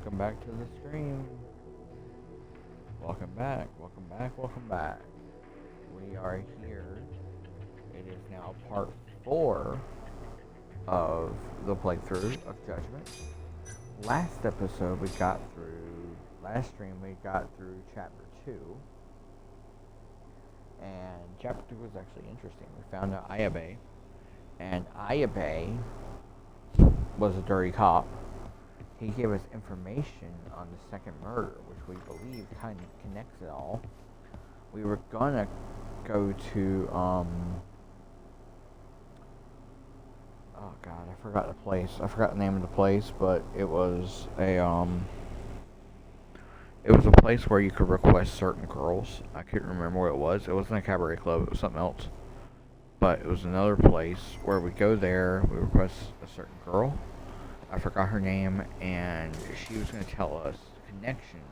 welcome back to the stream. Welcome back, welcome back, welcome back. We are here. It is now part 4 of the playthrough of Judgment. Last stream we got through chapter 2. And chapter 2 was actually interesting. We found out Ayabe. And Ayabe was a dirty cop. He gave us information on the second murder, which we believe kind of connects it all. We were gonna go to, oh god, I forgot the place. I forgot the name of the place, but it was a place where you could request certain girls. I couldn't remember what it was. It wasn't a cabaret club, it was something else. But it was another place where we go there, we request a certain girl. I forgot her name, and she was going to tell us connections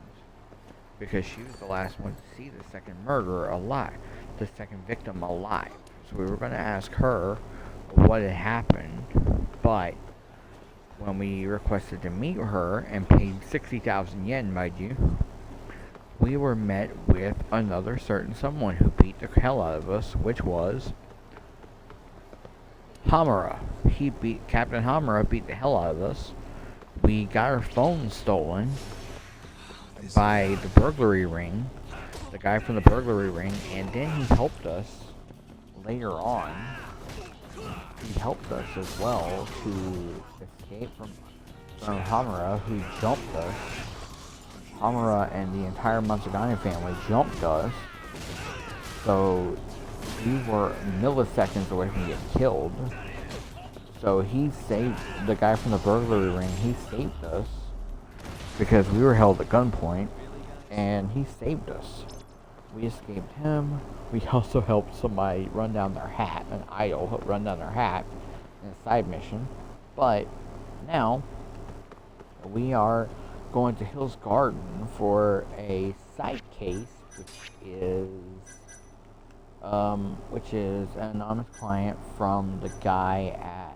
because she was the last one to see the second murderer alive, the second victim alive. So we were going to ask her what had happened, but when we requested to meet her and paid 60,000 yen, mind you, we were met with another certain someone who beat the hell out of us, which was Hamura. Captain Hamura beat the hell out of us. We got our phone stolen by the burglary ring, the guy from the burglary ring, and then he helped us later on. He helped us as well to escape from Hamura, who jumped us. Hamura and the entire Matsugane family jumped us. So we were milliseconds away from getting killed. So he saved the guy from the burglary ring. He saved us because we were held at gunpoint, and he saved us. We escaped him. We also helped somebody run down their hat, an idol run down their hat in a side mission. But now we are going to Hill's Garden for a side case, which is an anonymous client from the guy at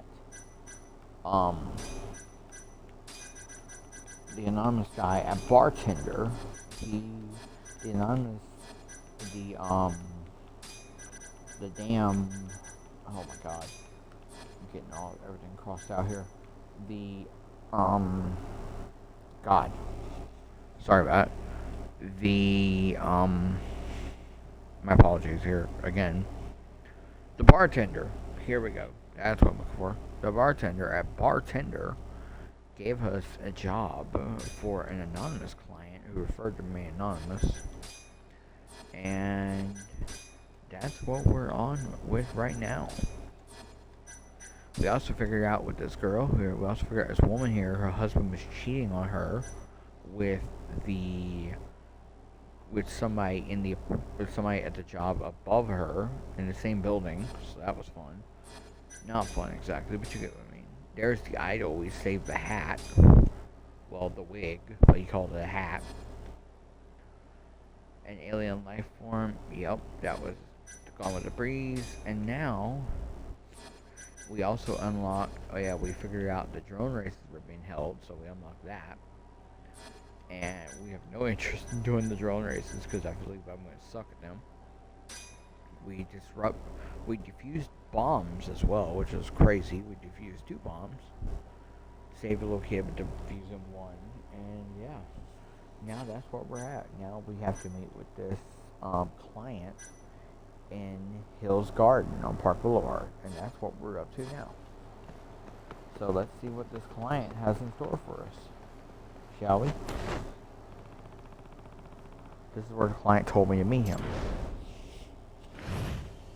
the anonymous guy at Bartender. The damn, oh my god, I'm getting everything crossed out here. God, sorry about that. My apologies here again. The bartender, here we go. That's what I'm looking for. The bartender at Bartender gave us a job for an anonymous client who referred to me anonymous. And that's what we're on with right now. We also figured out with this girl here, we also figured out this woman here, her husband was cheating on her with somebody at the job above her in the same building, so that was fun. Not fun exactly, but you get what I mean. There's the idol. We saved the hat. Well, the wig, but he called it a hat. An alien life form. Yep, that was Gone with the Breeze. And now we also unlocked. Oh yeah, we figured out the drone races were being held, so we unlocked that. And we have no interest in doing the drone races because I believe I'm going to suck at them. We defused bombs as well, which is crazy. We defused 2 bombs. Saved a little kid, but defused one. And yeah, now that's where we're at. Now we have to meet with this client in Hill's Garden on Park Boulevard. And that's what we're up to now. So let's see what this client has in store for us. Shall we? This is where the client told me to meet him.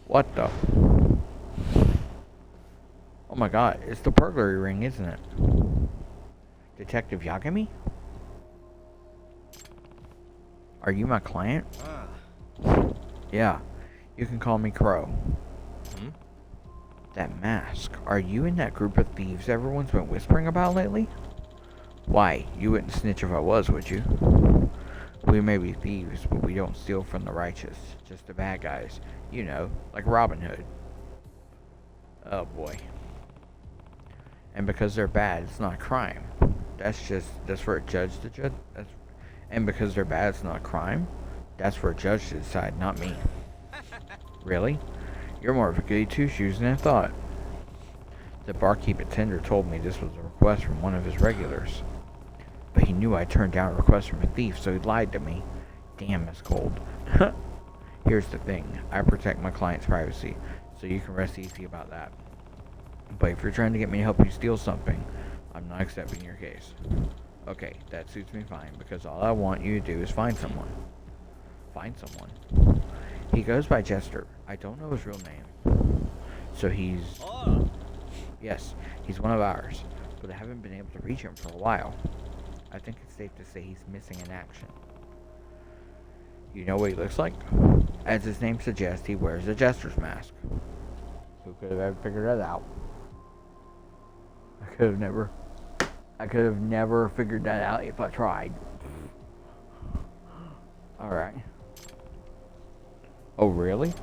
What the? Oh my god, it's the burglary ring, isn't it? Detective Yagami? Are you my client? Yeah, you can call me Crow. That mask. Are you in that group of thieves everyone's been whispering about lately? Why, you wouldn't snitch if I was, would you? We may be thieves, but we don't steal from the righteous. Just the bad guys. You know, like Robin Hood. Oh boy. And because they're bad, it's not a crime. That's for a judge to judge. And because they're bad, it's not a crime. That's for a judge to decide, not me. Really? You're more of a goody two-shoes than I thought. The barkeep at Tinder told me this was a request from one of his regulars. But he knew I turned down a request from a thief, so he lied to me. Damn, Miss Gold. Here's the thing. I protect my client's privacy, so you can rest easy about that. But if you're trying to get me to help you steal something, I'm not accepting your case. Okay, that suits me fine, because all I want you to do is find someone. Find someone? He goes by Jester. I don't know his real name. So he's... Yes, he's one of ours, but I haven't been able to reach him for a while. I think it's safe to say he's missing in action. You know what he looks like? As his name suggests, he wears a Jester's mask. Who could have ever figured that out? I could have never figured that out if I tried. Alright. Oh, really?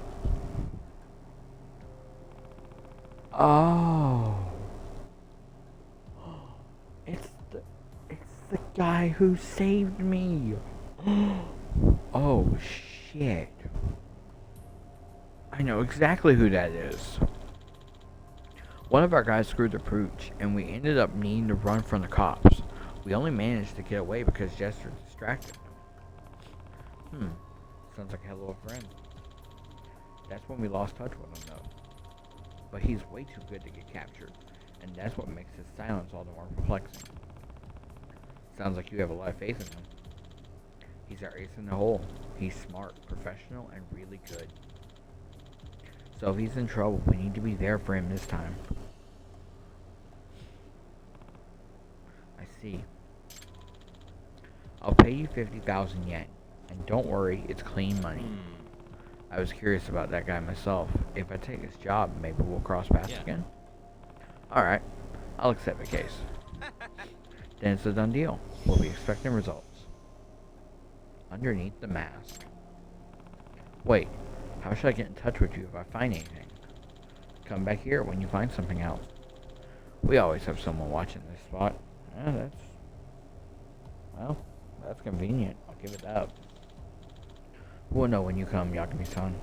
Oh. It's the guy who saved me. Oh, shit. I know exactly who that is. One of our guys screwed the pooch, and we ended up needing to run from the cops. We only managed to get away because Jester distracted him. Sounds like a hell of a friend. That's when we lost touch with him, though. But he's way too good to get captured, and that's what makes his silence all the more perplexing. Sounds like you have a lot of faith in him. He's our ace in the hole. He's smart, professional, and really good. So if he's in trouble, we need to be there for him this time. I see. I'll pay you 50,000 yen. And don't worry, it's clean money. I was curious about that guy myself. If I take his job, maybe we'll cross paths again? Alright, I'll accept the case. Then it's a done deal. We'll be expecting results. Underneath the mask. Wait, how should I get in touch with you if I find anything? Come back here when you find something out. We always have someone watching this spot. Yeah, that's convenient. I'll give it that. We'll know when you come, Yakumi-san.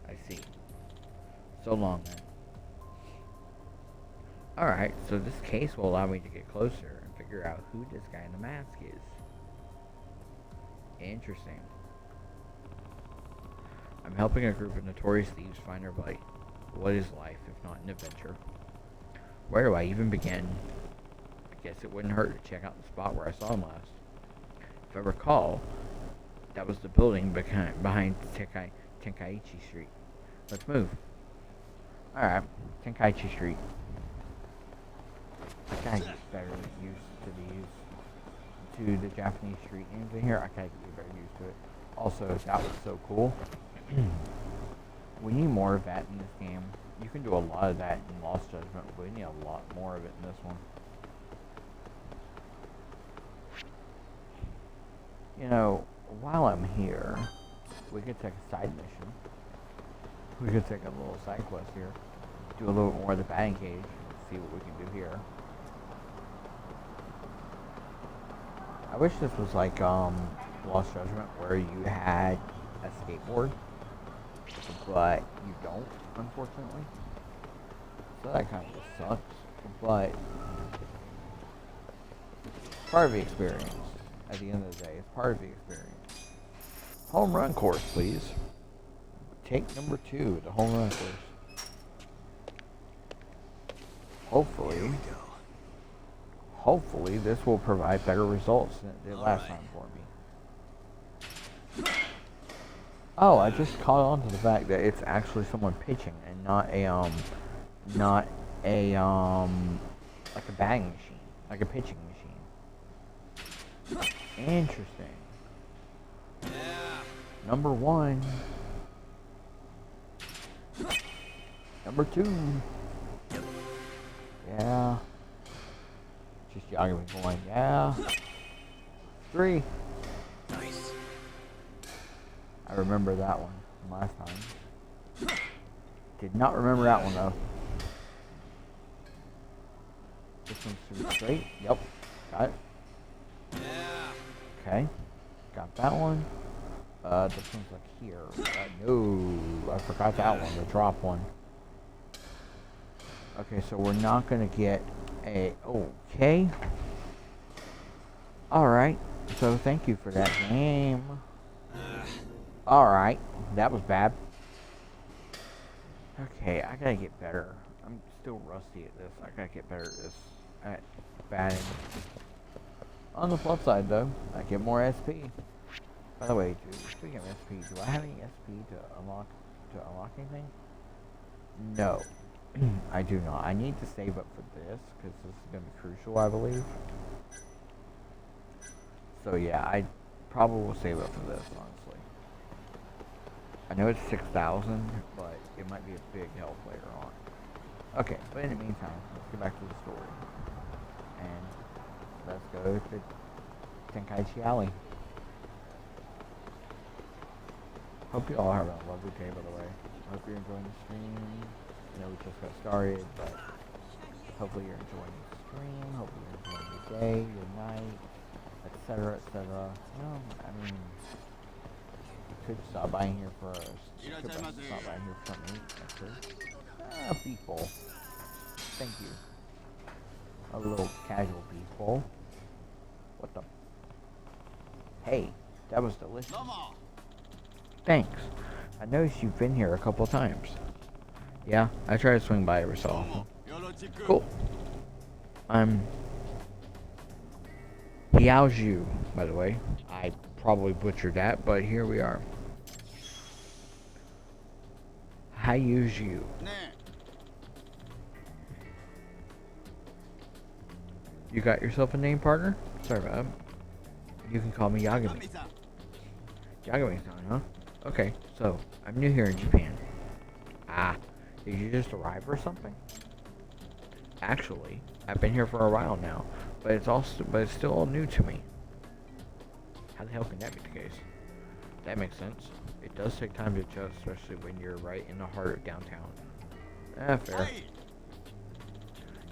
I see. So long, then. Alright, so this case will allow me to get closer and figure out who this guy in the mask is. Interesting. I'm helping a group of notorious thieves find their bite. What is life, if not an adventure? Where do I even begin? I guess it wouldn't hurt to check out the spot where I saw him last. If I recall, that was the building behind Tenkaichi Street. Let's move. Alright, Tenkaichi Street. I gotta get better used to the Japanese street names in here. I gotta get better used to it. Also, that was so cool. We need more of that in this game. You can do a lot of that in Lost Judgment, but we need a lot more of it in this one. You know, while I'm here, we could take a side mission. We could take a little side quest here. Do a little bit more of the batting cage. See what we can do here. I wish this was like Lost Judgment, where you had a skateboard, but you don't, unfortunately. So that kind of just sucks, but it's part of the experience. At the end of the day, it's part of the experience. Home run course, please. Take number 2, the home run course. Hopefully this will provide better results than it did last time for me. Oh, I just caught on to the fact that it's actually someone pitching and not a like a batting machine, like a pitching machine. Interesting. Number 1. Number 2. Yeah. Just jogging me going, yeah. 3. Nice. I remember that one from last time. Did not remember that one though. This one's super straight. Yep. Got it. Okay. Got that one. This one's like here. No, I forgot that one, the drop one. Okay, so we're not gonna get a... Okay. Alright, so thank you for that game. Alright, that was bad. Okay, I gotta get better. I'm still rusty at this. I gotta get better at this. At batting. On the flip side, though, I get more SP. By the way, dude, speaking of SP, do I have any SP to unlock anything? No, I do not. I need to save up for this because this is gonna be crucial, I believe. So yeah, I probably will save up for this, honestly. I know it's 6,000, but it might be a big help later on. Okay, but in the meantime, let's get back to the story. And let's go to Tenkaichi Alley. Hope you all have a lovely day, by the way. Hope you're enjoying the stream. I know we just got started, but hopefully you're enjoying the stream. Hopefully you're enjoying your day, your night, etc., etc. Well, I mean, you could stop by here for us. You could stop by here for something to eat, actually. Beef bowl. Thank you. A little casual beef bowl. What the? Hey, that was delicious. Thanks. I noticed you've been here a couple times. Yeah, I try to swing by every so often. Cool. I'm Hiaoju, by the way. I probably butchered that, but here we are. Hiaoju. You got yourself a name, partner? Sorry about that. You can call me Yagami. Yagami-san, huh? Okay, so, I'm new here in Japan. Ah, did you just arrive or something? Actually, I've been here for a while now, but it's still all new to me. How the hell can that be the case? That makes sense. It does take time to adjust, especially when you're right in the heart of downtown. Fair.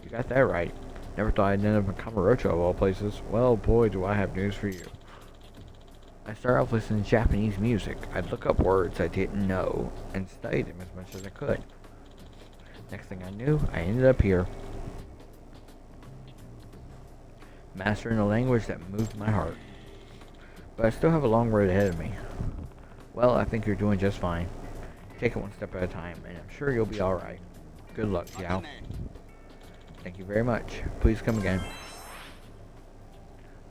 You got that right. Never thought I'd end up in Kamurocho of all places. Well, boy, do I have news for you. I started off listening to Japanese music. I'd look up words I didn't know and study them as much as I could. Next thing I knew, I ended up here. Mastering a language that moved my heart. But I still have a long road ahead of me. Well, I think you're doing just fine. Take it one step at a time, and I'm sure you'll be alright. Good luck, Xiao. Thank you very much. Please come again.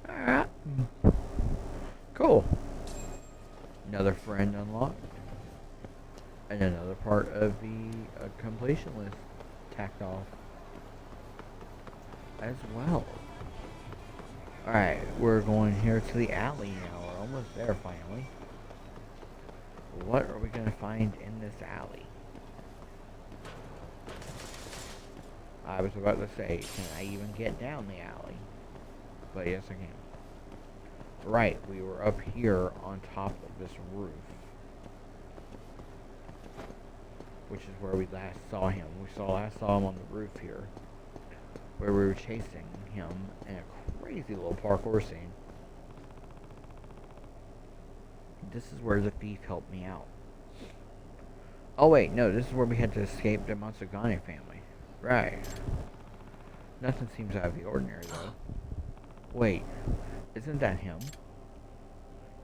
Alright. Cool. Another friend unlocked. And another part of the completion list tacked off as well. Alright, we're going here to the alley now. We're almost there finally. What are we going to find in this alley? I was about to say, can I even get down the alley? But yes, I can. Right, we were up here on top of this roof. Which is where we last saw him. We last saw him on the roof here. Where we were chasing him in a crazy little parkour scene. This is where the thief helped me out. Oh wait, no, this is where we had to escape the Matsugane family. Right. Nothing seems out of the ordinary though. Wait, isn't that him?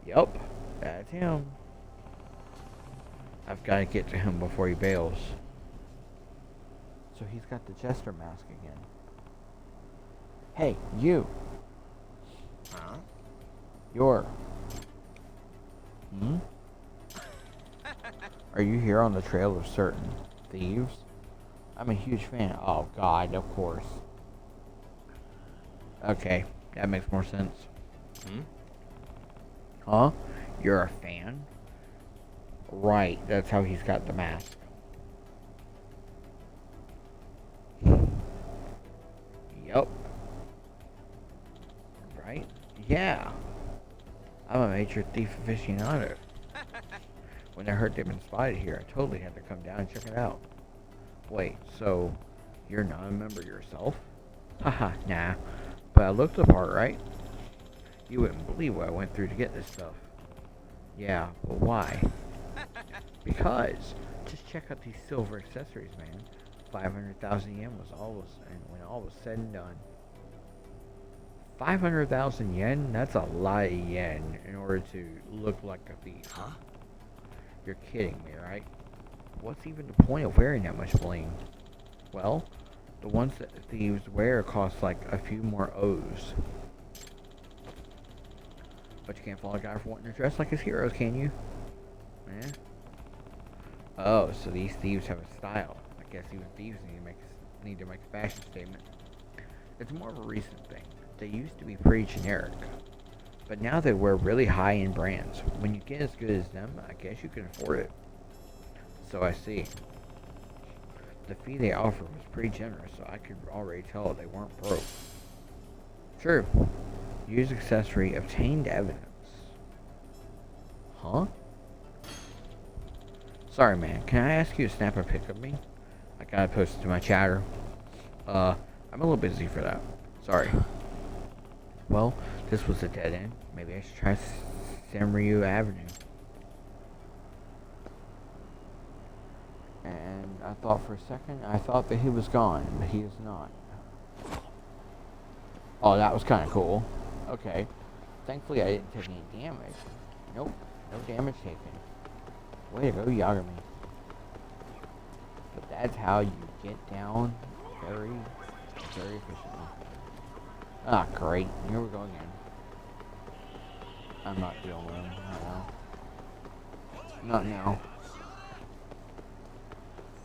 Yup, that's him. I've got to get to him before he bails. So he's got the jester mask again. Hey, you! Huh? You're... Hmm? Are you here on the trail of certain thieves? I'm a huge fan. Oh god, of course. Okay, that makes more sense. Hmm? Huh? You're a fan? Right, that's how he's got the mask. Yup. Right? Yeah. I'm a major thief aficionado. When I heard they've been spotted here, I totally had to come down and check it out. Wait, so you're not a member yourself? Haha, nah. But I looked the part, right? You wouldn't believe what I went through to get this stuff. Yeah, but why? Because just check out these silver accessories, man. 500,000 yen was and when all was said and done. 500,000 yen? That's a lot of yen in order to look like a thief. Huh? You're kidding me, right? What's even the point of wearing that much bling? Well, the ones that thieves wear cost like a few more O's. But you can't fault a guy for wanting to dress like his heroes, can you? Eh? Oh, so these thieves have a style. I guess even thieves need to make a fashion statement. It's more of a recent thing. They used to be pretty generic, but now they wear really high-end brands. When you get as good as them, I guess you can afford it. So I see. The fee they offered was pretty generous, so I could already tell they weren't broke. True. Used accessory, obtained evidence. Huh? Sorry, man. Can I ask you to snap a pic of me? I gotta post it to my chatter. I'm a little busy for that. Sorry. Well, this was a dead end. Maybe I should try Sanryu Avenue. And I thought for a second, that he was gone, but he is not. Oh, that was kind of cool. Okay. Thankfully, I didn't take any damage. Nope, no damage taken. Way to go, Yagami. But that's how you get down very, very efficiently. Ah, great. Here we go again. I'm not dealing with him right now. Not now.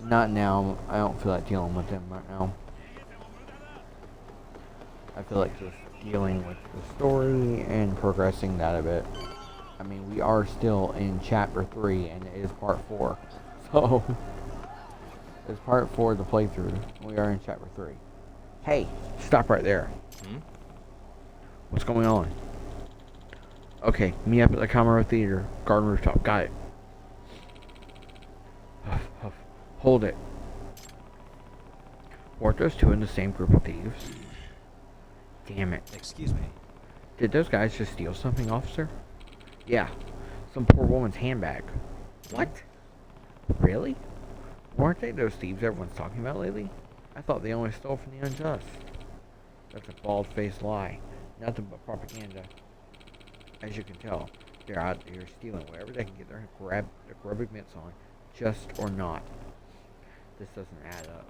Not now. I don't feel like dealing with him right now. I feel like just dealing with the story and progressing that a bit. I mean, we are still in chapter 3 and it is part 4. So, it's part 4 of the playthrough. We are in chapter 3. Hey, stop right there. What's going on? Okay, meet up at the Kamaro Theater, Garden Rooftop. Got it. Huff, huff. Hold it. Weren't those two in the same group of thieves? Damn it. Excuse me. Did those guys just steal something, officer? Yeah, some poor woman's handbag. What? Really? Weren't they those thieves everyone's talking about lately? I thought they only stole from the unjust. That's a bald-faced lie. Nothing but propaganda. As you can tell, they're out here stealing whatever they can get their grubby mitts on, just or not. This doesn't add up.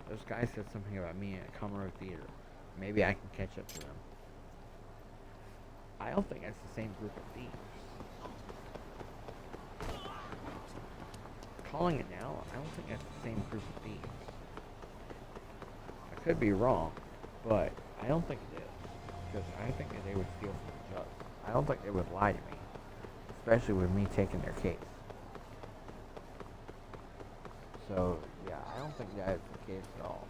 Those guys said something about me at Kamaro Theater. Maybe I can catch up to them. I don't think that's the same group of thieves. Calling it now, I don't think that's the same group of thieves. I could be wrong, but I don't think it is. Because I think that they would steal from the judge. I don't think they would lie to me. Especially with me taking their case. So, yeah, I don't think that's the case at all.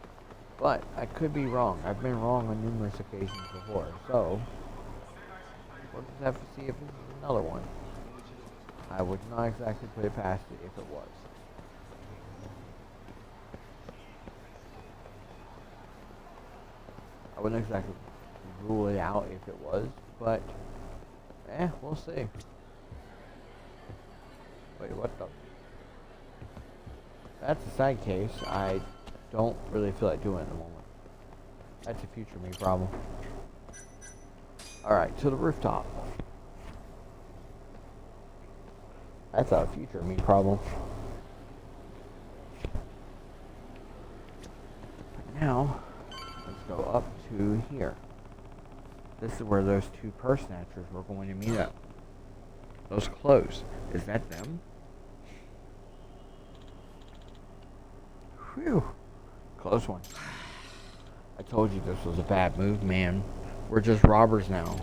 But, I could be wrong. I've been wrong on numerous occasions before. So, we'll just have to see if this is another one. I would not exactly put it past it if it was. I wouldn't exactly rule it out if it was, but we'll see. Wait, what the? That's a side case. I don't really feel like doing at the moment. That's a future me problem. Alright, to the rooftop. That's a future me problem. But now, let's go up to here. This is where those two purse snatchers were going to meet up. Those clothes. Is that them? Whew. Close one. I told you this was a bad move, man. We're just robbers now.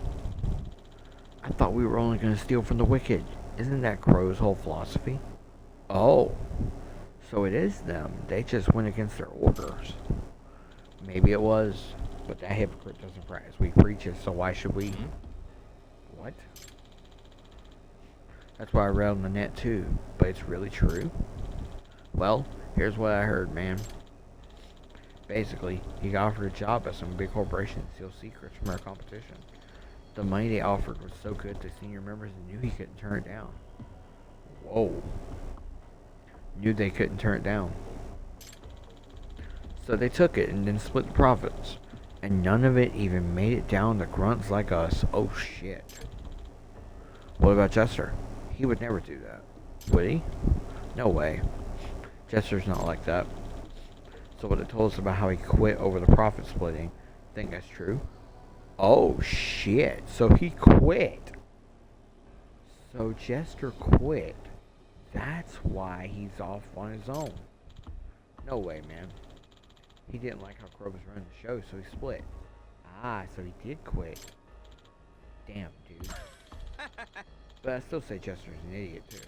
I thought we were only going to steal from the wicked. Isn't that Crow's whole philosophy? Oh. So it is them. They just went against their orders. Maybe it was. But that hypocrite doesn't practice. We preach it, so why should we? What? That's why I read on the net too. But it's really true? Well, here's what I heard, man. Basically, he got offered a job at some big corporation to steal secrets from our competition. The money they offered was so good the senior members knew he couldn't turn it down. Whoa. Knew they couldn't turn it down. So they took it and then split the profits. And none of it even made it down to grunts like us. Oh shit. What about Jester? He would never do that. Would he? No way. Jester's not like that. So what it told us about how he quit over the profit splitting, think that's true? Oh shit. So he quit. So Jester quit. That's why he's off on his own. No way, man. He didn't like how Crow was running the show, so he split. Ah, so he did quit. Damn, dude. But I still say Jester's an idiot, too.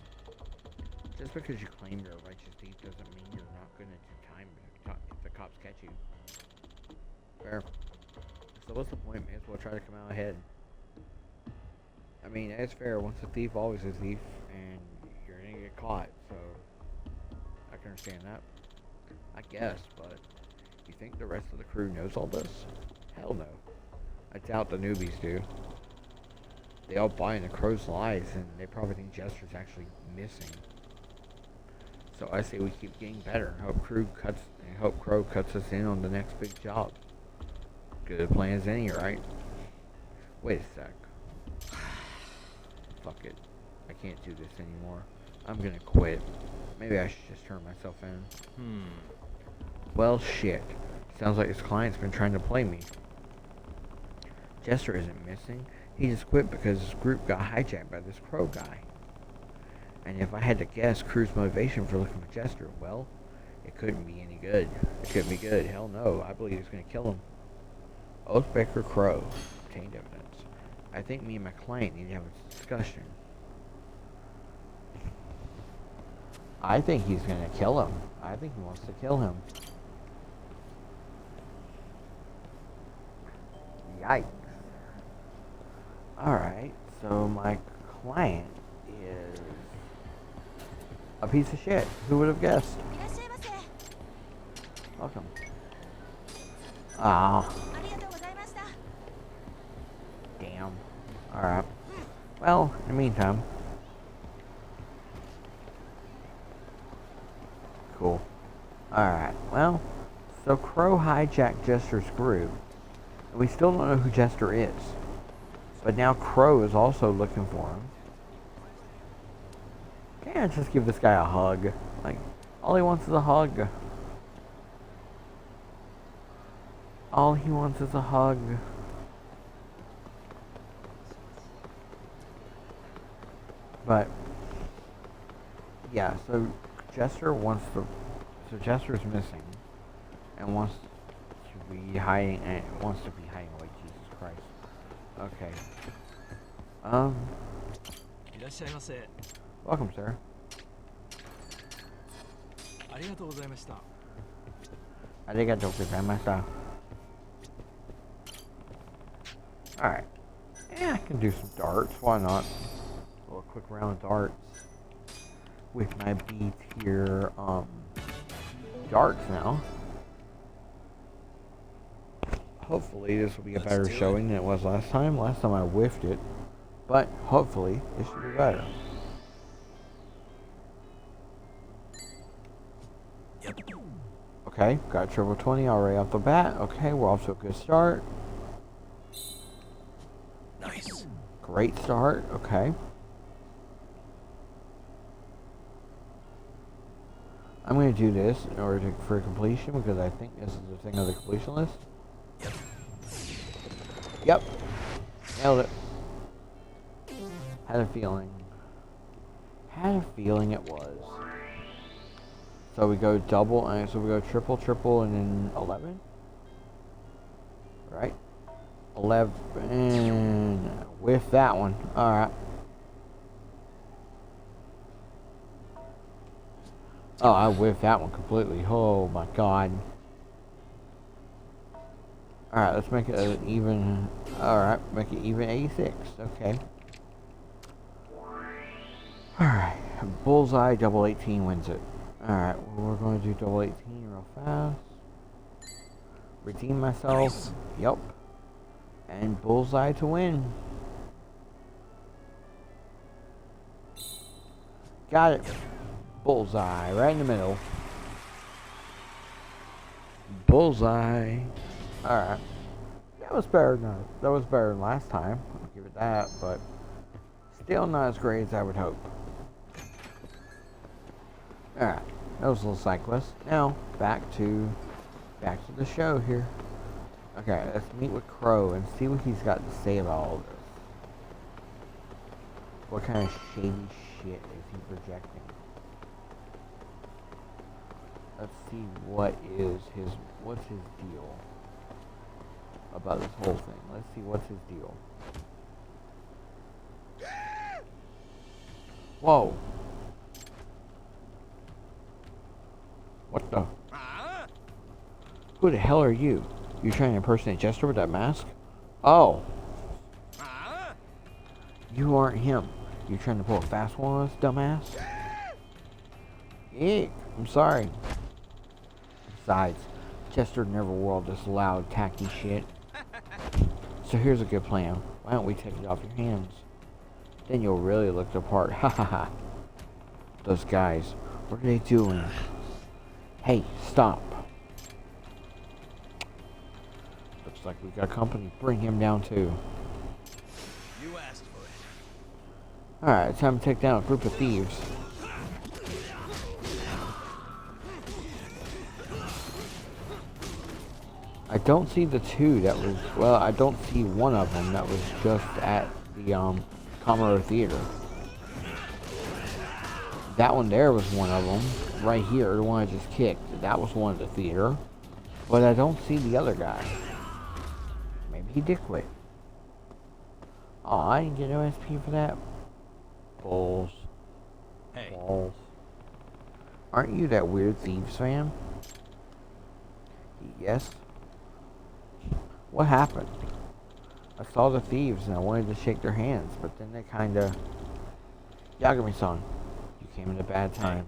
Just because you claim you're a righteous thief doesn't mean you're not gonna do time if the cops catch you. Fair. So what's the point? May as well try to come out ahead. I mean, it's fair. Once a thief, always a thief, and you're gonna get caught, so I can understand that. I guess, but you think the rest of the crew knows all this? Hell no. I doubt the newbies do. They all buy into Crow's lies, and they probably think Jester's actually missing. So I say we keep getting better. Hope Crow cuts us in on the next big job. Good plan as any, right? Wait a sec. Fuck it. I can't do this anymore. I'm gonna quit. Maybe I should just turn myself in. Well, shit. Sounds like his client's been trying to play me. Jester isn't missing. He just quit because his group got hijacked by this Crow guy. And if I had to guess Crew's motivation for looking for Jester, well, it couldn't be any good. It couldn't be good. Hell no. I believe he's gonna kill him. Oathbreaker Crow. Obtained evidence. I think me and my client need to have a discussion. I think he's gonna kill him. I think he wants to kill him. Yikes. Alright, so my client is a piece of shit. Who would have guessed? Welcome. Ah. Damn. Alright. Well, in the meantime. Cool. Alright, well, so Crow hijacked Jester's group. We still don't know who Jester is. But now Crow is also looking for him. Can't I just give this guy a hug? Like, all he wants is a hug. All he wants is a hug. But, yeah, so Jester wants to... So Jester's missing. And wants to be hiding... And wants to be hiding away. Jesus Christ. Okay. Welcome, sir. Arigatou gozaimashita. Alright. Yeah, I can do some darts. Why not? A little quick round of darts. With my B tier, darts now. Hopefully this will be a better showing than it was last time. Last time I whiffed it. But hopefully it should be better. Yep. Okay, got triple 20 already off the bat. Okay, we're off to a good start. Nice. Great start. Okay. I'm going to do this in order for completion because I think this is the thing on the completion list. Yep. Yep. Nailed it. Had a feeling. Had a feeling it was. So we go double, and so we go triple, triple, and then 11? Right? 11 with that one. Alright. Oh, I whiffed that one completely. Oh my god. Alright, let's make it an even. Alright, make it even 86. Okay. Alright. Bullseye, double 18 wins it. Alright, well, we're going to do double 18 real fast. redeem myself. Nice. Yep. And bullseye to win. Got it. Bullseye, right in the middle. Bullseye. Alright. That was better than last time. I'll give it that, but still not as great as I would hope. Alright. That was a little side quest. Now back to the show here. Okay, let's meet with Crow and see what he's got to say about all this. What kind of shady shit is he projecting? Let's see what's his deal about this whole thing. Let's see what's his deal. Whoa. What the? Who the hell are you? You trying to impersonate Jester with that mask? Oh. You aren't him. You trying to pull a fast one on us, dumbass? Eek. I'm sorry. Besides, Chester never wore all this loud, tacky shit. So here's a good plan. Why don't we take it off your hands? Then you'll really look the part. Ha ha ha. Those guys, what are they doing? Hey, stop. Looks like we got company. Bring him down too. You asked for it. Alright, time to take down a group of thieves. I don't see the two that was, well, I don't see one of them that was just at the, Comero Theater. That one there was one of them. Right here, the one I just kicked. That was one of the theater. But I don't see the other guy. Maybe he did quit. Oh, I didn't get no SP for that. Balls. Hey. Balls. Aren't you that weird Thieves fan? Yes. What happened? I saw the thieves and I wanted to shake their hands, but then they kinda... Yagami-san, you came at a bad time.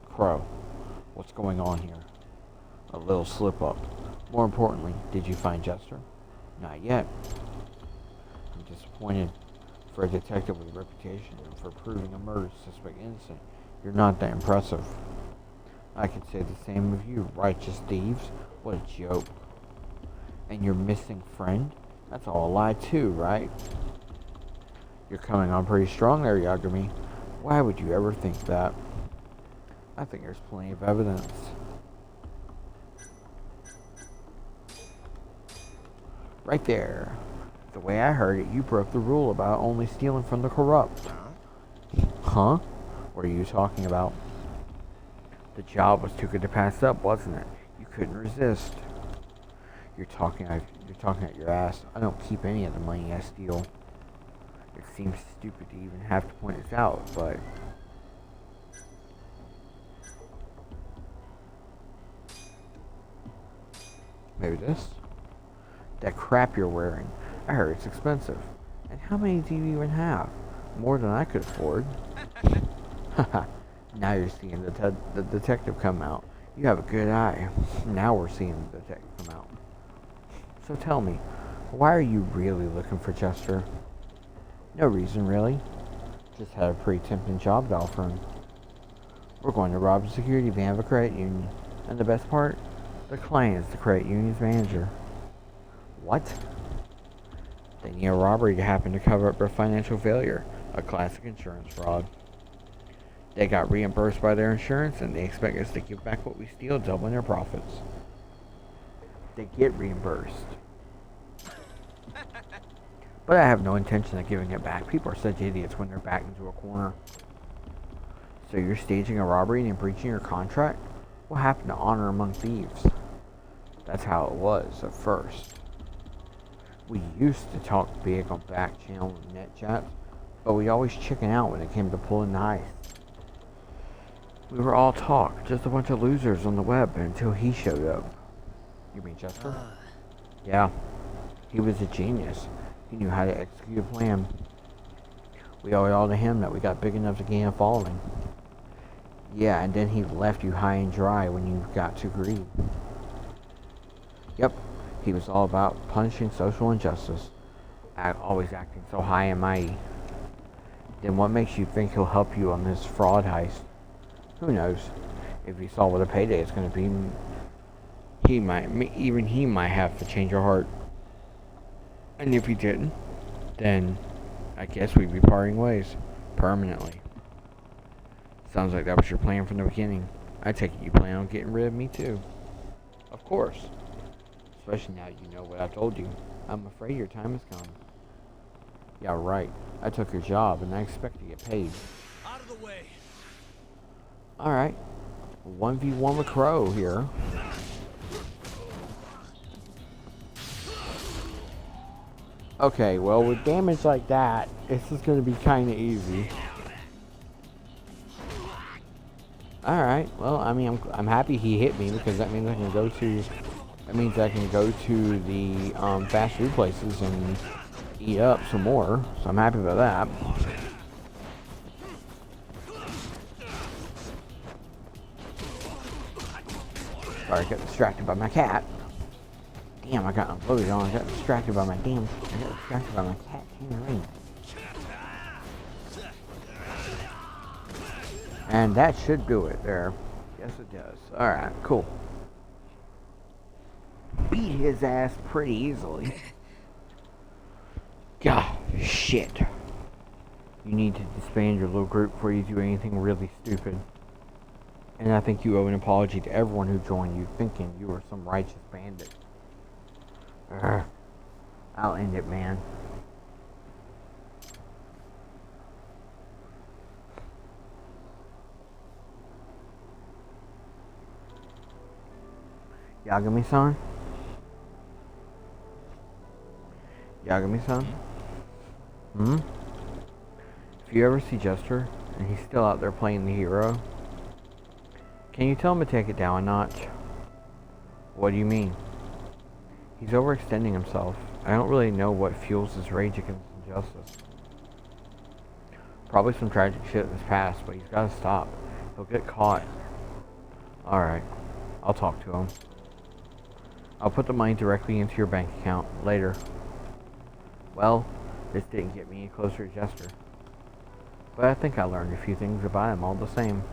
Crow, what's going on here? A little slip up. More importantly, did you find Jester? Not yet. I'm disappointed. For a detective with a reputation and for proving a murder suspect innocent, you're not that impressive. I could say the same of you, righteous thieves. What a joke. And your missing friend? That's all a lie too, right? You're coming on pretty strong there, Yagami. Why would you ever think that? I think there's plenty of evidence. Right there. The way I heard it, you broke the rule about only stealing from the corrupt. Huh? What are you talking about? The job was too good to pass up, wasn't it? You couldn't resist. You're talking at your ass. I don't keep any of the money I steal. It seems stupid to even have to point this out, but... Maybe this? That crap you're wearing. I heard it's expensive. And how many do you even have? More than I could afford. Haha. Now you're seeing the detective come out. You have a good eye. Now we're seeing the detective come out. So tell me, why are you really looking for Chester? No reason, really. Just had a pretty tempting job to offer him. We're going to rob a security van of a credit union. And the best part? The client is the credit union's manager. What? They need a robbery to happen to cover up their financial failure. A classic insurance fraud. They got reimbursed by their insurance and they expect us to give back what we steal, doubling their profits. They get reimbursed. But I have no intention of giving it back. People are such idiots when they're backed into a corner. So you're staging a robbery and breaching your contract? What happened to honor among thieves? That's how it was at first. We used to talk big on back channel and net chats, but we always chicken out when it came to pulling the heist. We were all talk, just a bunch of losers on the web until he showed up. You mean Chester? Yeah. He was a genius. He knew how to execute a plan. We owe it all to him that we got big enough to gain a following. Yeah, and then he left you high and dry when you got too greedy. Yep, he was all about punishing social injustice, always acting so high and mighty. Then what makes you think he'll help you on this fraud heist? Who knows? If he saw what a payday is going to be, even he might have to change your heart. And if he didn't, then I guess we'd be parting ways permanently. Sounds like that was your plan from the beginning. I take it you plan on getting rid of me too. Of course. Especially now you know what I told you. I'm afraid your time is gone. Yeah, right. I took your job and I expect to get paid. Out of the way. Alright. 1v1 with Crow here. Okay, well with damage like that, this is going to be kind of easy. Alright, well, I mean, I'm happy he hit me because that means I can go to the fast food places and eat up some more. So I'm happy about that. Sorry, I got distracted by my cat. Damn, I got unloaded on. I got distracted by my cat kangaroo. And that should do it there. Yes, it does. Alright, cool. Beat his ass pretty easily. God, shit. You need to disband your little group before you do anything really stupid. And I think you owe an apology to everyone who joined you thinking you were some righteous bandit. I'll end it, man. Yagami-san? Yagami-san? Hmm? If you ever see Jester, and he's still out there playing the hero, can you tell him to take it down a notch? What do you mean? He's overextending himself. I don't really know what fuels his rage against injustice. Probably some tragic shit in his past, but he's gotta stop. He'll get caught. Alright. I'll talk to him. I'll put the money directly into your bank account later. Well, this didn't get me any closer to Jester. But I think I learned a few things about him all the same.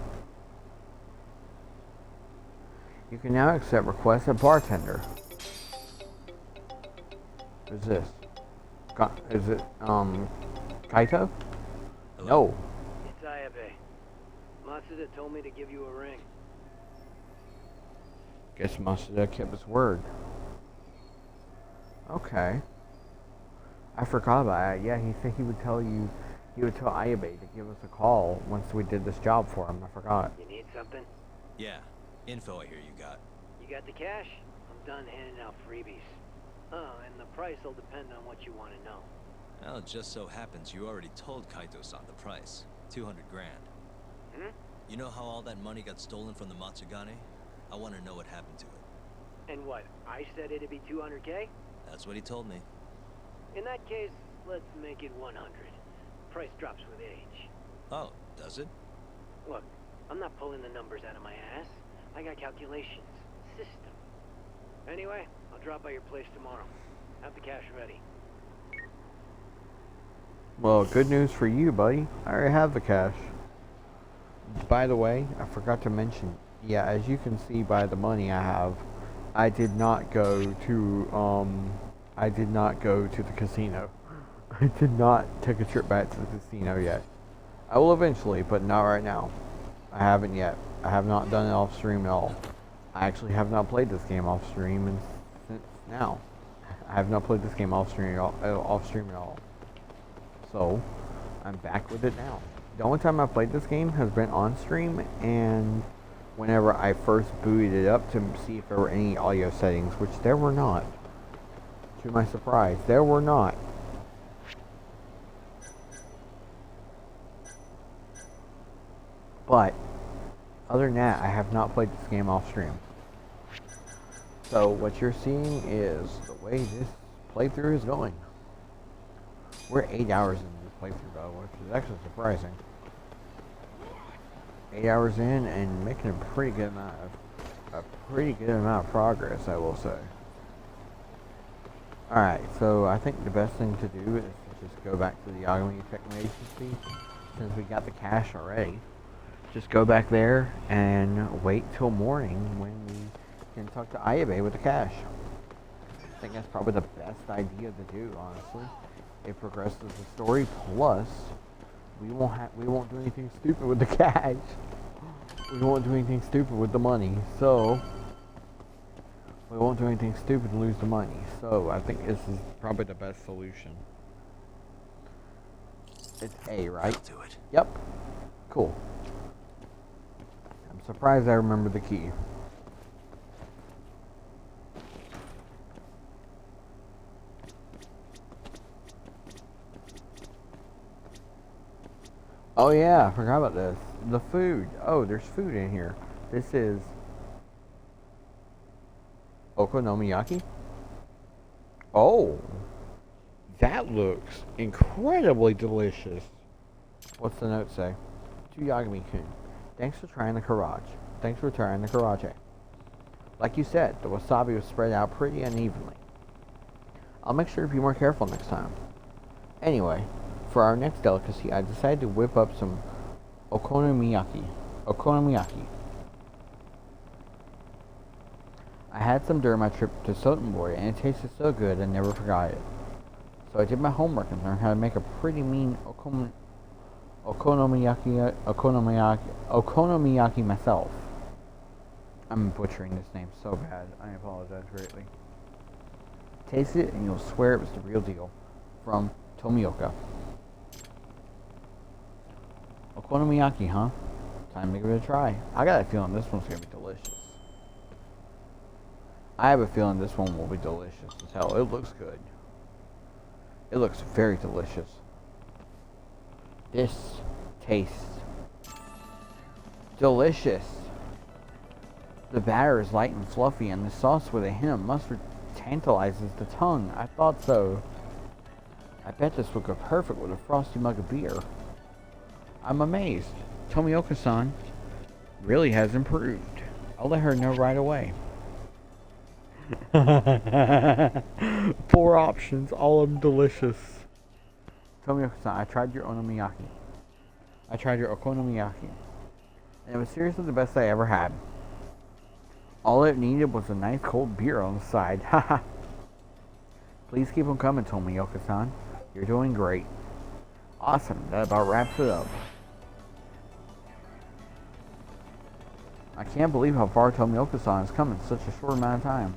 You can now accept requests at bartender. Who's this? Is it, Kaito? Hello? No. It's Ayabe. Matsuda told me to give you a ring. Guess Matsuda kept his word. Okay. I forgot about it. Yeah, he said he would tell Ayabe to give us a call once we did this job for him. I forgot. You need something? Yeah. Info I hear you got. You got the cash? I'm done handing out freebies. Oh, and the price will depend on what you want to know. Well, it just so happens you already told Kaito-san the price. 200 grand. Hmm? You know how all that money got stolen from the Matsugane? I want to know what happened to it. And what, I said it'd be 200K? That's what he told me. In that case, let's make it 100. Price drops with age. Oh, does it? Look, I'm not pulling the numbers out of my ass. I got calculations. System. Anyway, I'll drop by your place tomorrow. Have the cash ready. Well, good news for you, buddy. I already have the cash. By the way, I forgot to mention. Yeah, as you can see by the money I have, I did not go to the casino. I did not take a trip back to the casino yet. I will eventually, but not right now. I haven't yet. I have not done it off stream at all. I actually have not played this game off stream since now. I have not played this game off stream at all. So, I'm back with it now. The only time I've played this game has been on stream, and whenever I first booted it up to see if there were any audio settings, which there were not. To my surprise, there were not. But, other than that, I have not played this game off stream. So, what you're seeing is the way this playthrough is going. We're 8 hours into this playthrough, by the way, which is actually surprising. 8 hours in and making a pretty good amount of progress, I will say. Alright, so I think the best thing to do is to just go back to the Yagami Techno Agency, since we got the cash already. Just go back there and wait till morning when we can talk to Ayabe with the cash. I think that's probably the best idea to do, honestly. It progresses the story, plus we won't do anything stupid with the cash. We won't do anything stupid with the money, so we won't do anything stupid and lose the money. So I think this is probably the best solution. It's A, right? I'll do it. Yep. Cool. I'm surprised I remember the key. Oh yeah, I forgot about this. The food. Oh, there's food in here. This is okonomiyaki. Oh, That looks incredibly delicious. what's the note say? To Yagami-kun. Thanks for trying the Karaage. Thanks for trying the Karaage. Like you said, the wasabi was spread out pretty unevenly. I'll make sure to be more careful next time. Anyway, for our next delicacy, I decided to whip up some okonomiyaki. Okonomiyaki. I had some during my trip to Sotenborg, and it tasted so good I never forgot it. So I did my homework and learned how to make a pretty mean okonomiyaki myself. I'm butchering this name so bad. I apologize greatly. Taste it and you'll swear it was the real deal. From Tomioka. Okonomiyaki, huh? Time to give it a try. I got a feeling this one's gonna be delicious. I have a feeling this one will be delicious as hell. It looks good. It looks very delicious. This tastes delicious. The batter is light and fluffy, and the sauce with a hint of mustard tantalizes the tongue. I thought so. I bet this would go perfect with a frosty mug of beer. I'm amazed. Tomioka-san really has improved. I'll let her know right away. 4 options, all of them delicious. Tomioka-san, I tried your okonomiyaki. I tried your okonomiyaki. And it was seriously the best I ever had. All it needed was a nice cold beer on the side. Haha. Please keep them coming, Tomioka-san. You're doing great. Awesome. That about wraps it up. I can't believe how far Tomioka-san has come in such a short amount of time.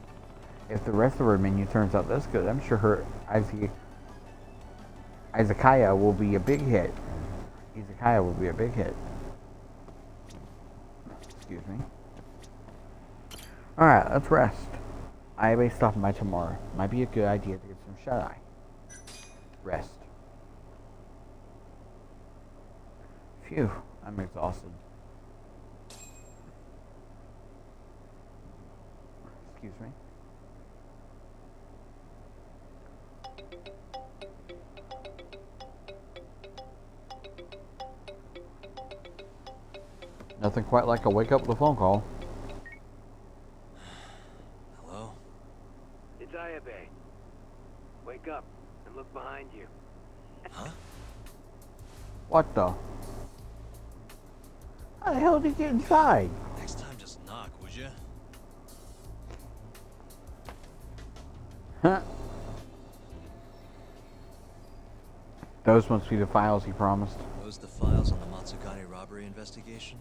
If the rest of her menu turns out this good, I'm sure her izakaya will be a big hit. Izakaya will be a big hit. Excuse me. Alright, let's rest. Ayabe's stopping by tomorrow. Might be a good idea to get some shut-eye. Rest. Phew, I'm exhausted. Excuse me. Nothing quite like a wake up with a phone call. Hello? It's Ayabe. Wake up and look behind you. Huh? What the? How the hell did he get inside? Next time, just knock, would you? Huh? Those must be the files he promised. Those the files on the Matsugane robbery investigation?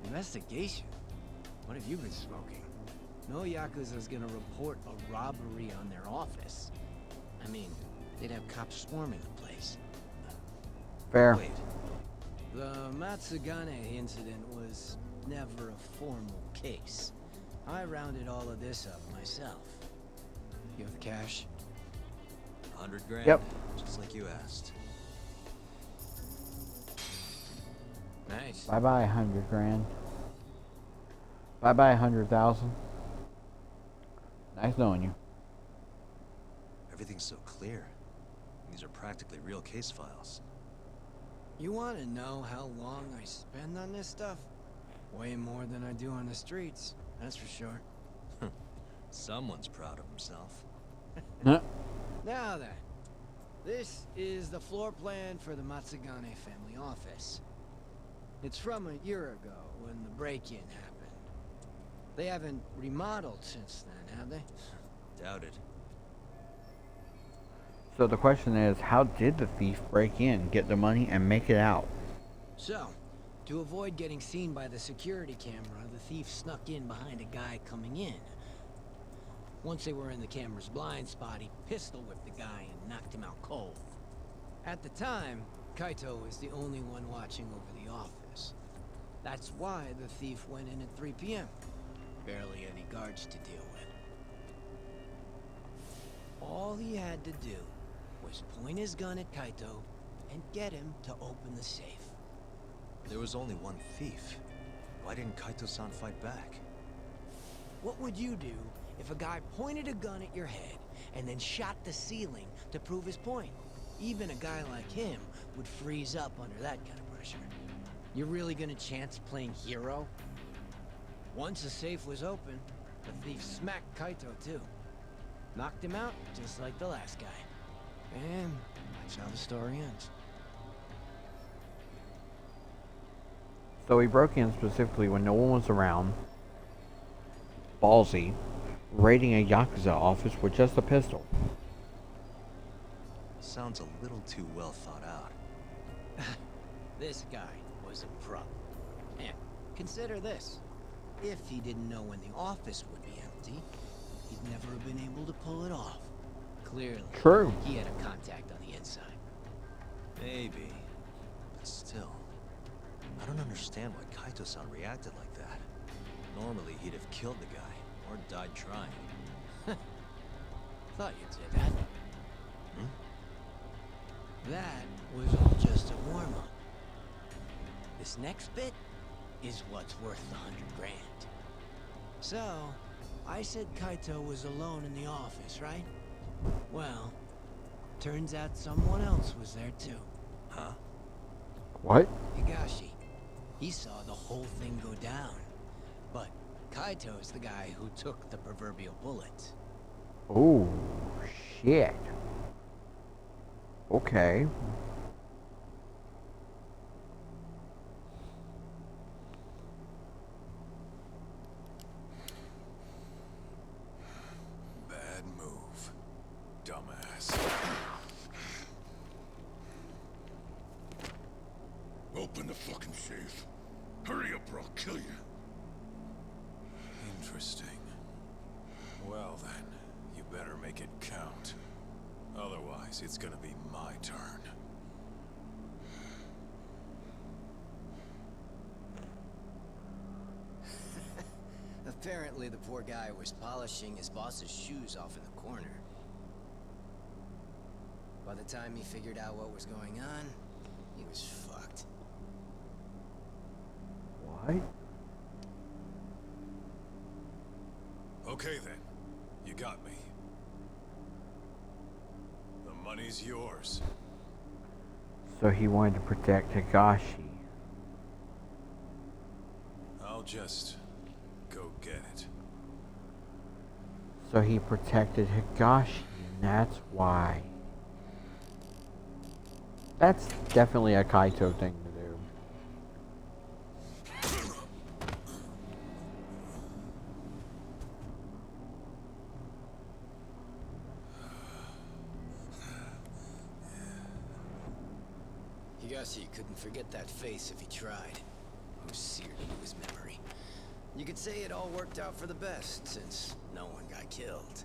Investigation? What have you been smoking? No Yakuza's gonna report a robbery on their office. I mean, they'd have cops swarming the place. Fair. Wait, The Matsugane incident was never a formal case. I rounded all of this up myself. You have the cash? 100 grand? Yep. Just like you asked. Nice. Bye bye, 100 grand. Bye bye, 100,000. Nice knowing you. Everything's so clear. These are practically real case files. You want to know how long I spend on this stuff? Way more than I do on the streets, that's for sure. Someone's proud of himself. Huh? Now then, this is the floor plan for the Matsugane family office. It's from a year ago when the break-in happened. They haven't remodeled since then, have they? Doubt it. So the question is, how did the thief break in, get the money, and make it out? So, to avoid getting seen by the security camera, the thief snuck in behind a guy coming in. Once they were in the camera's blind spot, he pistol-whipped the guy and knocked him out cold. At the time, Kaito was the only one watching over the office. That's why the thief went in at 3 p.m. Barely any guards to deal with. All he had to do was point his gun at Kaito and get him to open the safe. There was only one thief. Why didn't Kaito-san fight back? What would you do if a guy pointed a gun at your head and then shot the ceiling to prove his point? Even a guy like him would freeze up under that kind of pressure. You're really gonna chance playing hero? Once the safe was open, the thief smacked Kaito too. Knocked him out just like the last guy. And that's how the story ends. So he broke in specifically when no one was around. Ballsy. Raiding a Yakuza office with just a pistol. Sounds a little too well thought out. This guy was a pro. And consider this. If he didn't know when the office would be empty, he'd never have been able to pull it off. Clearly, True. he had a contact on the inside. Maybe. But still. I don't understand why Kaito-san reacted like that. Normally, he'd have killed the guy, or died trying. Thought you'd say that. Hmm? That was all just a warm-up. This next bit is what's worth the 100 grand. So, I said Kaito was alone in the office, right? Well, turns out someone else was there too. Huh? What? Higashi. He saw the whole thing go down. But Kaito's the guy who took the proverbial bullet. Oh, shit. Okay. Bad move, dumbass. Open the fucking safe. Hurry up or I'll kill you. Interesting. Well then, you better make it count. Otherwise, it's gonna be my turn. Apparently the poor guy was polishing his boss's shoes off in the corner. By the time he figured out what was going on, he was fucked. What? Okay then, you got me. The money's yours. So he wanted to protect Higashi. I'll just go get it. So he protected Higashi, and that's why. That's definitely a Kaito thing to do. Higashi couldn't forget that face if he tried. It was seared into his memory. You could say it all worked out for the best, since no one got killed.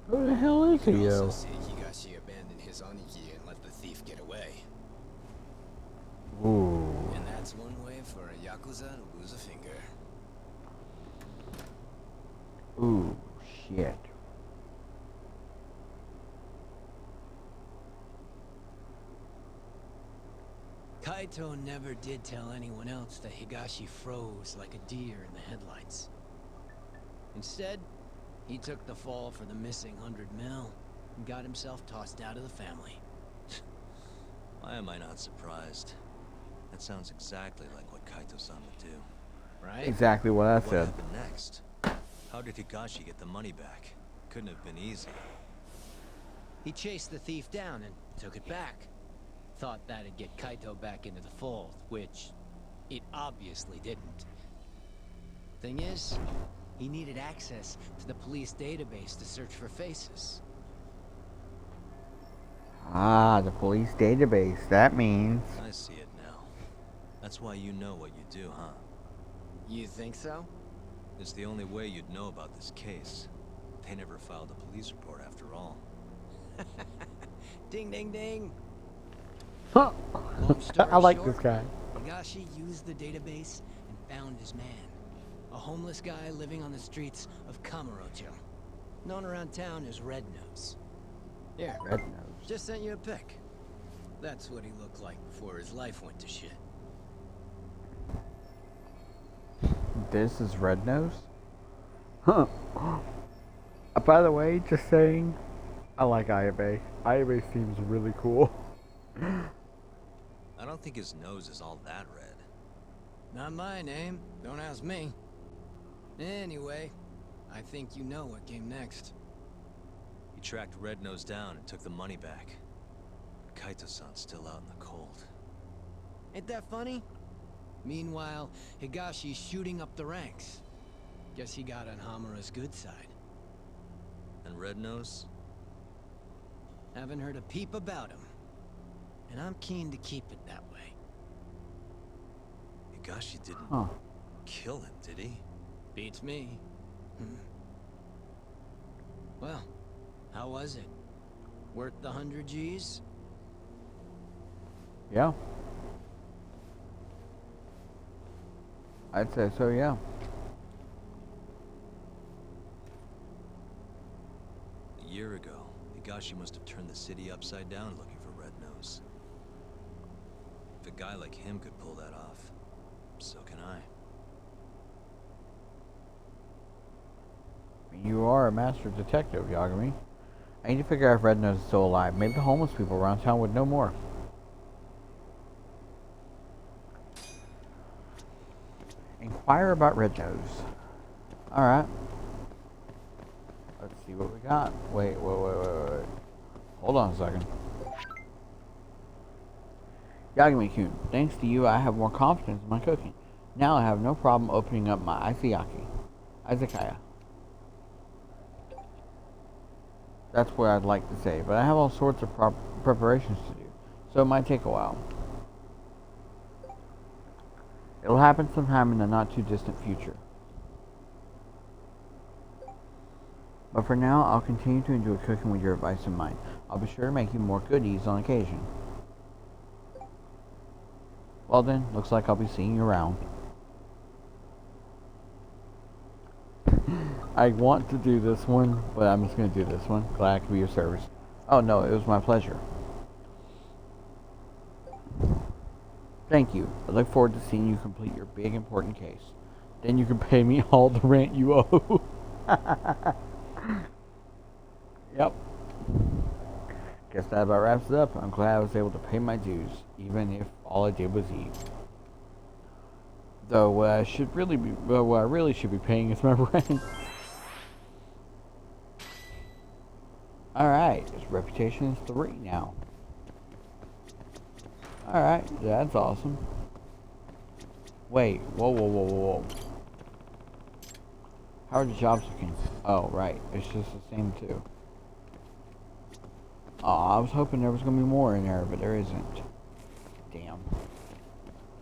Who the hell is You he, could yo? also say Higashi abandoned his Aniki and let the thief get away. Ooh. And that's one way for a Yakuza to lose a finger. Ooh, shit. Kaito never did tell anyone else that Higashi froze like a deer in the headlights. Instead, he took the fall for the missing 100 mil and got himself tossed out of the family. Why am I not surprised? That sounds exactly like what Kaito-san would do. Right? Exactly what I What said. happened next? How did Higashi get the money back? Couldn't have been easy. He chased the thief down and took it back. Thought that'd get Kaito back into the fold, which it obviously didn't. Thing is, he needed access to the police database to search for faces. Ah, the police database. That means... I see it now. That's why you know what you do, huh? You think so? It's the only way you'd know about this case. They never filed a police report after all. Ding ding ding! Huh. Long story I like short, this guy. Higashi used the database and found his man. A homeless guy living on the streets of Kamurocho. Known around town as Red Nose. Here, Red Nose. just sent you a pic. That's what he looked like before his life went to shit. This is Red Nose? Huh. By the way, just saying, I like Ayabe. Ayabe seems really cool. I don't think his nose is all that red. Not my name. Don't ask me. Anyway, I think you know what came next. He tracked Red Nose down and took the money back. Kaito-san's still out in the cold. Ain't that funny? Meanwhile, Higashi's shooting up the ranks. Guess he got on Hamura's good side. And Red Nose? Haven't heard a peep about him. And I'm keen to keep it that way. Higashi didn't Huh. kill him, did he? Beats me. Well, how was it? Worth the 100 G's? Yeah. I'd say so, yeah. A year ago, Higashi must have turned the city upside down looking for Red Nose. If a guy like him could pull that off, so can I. You are a master detective, Yagami. I need to figure out if Red Nose is still alive. Maybe the homeless people around town would know more. Inquire about Red Nose. Alright. Let's see what we got. Wait. Hold on a second. Yagami-kun, thanks to you I have more confidence in my cooking. Now I have no problem opening up my izakaya. That's what I'd like to say, but I have all sorts of preparations to do, so it might take a while. It'll happen sometime in the not too distant future. But for now, I'll continue to enjoy cooking with your advice in mind. I'll be sure to make you more goodies on occasion. Well then, looks like I'll be seeing you around. I want to do this one, but I'm just going to do this one. Glad I could be of service. Oh no, it was my pleasure. Thank you. I look forward to seeing you complete your big important case. Then you can pay me all the rent you owe. Yep. Guess that about wraps it up. I'm glad I was able to pay my dues, even if all I did was eat. Though what I really should be paying is my rent. Alright, his reputation is 3 now. Alright, that's awesome. Wait, whoa. How are the jobs looking? Oh, right, it's just the same 2. Aw, I was hoping there was going to be more in there, but there isn't. Damn.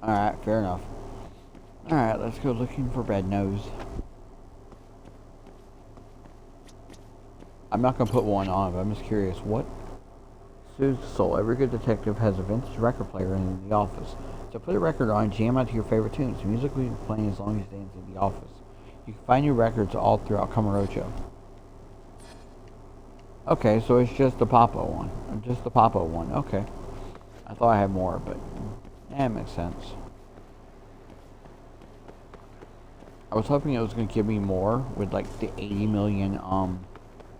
Alright, fair enough. Alright, let's go looking for Red Nose. I'm not going to put one on, but I'm just curious. What soothes the soul? Every good detective has a vintage record player in the office. So put a record on and jam out to your favorite tunes. The music will be playing as long as you stay in the office. You can find new records all throughout Kamurocho. Okay, so it's just the Papo one. Just the Papo one. Okay. I thought I had more, but it makes sense. I was hoping it was going to give me more with like the 80 million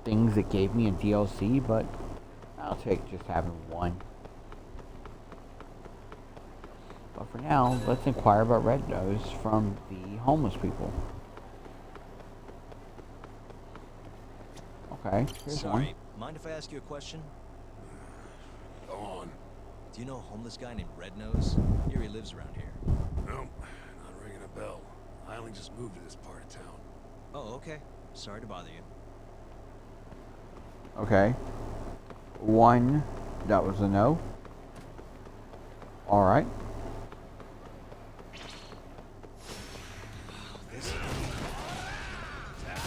things it gave me in DLC, but I'll take just having one. But for now, let's inquire about Red Nose from the homeless people. Okay. Here's Sorry, one. mind if I ask you a question? Go on. Do you know a homeless guy named Red Nose? Here he lives around here. No, not ringing a bell. I only just moved to this part of town. Oh, okay. Sorry to bother you. Okay. One. That was a no. Alright.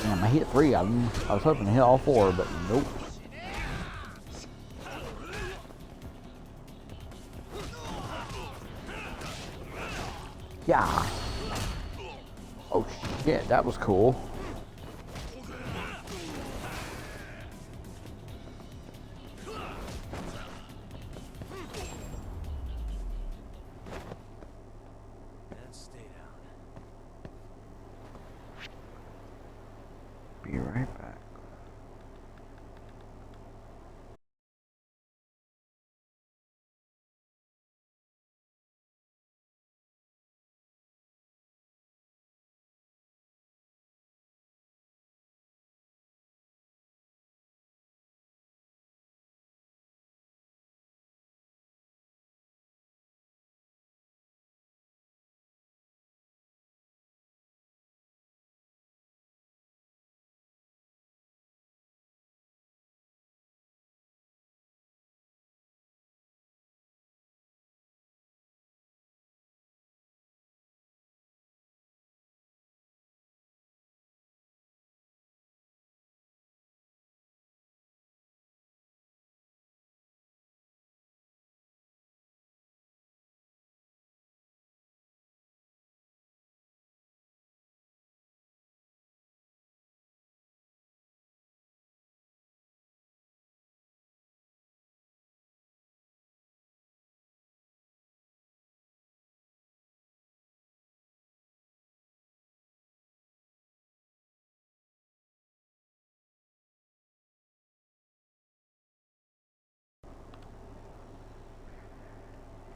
Damn, I hit 3 of them. I was hoping to hit all 4, but nope. Yeah. Oh shit, that was cool. And stay down. Be right back.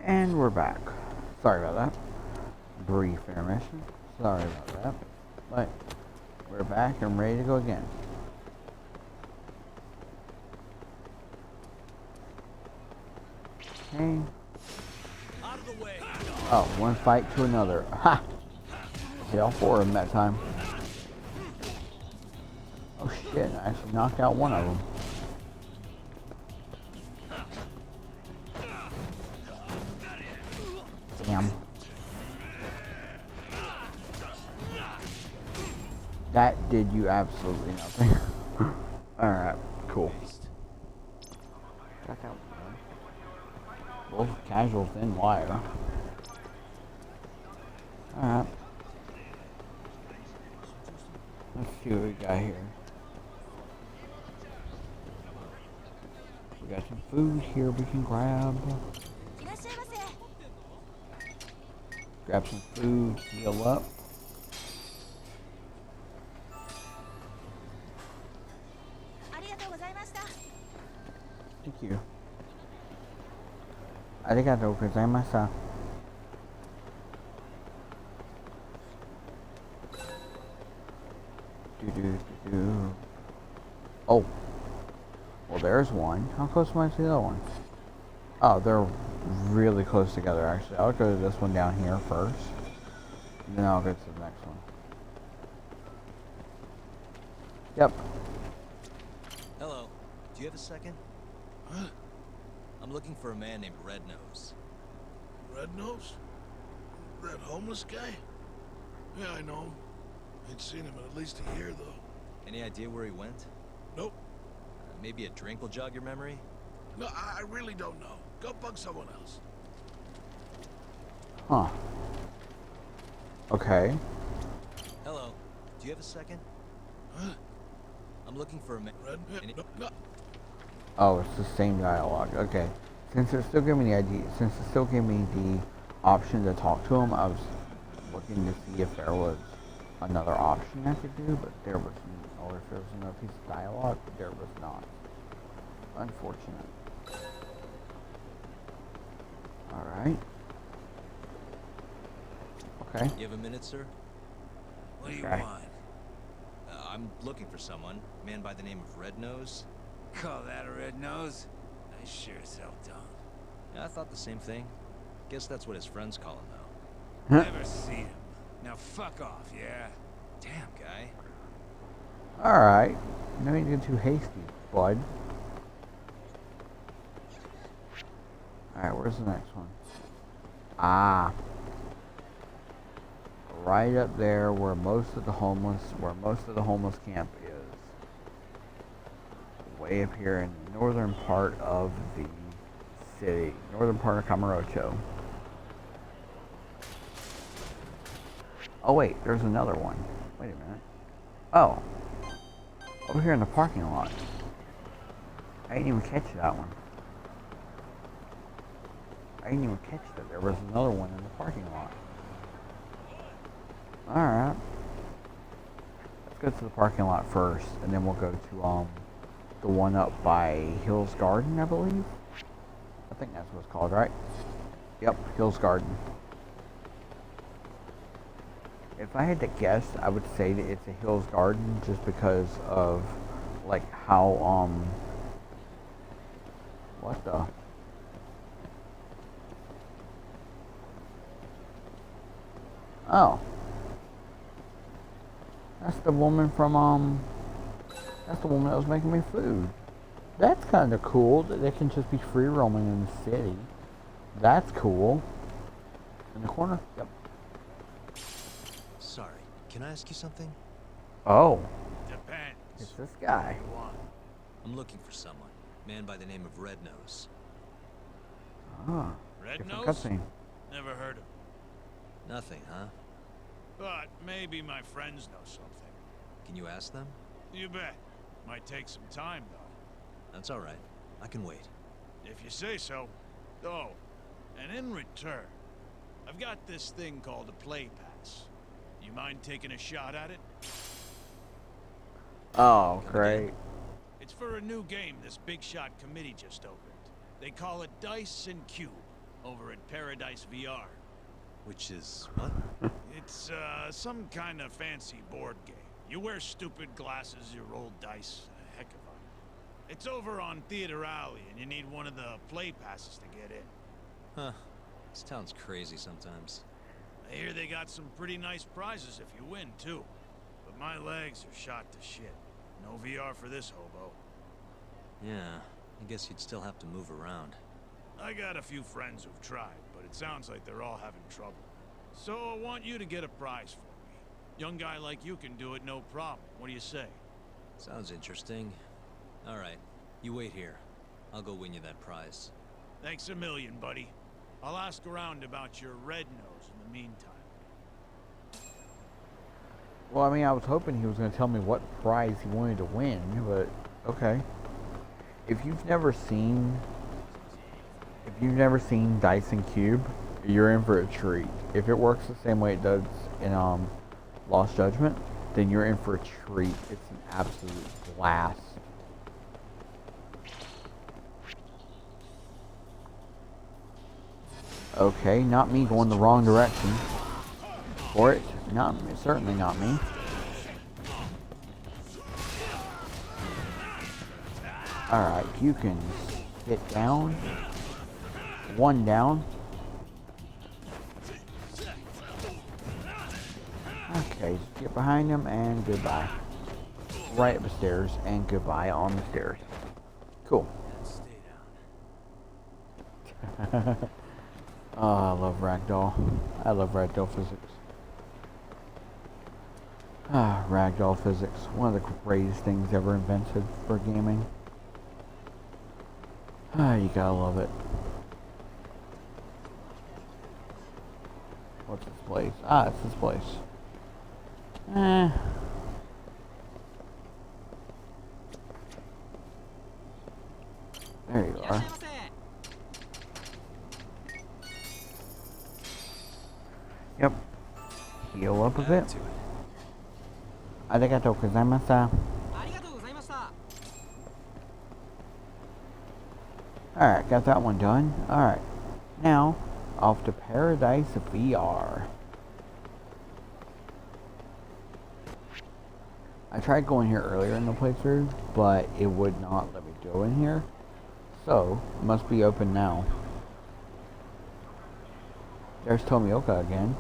And we're back. Sorry about that. Brief intermission. Sorry about that. But we're back and ready to go again. Okay. Out of the way. Oh, one fight to another. Ha! Hit all 4 of them that time. Oh shit, I actually knocked out one of them. Damn. That did you absolutely nothing. Alright, cool. Check out. Both casual thin wire. Alright. Let's see what we got here. We got some food here we can grab. Grab some food, heal up. Thank you. Arigatou gozaimashita. Oh. Well, there's one. How close am I to the other one? Oh, they're really close together, actually. I'll go to this one down here first. And then I'll go to the next one. Yep. Hello. Do you have a second? Huh? I'm looking for a man named Red Nose. Red Nose? That homeless guy? Yeah, I know him. Ain't seen him in at least a year, though. Any idea where he went? Nope. Maybe a drink will jog your memory? No, I really don't know. Go bug someone else. Huh. Okay. Hello. Do you have a second? Huh? I'm looking for a man. Red? No. Oh, it's the same dialogue. Okay. Since it still gave me the idea, since it still gave me the option to talk to him, I was looking to see if there was another option I could do, but there was, or if there was another piece of dialogue, but there was not. Unfortunate. Alright. Okay. You have a minute, sir? What do you Okay. want? I'm looking for someone. A man by the name of Red Nose. call that a red nose? I sure as hell don't. Yeah, I thought the same thing. Guess that's what his friends call him, though. Never seen him. Now fuck off, yeah? Damn, guy. Alright. No need to get too hasty, bud. Alright, where's the next one? Ah. Right up there where most of the homeless camp is. Way up here in the northern part of the city. Northern part of Camarocho. Oh wait, there's another one. Wait a minute. Oh. Over here in the parking lot. I didn't even catch that one. I didn't even catch that there was another one in the parking lot. Alright. Let's go to the parking lot first, and then we'll go to the one up by Hills Garden, I believe. I think that's what it's called, right? Yep, Hills Garden. If I had to guess, I would say that it's a Hills Garden just because of like how what the oh, that's the woman from that's the woman that was making me food. That's kind of cool that they can just be free roaming in the city. That's cool. In the corner? Yep. Sorry, can I ask you something? Oh, Depends. it's this guy. What you want? I'm looking for someone. Man by the name of Red Nose. Ah, Red different Nose? cutscene. Never heard of him. Nothing, huh? But maybe my friends know something. Can you ask them? You bet. Might take some time, though. That's alright. I can wait. If you say so. Oh, and in return, I've got this thing called a play pass. You mind taking a shot at it? Oh, great. It's for a new game this big shot committee just opened. They call it Dice and Cube over at Paradise VR. Which is what? It's some kind of fancy board game. You wear stupid glasses, you roll dice, a heck of fun. It's over on Theater Alley, and you need one of the play passes to get in. Huh. This town's crazy sometimes. I hear they got some pretty nice prizes if you win, too. But my legs are shot to shit. No VR for this hobo. Yeah, I guess you'd still have to move around. I got a few friends who've tried, but it sounds like they're all having trouble. So I want you to get a prize for me. Young guy like you can do it no problem. What do you say? Sounds interesting. Alright, you wait here. I'll go win you that prize. Thanks a million, buddy. I'll ask around about your red nose in the meantime. Well, I mean, I was hoping he was going to tell me what prize he wanted to win, but okay. If you've never seen Dice and Cube, you're in for a treat. If it works the same way it does in Lost Judgment, then you're in for a treat. It's an absolute blast. Okay, not me going the wrong direction for it. Not me, certainly not me. Alright, you can get down. One down. Okay, just get behind him and goodbye. Right up the stairs and goodbye on the stairs. Cool. Stay down. Oh, I love Ragdoll. I love Ragdoll physics. Ah, Ragdoll physics. One of the greatest things ever invented for gaming. Ah, you gotta love it. What's this place? Ah, it's this place. There you are. Yep. Heal up a bit. To it. Arigatou gozaimashita. Alright, got that one done. Alright. Now, off to Paradise VR. I tried going here earlier in the playthrough, but it would not let me still in here. So, it must be open now. There's Tomioka again.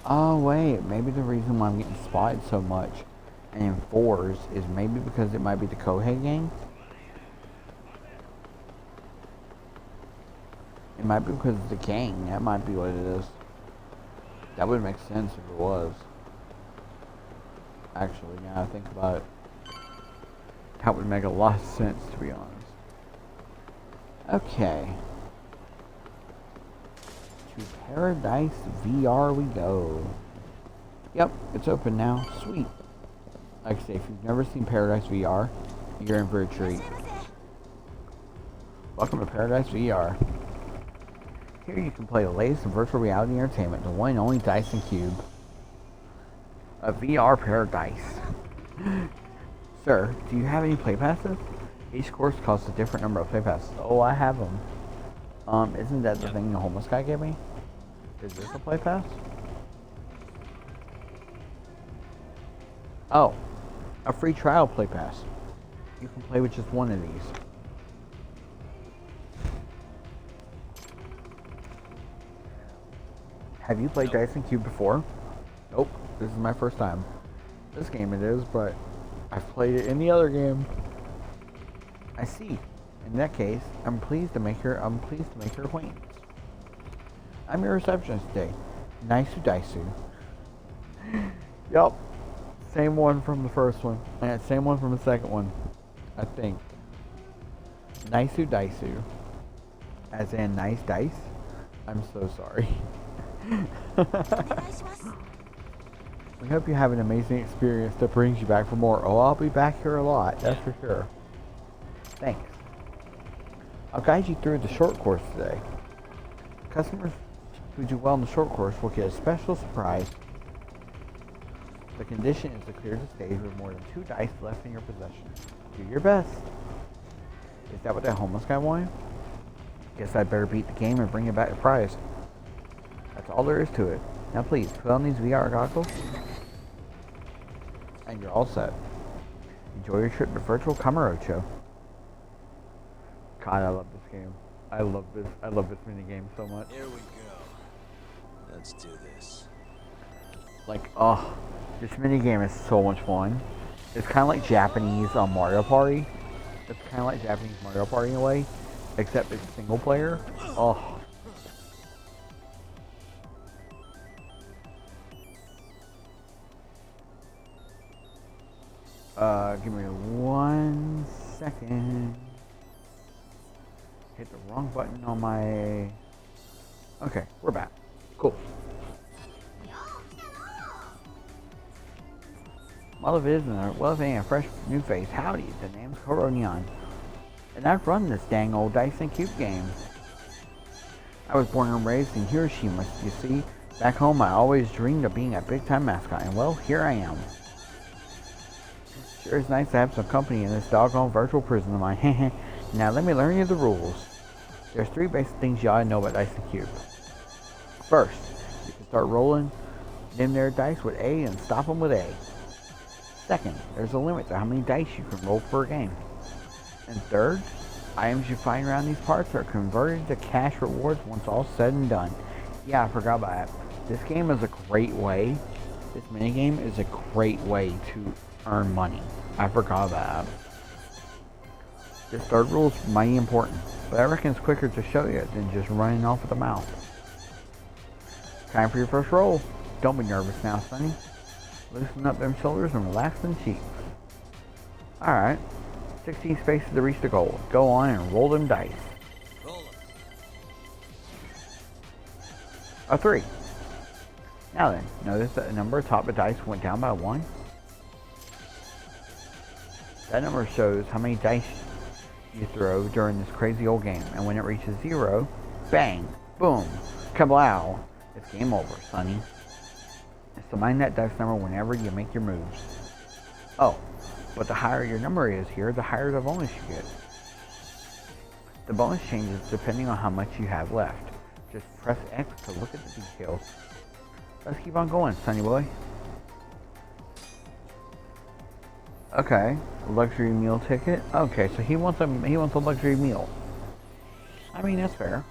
Oh wait, maybe the reason why I'm getting spotted so much and in 4s is maybe because it might be the Kohei gang. It might be because of the gang. That might be what it is. That would make sense if it was. Actually, now I think about it. That would make a lot of sense, to be honest. Okay. To Paradise VR we go. Yep, it's open now. Sweet. Like I say, if you've never seen Paradise VR, you're in for a treat. Welcome to Paradise VR. Here you can play the latest in virtual reality entertainment, the one and only Dyson Cube. A VR paradise. Sir, do you have any play passes? Each course costs a different number of play passes. Oh, I have them. Isn't that the thing the homeless guy gave me? Is this a play pass? Oh, a free trial play pass. You can play with just one of these. Have you played Dyson Cube before? Nope, this is my first time. This game it is, but I've played it in the other game. I see. In that case, I'm pleased to make your acquaintance. I'm your receptionist today, Naisu Daisu. Yup, same one from the first one, and same one from the second one, I think. Naisu Daisu, as in nice dice. I'm so sorry. We hope you have an amazing experience that brings you back for more. Oh, I'll be back here a lot, that's for sure. Thanks. I'll guide you through the short course today. Customers who do well in the short course will get a special surprise. The condition is to clear the stage with more than 2 dice left in your possession. Do your best. Is that what that homeless guy wanted? Guess I'd better beat the game and bring you back the prize. That's all there is to it. Now please, put on these VR goggles. And you're all set. Enjoy your trip to Virtual Kamurocho. God, I love this game. I love this mini game so much. Here we go. Let's do this. Like, oh, this mini game is so much fun. It's kind of like Japanese Mario Party. It's kind of like Japanese Mario Party in a way, except it's single player. Oh. Give me 1 second. Hit the wrong button on my... Okay, we're back. Cool. Well, if it isn't a fresh new face, howdy, the name's Koronion. And I've run this dang old Dyson Cube game. I was born and raised in Hiroshima, you see. Back home, I always dreamed of being a big-time mascot, and well, here I am. Sure is nice to have some company in this doggone virtual prison of mine. Now let me learn you the rules. There's 3 basic things you ought to know about Dyson Cube. First, you can start rolling them there dice with A and stop them with A. Second, there's a limit to how many dice you can roll per game. And third, items you find around these parts are converted to cash rewards once all said and done. Yeah, I forgot about that. This game is a great way. This minigame is a great way to earn money. I forgot about that. This third rule is mighty important, but I reckon it's quicker to show you than just running off with the mouth. Time for your first roll. Don't be nervous now, Sonny. Loosen up them shoulders and relax them cheeks. Alright. 16 spaces to reach the goal. Go on and roll them dice. Roll 'em. A 3. Now then, notice that the number atop the dice went down by 1. That number shows how many dice you throw during this crazy old game, and when it reaches 0, bang, boom, kablow, it's game over, Sonny. So mind that dice number whenever you make your moves. Oh, but the higher your number is here, the higher the bonus you get. The bonus changes depending on how much you have left. Just press X to look at the details. Let's keep on going, Sonny boy. Okay, luxury meal ticket. Okay, so he wants a luxury meal. I mean, that's fair.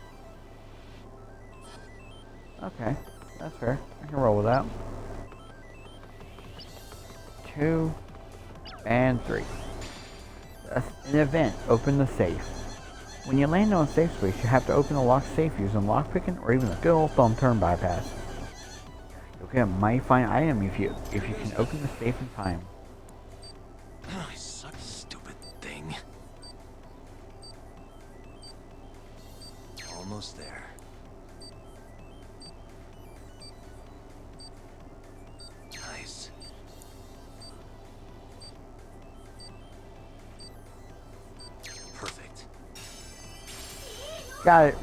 Okay, that's fair. I can roll with that. 2 and 3. An event. Open the safe. When you land on a safe space, you have to open the locked safe using lockpicking or even a good old thumb turn bypass. You'll get a mighty fine item if you can open the safe in time. I suck, stupid thing. Almost there. Nice. Perfect. Got it.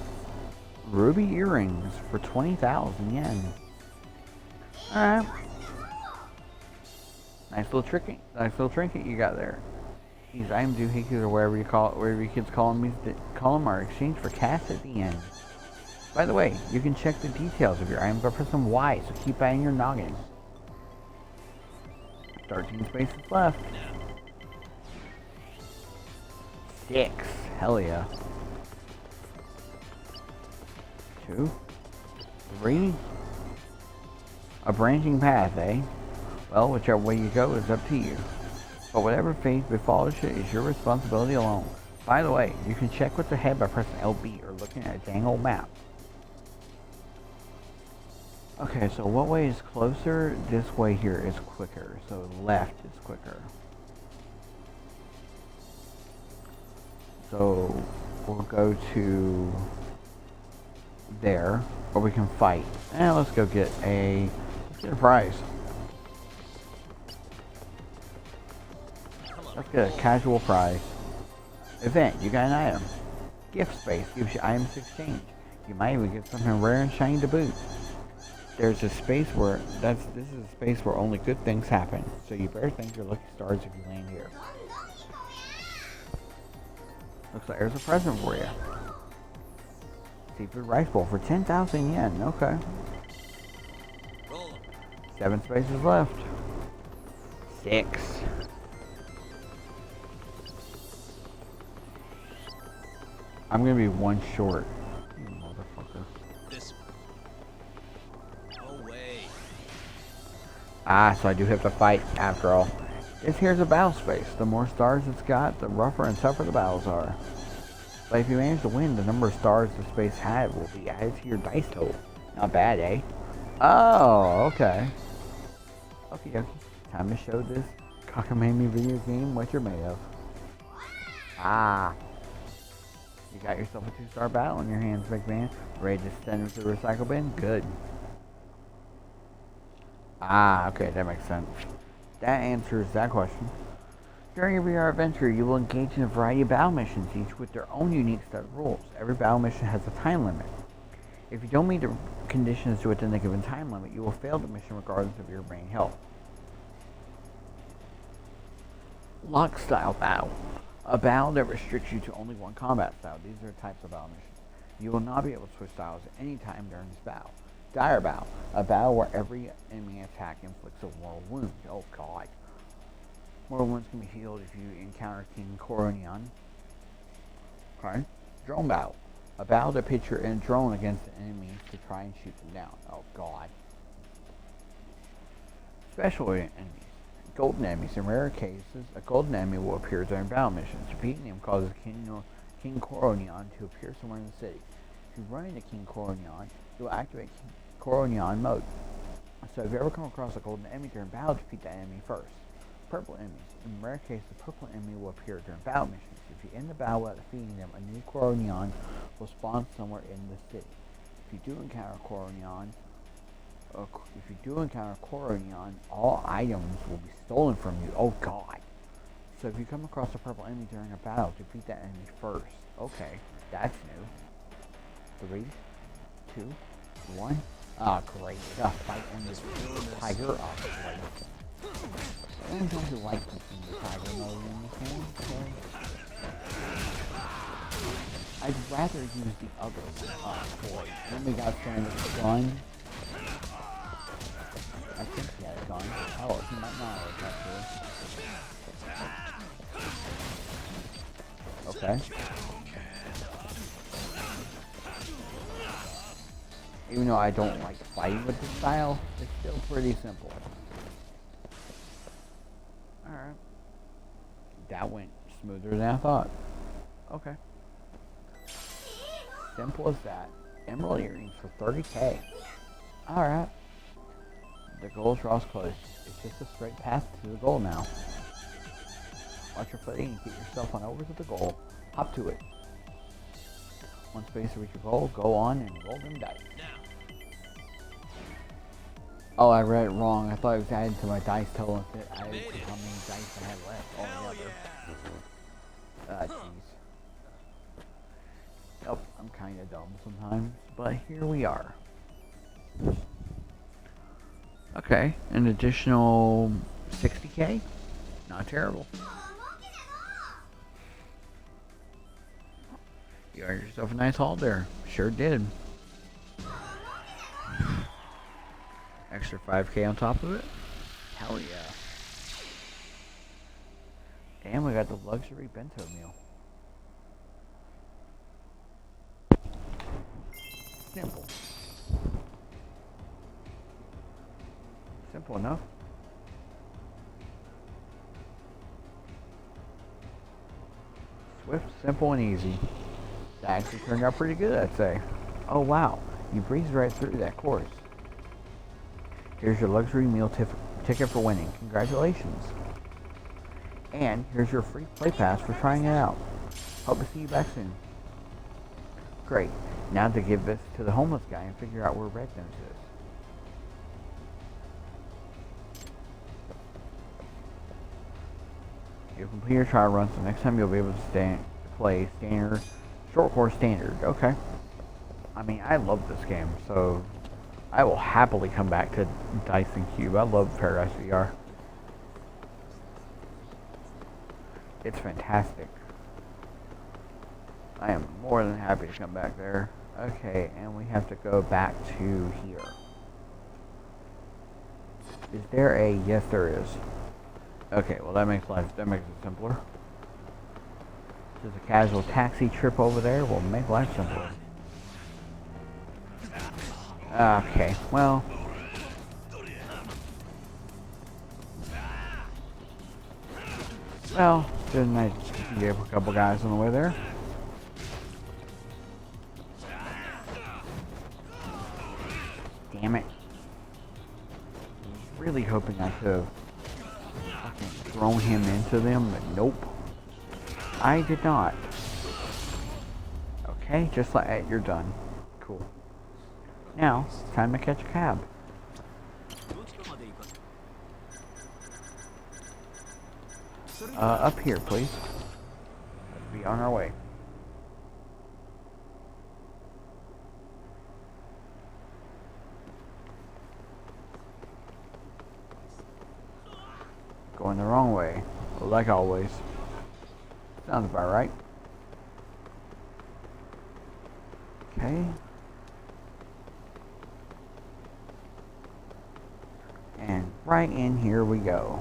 Ruby earrings for 20,000 yen. Alright. Nice little trinket you got there. These items, doohickeys, or whatever your kids call them, are exchanged for cash at the end. By the way, you can check the details of your items by pressing Y, so keep that in your noggin. 13 spaces left. 6. Hell yeah. 2. 3. A branching path, eh? Well, whichever way you go is up to you. But whatever fate befalls you is your responsibility alone. By the way, you can check what's ahead by pressing LB or looking at a dang old map. Okay, so what way is closer? This way here is quicker. So left is quicker. So we'll go to there, or we can fight. And let's get a prize. Let's get a casual prize. Event, you got an item. Gift space gives you items to exchange. You might even get something rare and shiny to boot. There's a space where this is a space where only good things happen. So you better thank your lucky stars if you land here. Looks like there's a present for you. Seafood rice bowl for 10,000 yen. Okay. 7 spaces left. 6. I'm gonna be 1 short. You motherfucker. This. No way. Ah, so I do have to fight after all. This here's a battle space. The more stars it's got, the rougher and tougher the battles are. But if you manage to win, the number of stars the space had will be added to your dice total. Not bad, eh? Oh, okay. Okay. Time to show this cockamamie video game what you're made of. Ah. You got yourself a 2-star battle in your hands, big man. Ready to send it to the recycle bin? Good. Ah, okay, that makes sense. That answers that question. During your VR adventure, you will engage in a variety of battle missions, each with their own unique set of rules. Every battle mission has a time limit. If you don't meet the conditions within the given time limit, you will fail the mission regardless of your remaining health. Lock style battle. A battle that restricts you to only one combat style. These are types of battle missions. You will not be able to switch styles at any time during this battle. Dire battle. A battle where every enemy attack inflicts a mortal wound. Oh god. Mortal wounds can be healed if you encounter King Koronion. Okay. Drone battle. A battle that pits you in a drone against the enemy to try and shoot them down. Oh god. Special enemies. Golden enemies. In rare cases, a golden enemy will appear during battle missions. Defeating him causes King Koronion to appear somewhere in the city. If you run into King Koronion, you will activate King Koronion mode. So if you ever come across a golden enemy during battle, defeat that enemy first. Purple enemies. In rare cases, the purple enemy will appear during battle missions. If you end the battle without defeating them, a new Koronion will spawn somewhere in the city. If you do encounter Koronion, all items will be stolen from you. Oh god. So if you come across a purple enemy during a battle, defeat that enemy first. Okay, that's new. 3, 2, 1. Ah, great. Fight in this tiger. Oh, great. I don't really like using the tiger mode in this game, so I'd rather use the other one. Then we got Sanders' gun. I think he had a gun. Oh, he might not have, actually. Okay. Even though I don't like fighting with this style, it's still pretty simple. Alright. That went smoother than I thought. Okay. Simple as that. Emerald earrings for 30k. Alright. The goal's draws close. It's just a straight path to the goal now. Watch your footing and get yourself on over to the goal. Hop to it. Once space to reach your goal, go on and roll them dice. Oh, I read it wrong. I thought it was added to my dice total instead. I didn't see how many dice I had left altogether. Jeez. Yep, I'm kinda dumb sometimes, but here we are. Okay, an additional 60k? Not terrible. You earned yourself a nice haul there. Sure did. Extra 5k on top of it? Hell yeah. Damn, we got the luxury bento meal. Simple. Simple enough. Swift, simple, and easy. That actually turned out pretty good, I'd say. Oh wow, you breezed right through that course. Here's your luxury meal ticket for winning. Congratulations. And here's your free play pass for trying it out. Hope to see you back soon. Great. Now to give this to the homeless guy and figure out where Red Nose is. You'll complete your trial run, so next time you'll be able to play standard, short course standard. Okay. I mean, I love this game, so I will happily come back to Dice and Cube. I love Paradise VR. It's fantastic. I am more than happy to come back there. Okay, and we have to go back to here. Is there a... Yes, there is. Okay, well that makes it simpler. Just a casual taxi trip over there will make life simpler. Okay, well... Well, didn't I give a couple guys on the way there? Damn it. I was really hoping I could have fucking thrown him into them, but nope. I did not. Okay, just like that, you're done. Cool. Now, it's time to catch a cab. Up here, please. Let's be on our way. Going the wrong way, like always. Sounds about right. Okay. And right in here we go.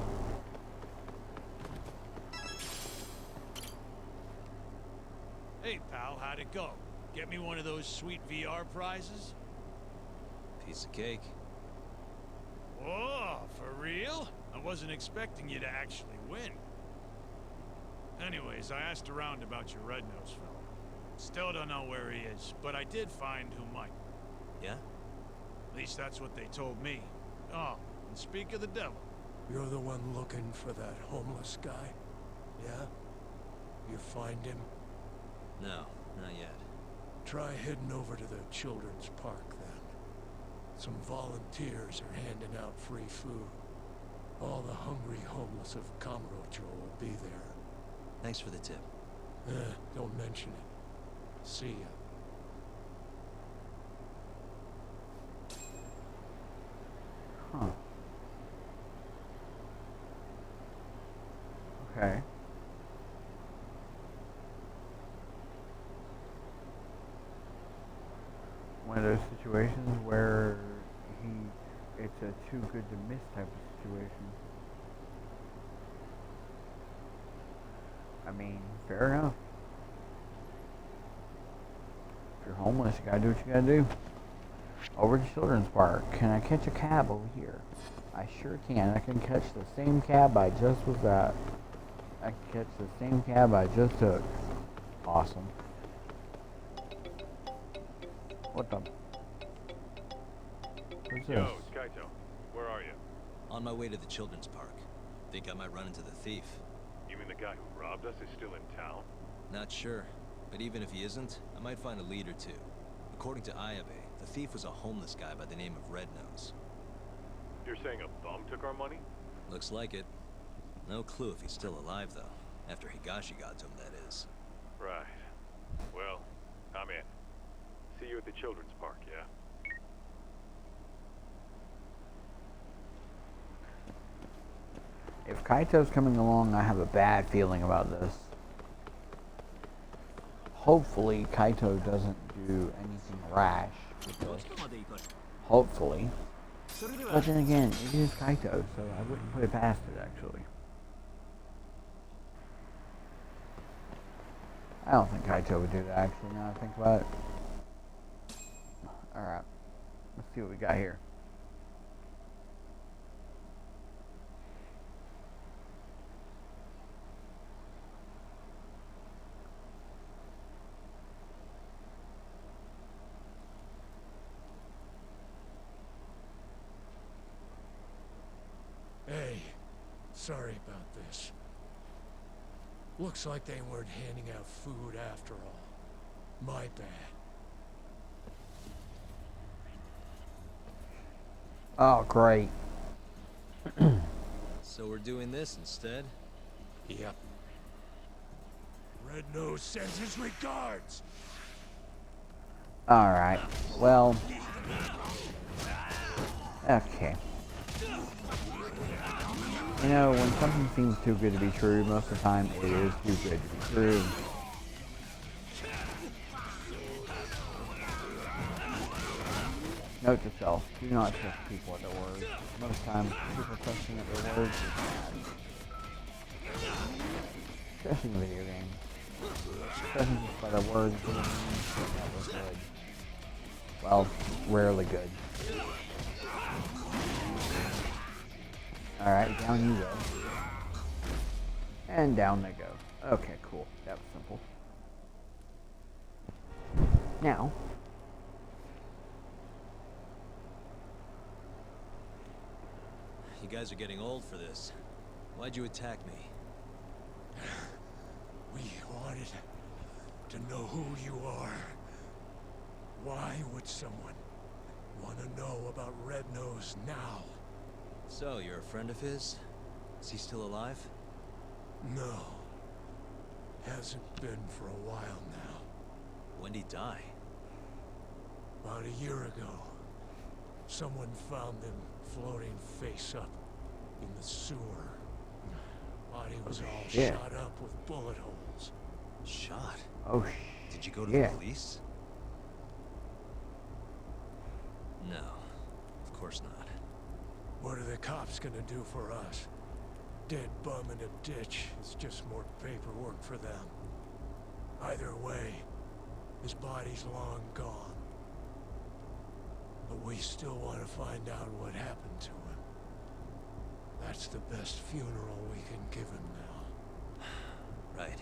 Hey, pal, how'd it go? Get me one of those sweet VR prizes? Piece of cake. Whoa, for real? I wasn't expecting you to actually win. Anyways, I asked around about your red-nosed fellow. Still don't know where he is, but I did find who might. Yeah? At least that's what they told me. Oh, and speak of the devil. You're the one looking for that homeless guy? Yeah? You find him? No, not yet. Try heading over to the children's park then. Some volunteers are handing out free food. All the hungry homeless of Kamurocho will be there. Thanks for the tip. Don't mention it. See ya. Huh. Okay. One of those situations where he it's a too good to miss type of situation. I mean, fair enough. If you're homeless, you gotta do what you gotta do. Over to Children's Park. Can I catch a cab over here? I sure can. I can catch the same cab I just was at. I can catch the same cab I just took. Awesome. What the? Who's this? Yo, Kaito, where are you? On my way to the children's park. Think I might run into the thief. You mean the guy who robbed us is still in town? Not sure, but even if he isn't, I might find a lead or two. According to Ayabe, the thief was a homeless guy by the name of Red Nose. You're saying a bum took our money? Looks like it. No clue if he's still alive, though. After Higashi got to him, that is. Right. Well, I'm in. See you at the children's park, yeah? If Kaito's coming along, I have a bad feeling about this. Hopefully, Kaito doesn't do anything rash. Because hopefully. But then again, it is Kaito, so I wouldn't put it past it, actually. I don't think Kaito would do that, actually, now I think about it. Alright. Let's see what we got here. Hey, sorry about this. Looks like they weren't handing out food after all. My bad. Oh, great. So we're doing this instead? Yep. Red Nose sends his regards! Alright. Well. Okay. You know, when something seems too good to be true, most of the time it is too good to be true. Note to self, do not trust people at their words. Most times, people trusting at their words is bad. Especially in video games. Trusting just by their words doesn't mean that was good. Well, rarely good. Alright, down you go. And down they go. Okay, cool. That was simple. Now, You guys are getting old for this. Why'd you attack me? We wanted to know who you are. Why would someone want to know about Red Nose now? So, you're a friend of his? Is he still alive? No. Hasn't been for a while now. When'd he die? About a year ago, someone found him floating face up in the sewer. Body was all shit. shot up with bullet holes. Shot? oh Did you go to yeah. the police? No, of course not. What are the cops gonna do for us? Dead bum in a ditch is just more paperwork for them. Either way, his body's long gone. But we still want to find out what happened to him. That's the best funeral we can give him now. Right.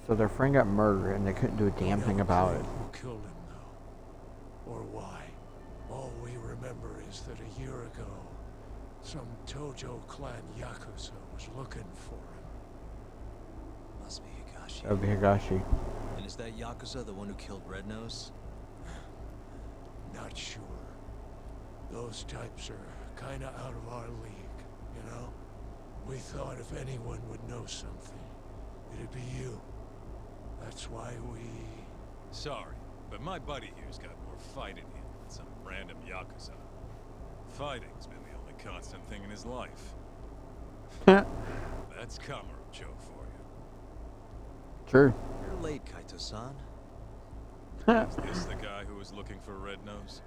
So their friend got murdered and they couldn't do a damn thing about it. Who killed him, though? Or why? All we remember is that a year ago, some Tojo clan Yakuza was looking for him. Must be Higashi. That would be Higashi. And is that Yakuza the one who killed Red Nose? Not sure. Those types are kinda out of our league, you know? We thought if anyone would know something, it'd be you. That's why we... Sorry, but my buddy here's got more fight in him than some random Yakuza. Fighting's been the only constant thing in his life. That's Kamurocho for you. True. You're late, Kaito-san. Is this the guy who was looking for Red Nose?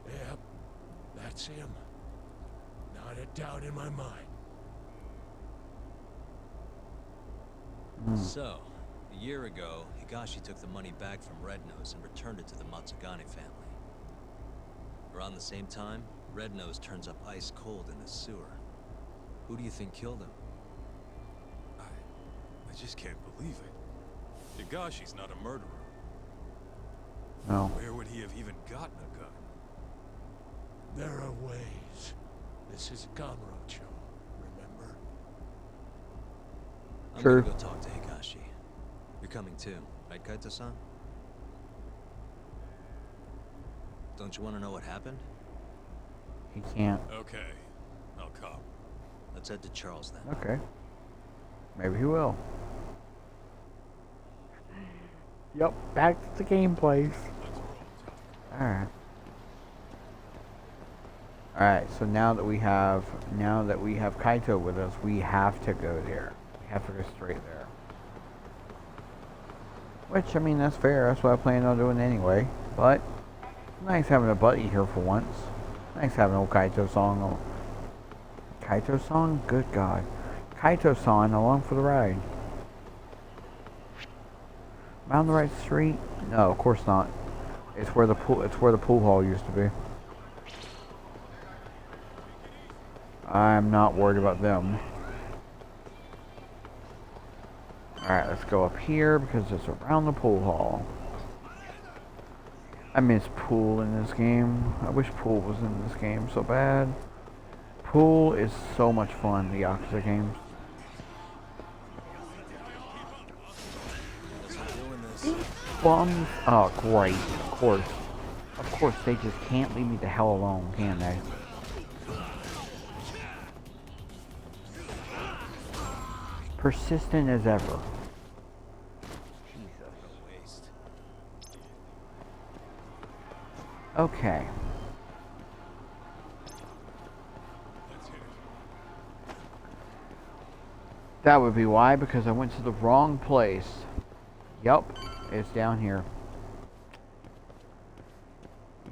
Yep, that's him. Not a doubt in my mind. So, a year ago, Higashi took the money back from Red Nose and returned it to the Matsugane family. Around the same time, Red Nose turns up ice cold in the sewer. Who do you think killed him? I just can't believe it. Higashi's not a murderer. No. Where would he have even gotten a gun? There are ways. This is Kamurocho, remember? I'm Sure. gonna go talk to Higashi. You're coming too, right, Kaito-san? Don't you want to know what happened? He can't. Okay, I'll come. Let's head to Charles then. Okay. Maybe he will. Yep, back to the game place. Alright. Alright, so now that we have Kaito with us, we have to go there. We have to go straight there. Which, I mean, that's fair. That's what I plan on doing anyway. But, nice having a buddy here for once. Nice having old Kaito-san. Kaito-san? Good God. Kaito-san along for the ride. Am I on the right street? No, of course not. It's where the pool hall used to be. I'm not worried about them. Alright, let's go up here because it's around the pool hall. I miss pool in this game. I wish pool was in this game so bad. Pool is so much fun, the Yakuza games. Bums. Oh, great. Of course. Of course, they just can't leave me the hell alone, can they? Persistent as ever. Jesus. Okay. That would be why, because I went to the wrong place. Yup, it's down here.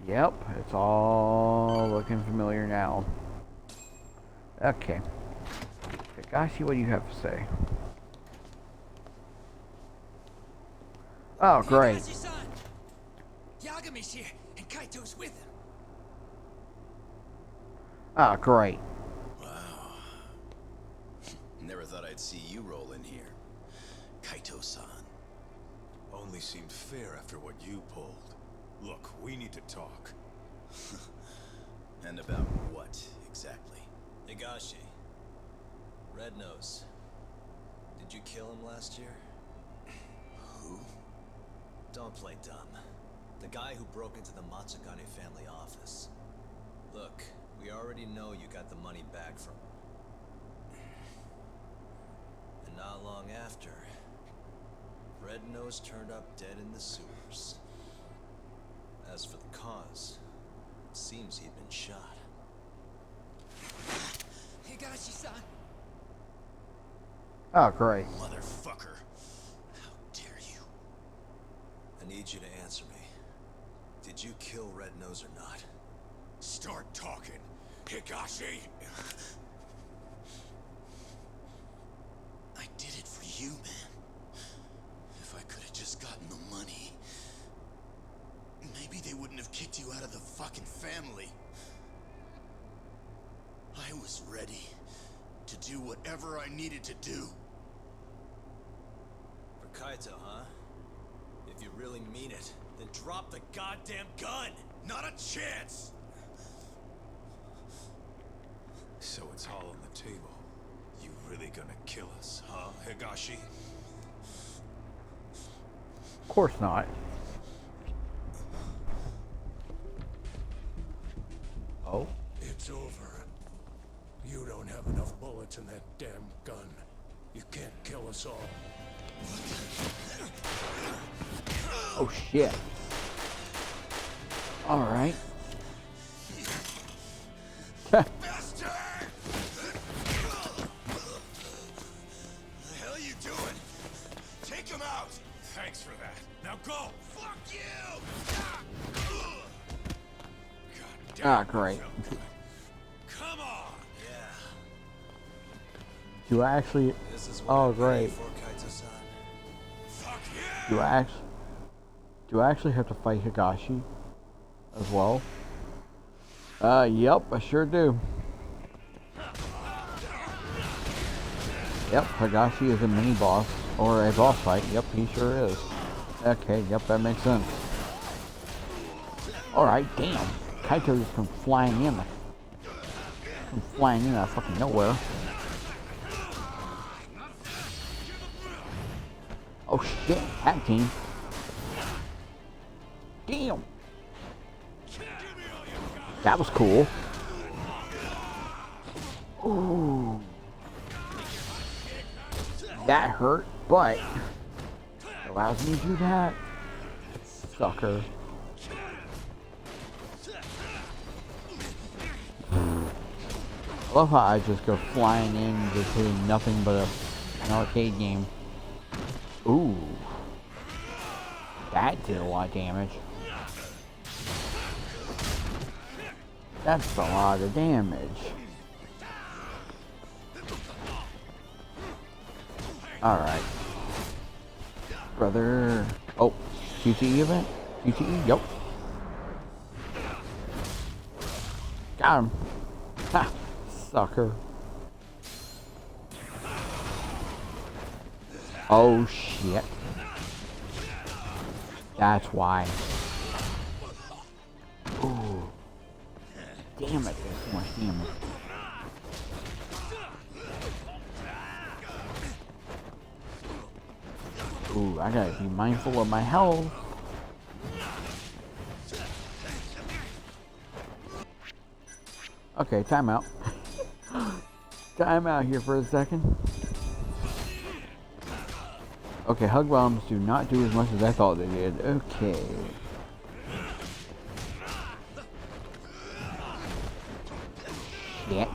Yep, it's all looking familiar now. Okay. Higashi, what do you have to say? Oh, great. Higashi-san! Yagami's here, and Kaito's with him. Oh, great. Wow. Never thought I'd see you roll in here. Kaito-san. Only seemed fair after what you pulled. Look, we need to talk. And about what, exactly? Higashi. Red Nose. Did you kill him last year? Who? Don't play dumb. The guy who broke into the Matsugane family office. Look, we already know you got the money back from him. And not long after, Red Nose turned up dead in the sewers. As for the cause, it seems he'd been shot. Higashi-san! Oh, great. Motherfucker. How dare you? I need you to answer me. Did you kill Red Nose or not? Start talking, Higashi! I did it for you, man. If I could have just gotten the money, maybe they wouldn't have kicked you out of the fucking family. I was ready to do whatever I needed to do. For Kaito, huh? If you really mean it, then drop the goddamn gun! Not a chance! So it's all on the table. You really gonna kill us, huh, Higashi? Of course not. Oh? It's over. You don't have enough bullets in that damn gun. You can't kill us all. Oh, shit. Alright. Bastard! What the hell are you doing? Take him out! Thanks for that. Now go! Fuck you! God damn, Ah, great. come on! Yeah, Do I actually? this is what Oh, I'm great. for, Kaito-san. Fuck yeah! Do I actually have to fight Higashi as well? Yep, I sure do. Yep, Higashi is a mini boss or a boss fight. Yep, he sure is. Okay, yep, that makes sense. Alright, damn. Kaito just come flying in. Come flying in out of fucking nowhere. Oh shit, tag team. Damn. That was cool. Ooh. That hurt, but it allows me to do that. Sucker. I love how I just go flying in, just hitting nothing but an arcade game. Ooh. That did a lot of damage. That's a lot of damage. Alright. Brother. Oh, QTE event? QTE? Yep. Got him. Ha! Sucker. Oh shit. That's why. Ooh. Damn it, there's so much damage. Ooh, I gotta be mindful of my health. Okay, time out. Time out here for a second. Okay, hug bombs do not do as much as I thought they did. Okay. Shit.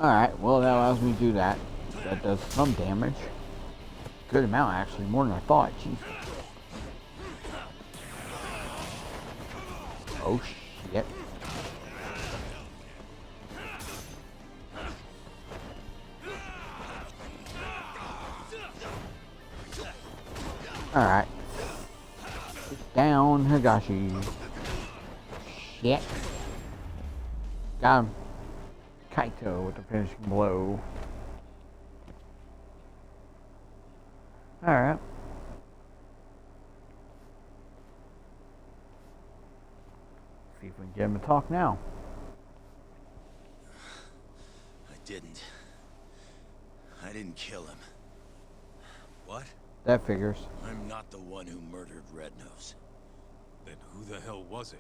Alright, well that allows me to do that. That does some damage. Good amount actually, more than I thought. Jeez. Oh shit. Alright. Down, Higashi. Shit. Got him. Kaito with the finishing blow. Alright. See if we can get him to talk now. I didn't kill him. What? That figures. I'm not the one who murdered Red Nose. Then who the hell was it?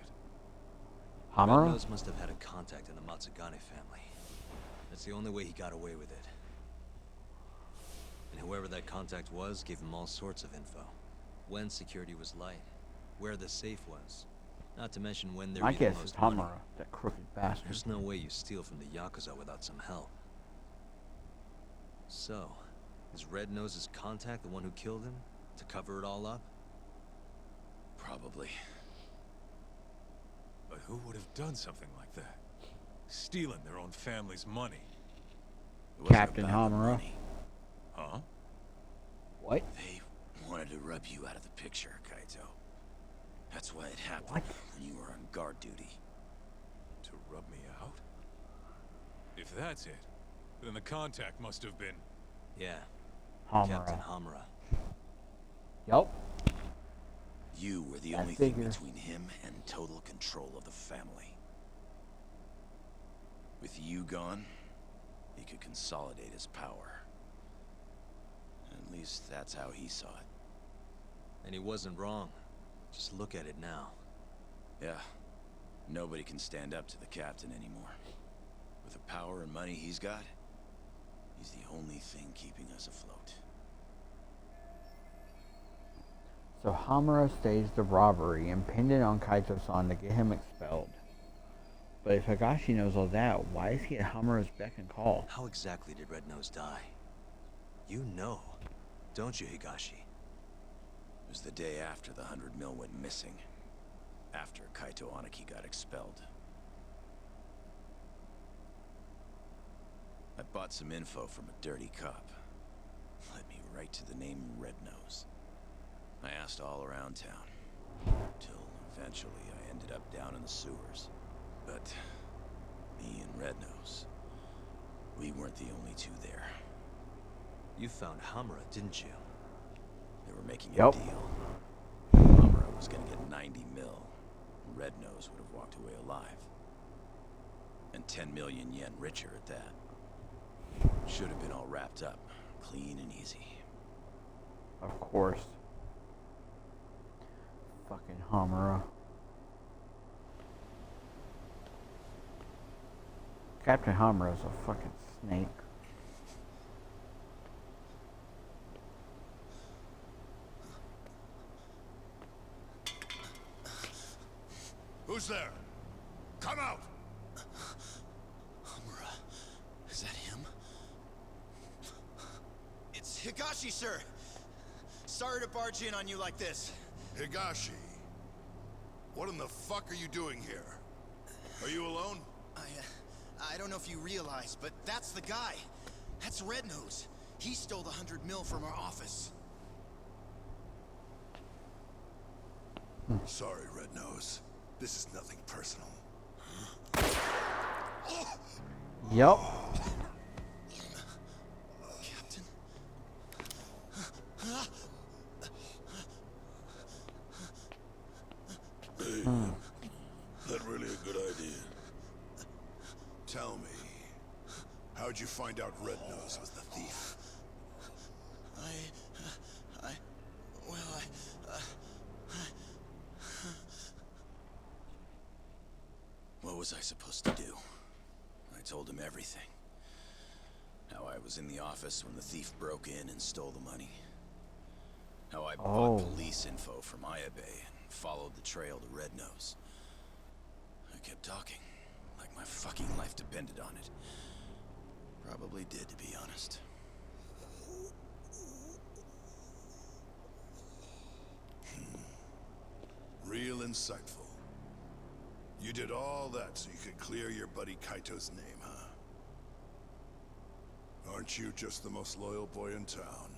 Hamura? Red Nose must have had a contact in the Matsugane family. That's the only way he got away with it. And whoever that contact was gave him all sorts of info. When security was light, where the safe was. Not to mention when there My would be the guess is most money. Hamura, that crooked bastard. There's no way you steal from the Yakuza without some help. So, is Red Nose's contact the one who killed him? To cover it all up? Probably. But who would have done something like that? Stealing their own family's money. It wasn't Captain about the Hamura. money. Huh? What? They wanted to rub you out of the picture, Kaito. That's why it happened What? when you were on guard duty. To rub me out? If that's it, then the contact must have been... Yeah, Captain Hamura. Hamura. Yup. You were the I only thing figure. between him and total control of the family. With you gone, he could consolidate his power. At least that's how he saw it. And he wasn't wrong. Just look at it now. Yeah. Nobody can stand up to the captain anymore. With the power and money he's got, he's the only thing keeping us afloat. So Hamura staged the robbery and pinned it on Kaito-san to get him expelled. But if Higashi knows all that, why is he at Hamura's beck and call? How exactly did Red Nose die? You know. don't you, Higashi? It was the day after the 100 mil went missing. After Kaito Aniki got expelled. I bought some info from a dirty cop. Led me right to the name Red Nose. I asked all around town. Till eventually I ended up down in the sewers. But me and Red Nose, we weren't the only two there. You found Hamura, didn't you? They were making a Yep. deal. Hamura was gonna get 90 mil. Red Nose would have walked away alive. And 10 million yen richer at that. Should have been all wrapped up, clean and easy. Of course. Fucking Hamura. Captain Hamura is a fucking snake. Who's there? Come out! Hamura, is that him? It's Higashi, sir. Sorry to barge in on you like this. Higashi. What in the fuck are you doing here? Are you alone? I don't know if you realize, but that's the guy. That's Red Nose. He stole the 100 mil from our office. Sorry, Red Nose. This is nothing personal. Yep. Captain? Hey, that really a good idea? Tell me, how'd you find out Red Nose was the thief? What was I supposed to do? I told him everything. How I was in the office when the thief broke in and stole the money. How I bought police info from Ayabe and followed the trail to Red Nose. I kept talking, like my fucking life depended on it. Probably did, to be honest. Real insightful. You did all that so you could clear your buddy Kaito's name, huh? Aren't you just the most loyal boy in town?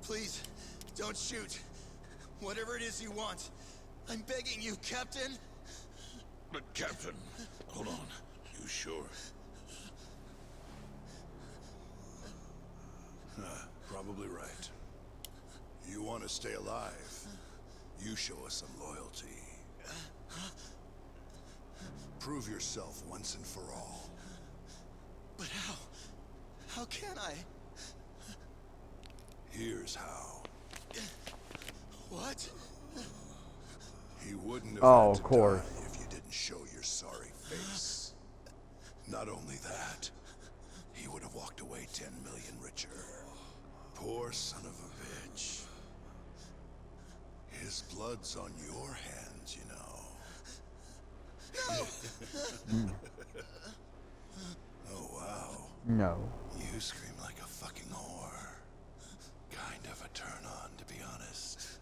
Please, don't shoot. Whatever it is you want. I'm begging you, Captain. But Captain, hold on. You sure? Probably right. You want to stay alive, you show us some loyalty. Prove yourself once and for all. But how? How can I? Here's how. What? He wouldn't have Oh, had of to course. die if you didn't show your sorry face. Not only that, he would have walked away 10 million richer. Poor son of a bitch. His blood's on your hands, you know. Oh, wow. No. You scream like a fucking whore. Kind of a turn on, to be honest.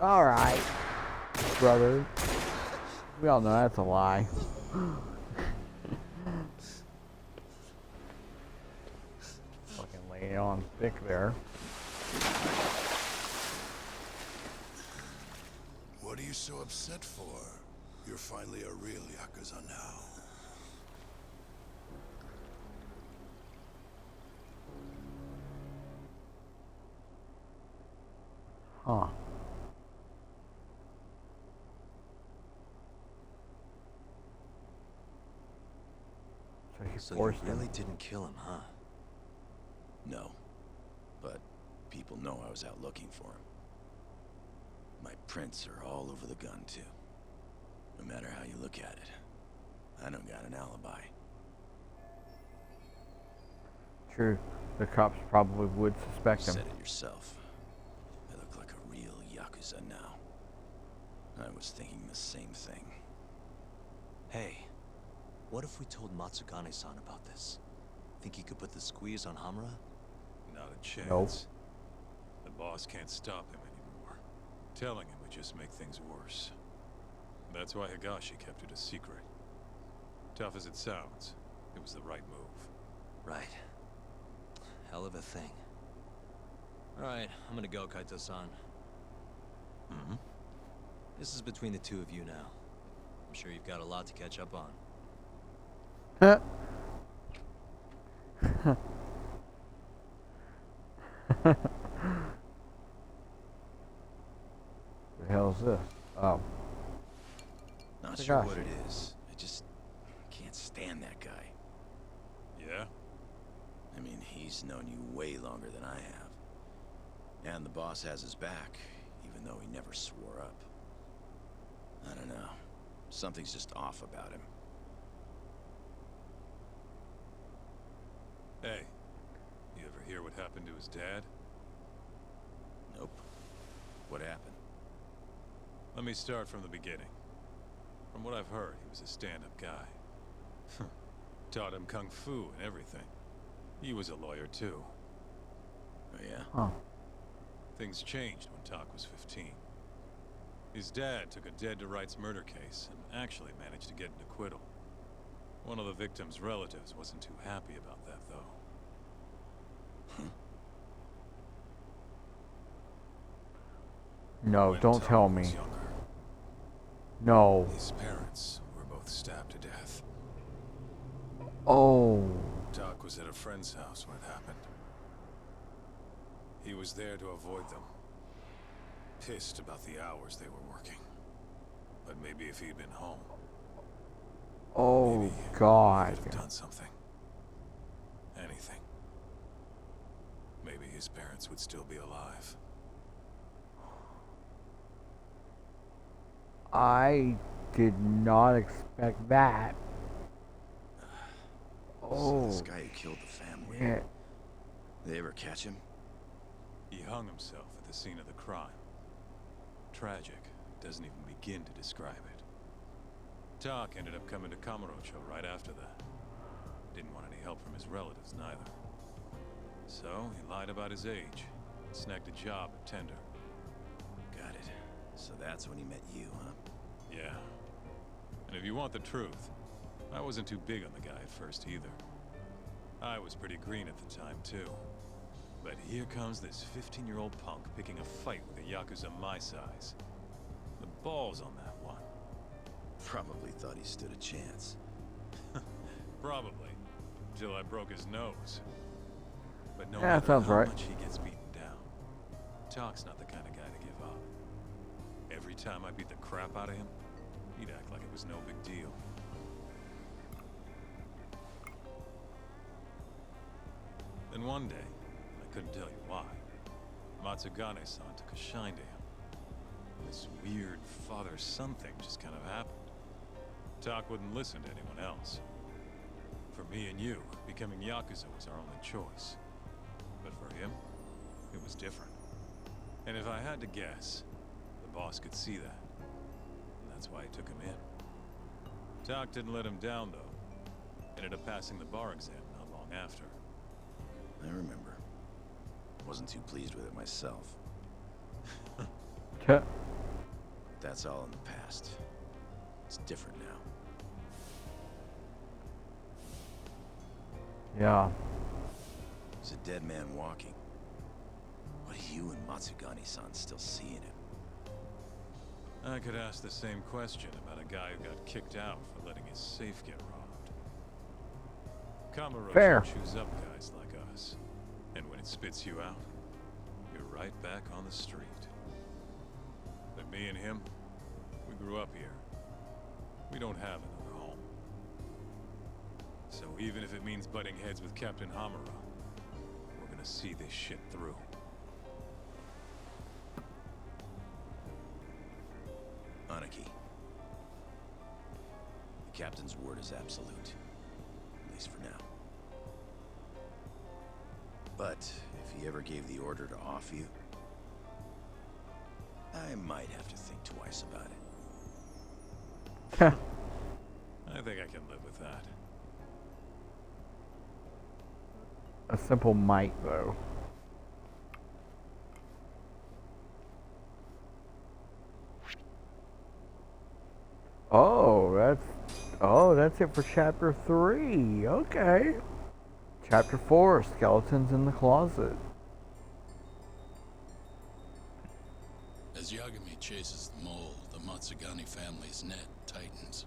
Alright. Brother. We all know that's a lie. Fucking lay it on thick there. What are you so upset for? You're finally a real Yakuza now. Huh. So he So you forced really him. didn't kill him, huh? No. But people know I was out looking for him. My prints are all over the gun, too. No matter how you look at it, I don't got an alibi. True. The cops probably would suspect him. Said it yourself. I look like a real Yakuza now. I was thinking the same thing. Hey, what if we told Matsugane-san about this? Think he could put the squeeze on Hamura? Not a chance. Nope. The boss can't stop him anymore. Telling him would just make things worse. That's why Higashi kept it a secret. Tough as it sounds, it was the right move. Right. Hell of a thing. Alright, I'm gonna go, Kaito-san. Mm-hmm. This is between the two of you now. I'm sure you've got a lot to catch up on. Huh. The hell is this? Oh. Not Higashi. sure what it is. I just can't stand that guy. Yeah? I mean, he's known you way longer than I have. And the boss has his back, even though he never swore up. I don't know. Something's just off about him. Hey, you ever hear what happened to his dad? Nope. What happened? Let me start from the beginning. From what I've heard, he was a stand-up guy. Taught him kung fu and everything. He was a lawyer too. Oh yeah? Huh. Things changed when Tak was 15. His dad took a dead-to-rights murder case and actually managed to get an acquittal. One of the victim's relatives wasn't too happy about that, though. No, When don't Tak tell was me. younger, No. his parents were both stabbed to death. Oh. Tak was at a friend's house when it happened. He was there to avoid them. Pissed about the hours they were working. But maybe if he'd been home, Oh, maybe God. he could have done something. Anything. Maybe his parents would still be alive. I did not expect that. So Oh, this guy who killed the family. yeah. They ever catch him? He hung himself at the scene of the crime. Tragic. Doesn't even begin to describe it. Tak ended up coming to Kamurocho right after that. Didn't want any help from his relatives, neither. So, he lied about his age. Snagged a job at Tender. Got it. So that's when he met you, huh? Yeah. And if you want the truth, I wasn't too big on the guy at first either. I was pretty green at the time, too. But here comes this 15-year-old punk picking a fight with a Yakuza my size. The balls on that one. Probably thought he stood a chance. Probably. Until I broke his nose. But no Yeah, matter sounds how right. much he gets beaten down, Tak's not the kind of guy to give up. Every time I beat the crap out of him, he'd act like it was no big deal. Then one day, I couldn't tell you why, Matsugane-san took a shine to him. This weird father-son thing just kind of happened. Tak wouldn't listen to anyone else. For me and you, becoming Yakuza was our only choice. But for him, it was different. And if I had to guess, the boss could see that. And that's why he took him in. Tak didn't let him down, though. Ended up passing the bar exam not long after. I remember. Wasn't too pleased with it myself. Ca- That's all in the past. It's different now. Yeah. He's a dead man walking. What do you and Matsugane-san still see in him? I could ask the same question about a guy who got kicked out for letting his safe get robbed. Kamurocho Fair. chews up guys like us. And when it spits you out, you're right back on the street. But me and him, we grew up here. We don't have another home. So even if it means butting heads with Captain Hamura, we're gonna see this shit through. Anaki. The captain's word is absolute. At least for now. But if he ever gave the order to off you, I might have to think twice about it. I think I can live with that. A simple might, though. that's it for Chapter 3. Okay. Chapter 4, Skeletons in the Closet. As Yagami chases the mole, the Matsugane family's net tightens.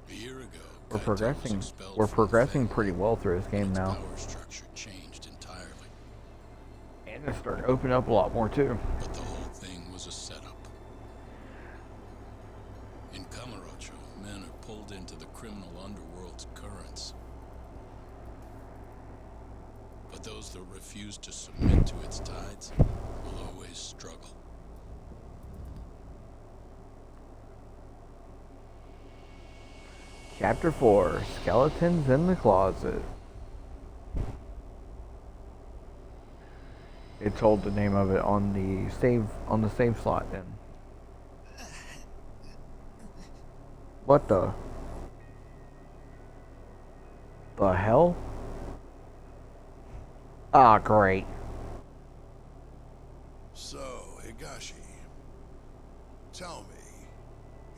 A year ago, We're Kaito was progressing. expelled We're from the progressing family. pretty well through this game Its now. power structure changed entirely. And it's starting to open up a lot more too. But the whole thing was a setup. In Kamurocho, men are pulled into the criminal underworld's currents. But those that refuse to submit to its tides will always struggle. Chapter 4, Skeletons in the Closet. It told the name of it on the save slot then. What the hell? Ah, great. So, Higashi, tell me,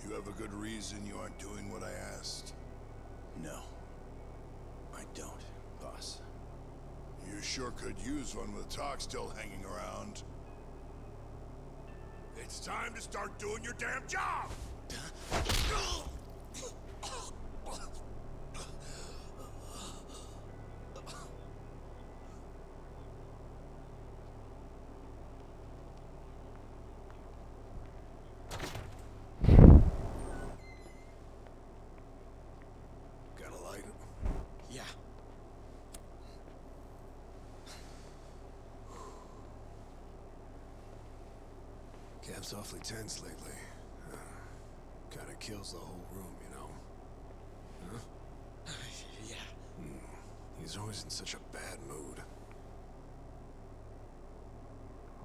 you have a good reason you aren't doing what I asked? No, I don't, boss. You sure could use one with talk still hanging around. It's time to start doing your damn job! Got a light? Yeah. Cap's awfully tense lately. Kinda kills the whole room, you know? Huh? Yeah. He's always in such a bad mood.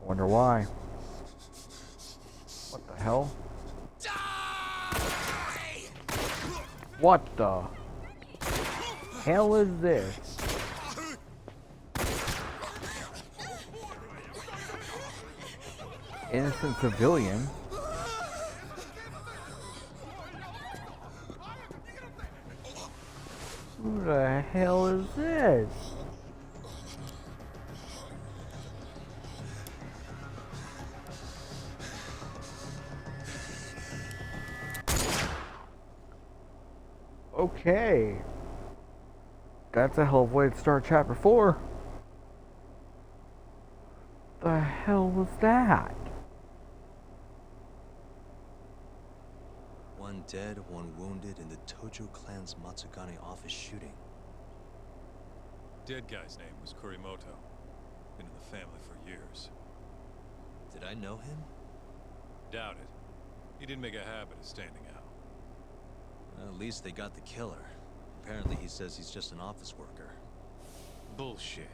I wonder why. What the hell? What the hell is this? Innocent civilian? Who the hell is this? Okay. That's a hell of a way to start chapter 4. The hell was that? One dead, one wounded in the Tojo clan's Matsugane office shooting. Dead guy's name was Kurimoto. Been in the family for years. Did I know him? Doubt it. He didn't make a habit of standing out. Well, at least they got the killer. Apparently he says he's just an office worker. Bullshit.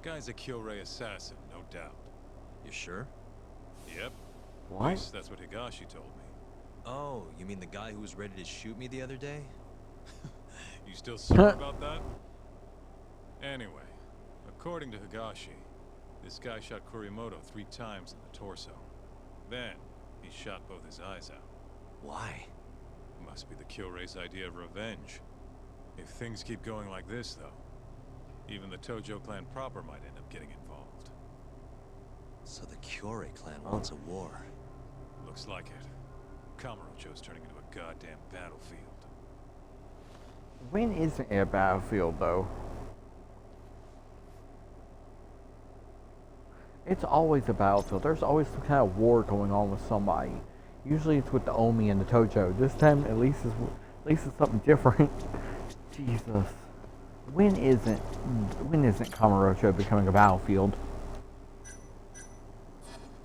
Guy's a Kyorei assassin, no doubt. You sure? Yep. What? At least that's what Higashi told me. Oh, you mean the guy who was ready to shoot me the other day? You still sore about that? Anyway, according to Higashi, this guy shot Kurimoto 3 times in the torso. Then, he shot both his eyes out. Why? Must be the Kyorei's idea of revenge. If things keep going like this, though, even the Tojo clan proper might end up getting involved. So the Kyorei clan wants a war. Looks like it. Kamurocho's turning into a goddamn battlefield. When isn't it a battlefield, though? It's always a battlefield. There's always some kind of war going on with somebody. Usually it's with the Omi and the Tojo. This time, at least it's something different. Jesus. When isn't Kamurocho becoming a battlefield?